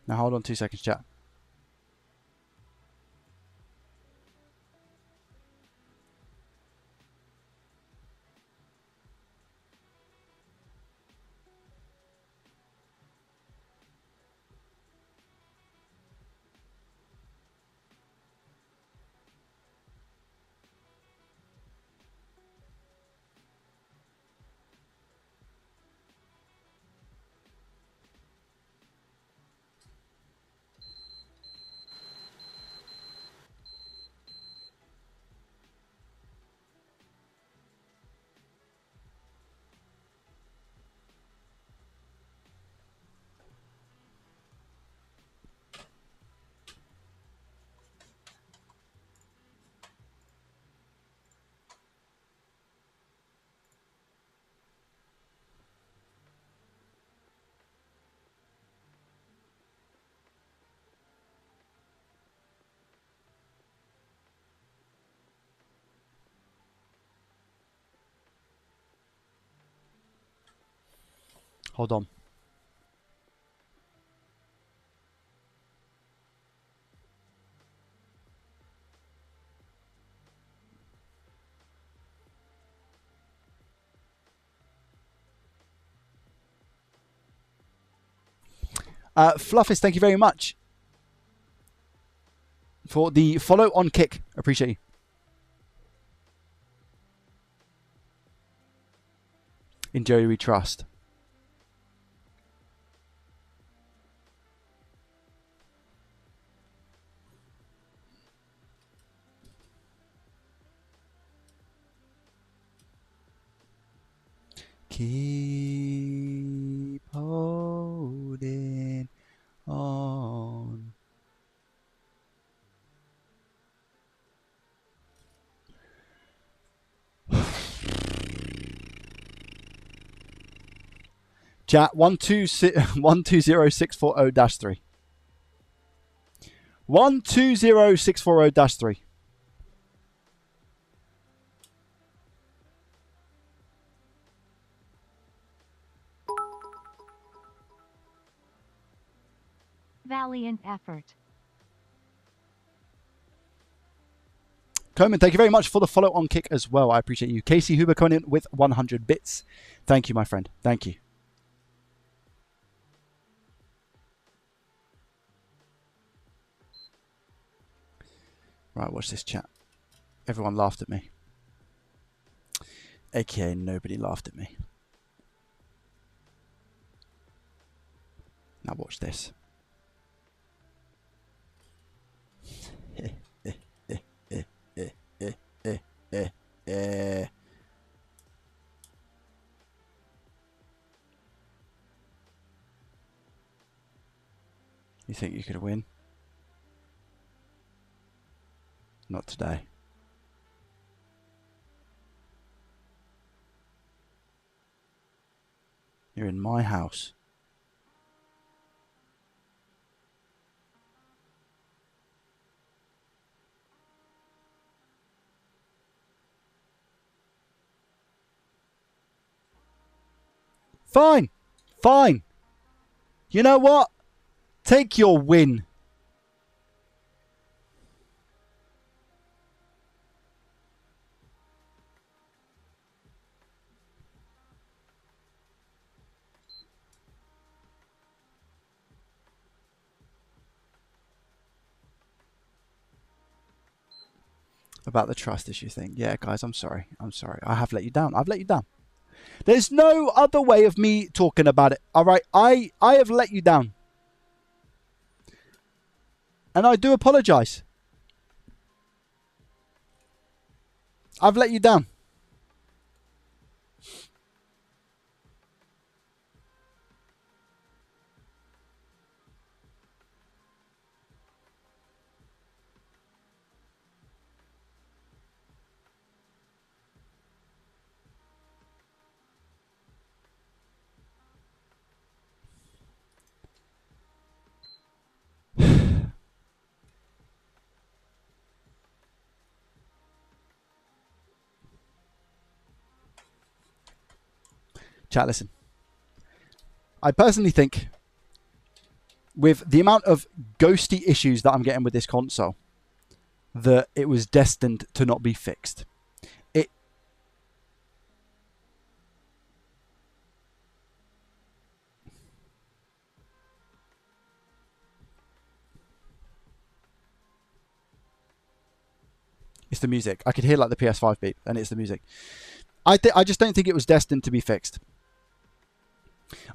Now hold on 2 seconds, chat. Hold on. Fluffist, thank you very much for the follow on Kick. Appreciate you. In Joey we trust. Keep holding on. Chat 120640-3. 120640-3. Valiant effort. Coleman, thank you very much for the follow on Kick as well. I appreciate you. Casey Huber coming in with 100 bits. Thank you, my friend. Thank you. Right, watch this chat. Everyone laughed at me. AKA nobody laughed at me. Now watch this. You think you could win? Not today. You're in my house. Fine. Fine. You know what? Take your win. About the trust issue thing. Yeah, guys, I'm sorry. I'm sorry. I have let you down. I've let you down. There's no other way of me talking about it. All right. I have let you down. And I do apologize. I've let you down. Chat, listen. I personally think with the amount of ghosty issues that I'm getting with this console, that it was destined to not be fixed. It's the music. I could hear like the PS5 beep, and it's the music. I just don't think it was destined to be fixed.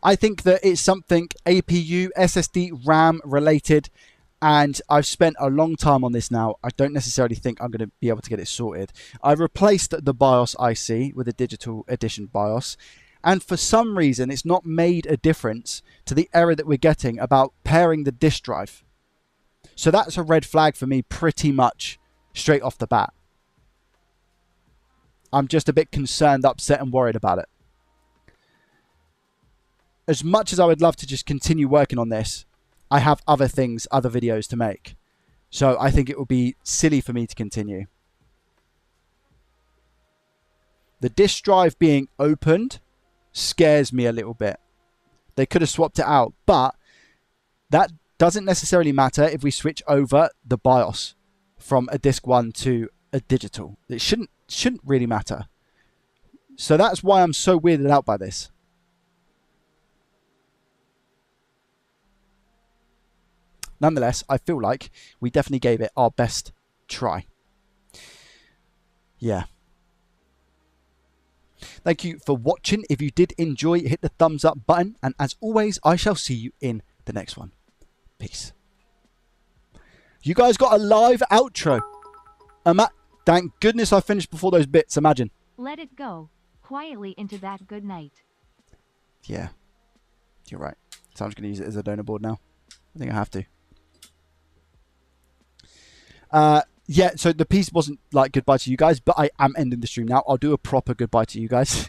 I think that it's something APU, SSD, RAM related, and I've spent a long time on this now. I don't necessarily think I'm going to be able to get it sorted. I've replaced the BIOS IC with a digital edition BIOS, and for some reason it's not made a difference to the error that we're getting about pairing the disk drive. So that's a red flag for me pretty much straight off the bat. I'm just a bit concerned, upset and worried about it. As much as I would love to just continue working on this, I have other things, other videos to make. So I think it would be silly for me to continue. The disk drive being opened scares me a little bit. They could have swapped it out, but that doesn't necessarily matter if we switch over the BIOS from a disk 1 to a digital. It shouldn't really matter. So that's why I'm so weirded out by this. Nonetheless, I feel like we definitely gave it our best try. Yeah. Thank you for watching. If you did enjoy, hit the thumbs up button. And as always, I shall see you in the next one. Peace. You guys got a live outro. Thank goodness I finished before those bits. Imagine. Let it go quietly into that good night. Yeah. You're right. So I'm just going to use it as a donor board now. I think I have to. Yeah, so the piece wasn't like goodbye to you guys, but I am ending the stream now. I'll do a proper goodbye to you guys.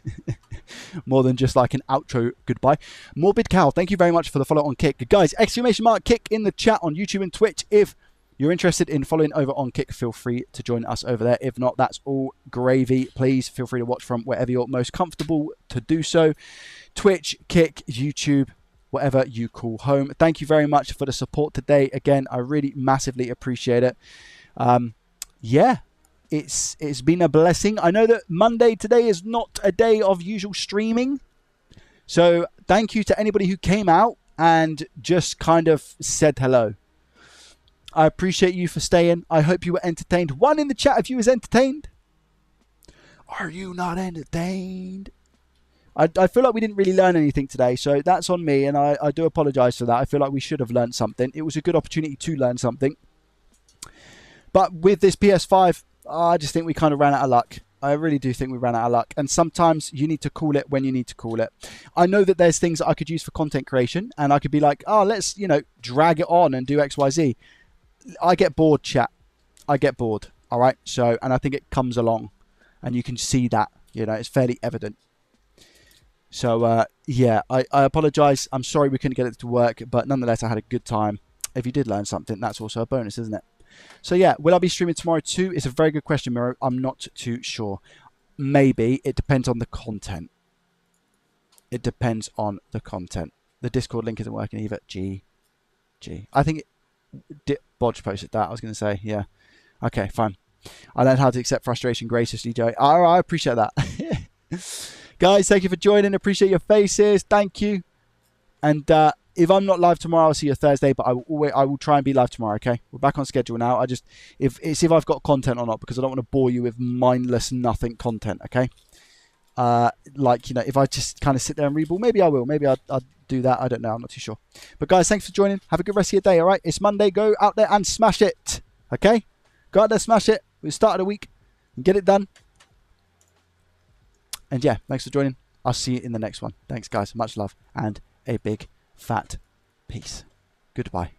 More than just like an outro goodbye. Morbid Cow, thank you very much for the follow on Kick. Guys, exclamation mark Kick in the chat on YouTube and Twitch. If you're interested in following over on Kick, feel free to join us over there. If not, that's all gravy. Please feel free to watch from wherever you're most comfortable to do so. Twitch, Kick, YouTube, whatever you call home. Thank you very much for the support today. Again, I really massively appreciate it. Yeah, it's been a blessing. I know that Monday today is not a day of usual streaming. So thank you to anybody who came out and just kind of said hello. I appreciate you for staying. I hope you were entertained. One in the chat if you was entertained. Are you not entertained? I feel like we didn't really learn anything today, so that's on me, and I do apologise for that. I feel like we should have learned something. It was a good opportunity to learn something. But with this PS5, I just think we kind of ran out of luck. I really do think we ran out of luck. And sometimes you need to call it when you need to call it. I know that there's things that I could use for content creation, and I could be like, oh, let's, you know, drag it on and do X, Y, Z. I get bored, chat. I get bored. All right. So, and I think it comes along, and you can see that, you know, it's fairly evident. So, yeah, I apologise. I'm sorry we couldn't get it to work, but nonetheless, I had a good time. If you did learn something, that's also a bonus, isn't it? So, yeah, will I be streaming tomorrow too? It's a very good question, Miro. I'm not too sure. Maybe. It depends on the content. It depends on the content. The Discord link isn't working either. G. I think Bodge posted that. I was going to say, yeah. Okay, fine. I learned how to accept frustration graciously, Joey. I appreciate that. Guys, thank you for joining. Appreciate your faces. Thank you. And if I'm not live tomorrow, I'll see you Thursday. But I will try and be live tomorrow. Okay, we're back on schedule now. If I've got content or not, because I don't want to bore you with mindless nothing content. Okay. Like, you know, if I just kind of sit there and read, well, maybe I will. Maybe I'll do that. I don't know. I'm not too sure. But guys, thanks for joining. Have a good rest of your day. All right. It's Monday. Go out there and smash it. Okay. Go out there, smash it. We started a week and get it done. And yeah, thanks for joining. I'll see you in the next one. Thanks, guys. Much love and a big fat peace. Goodbye.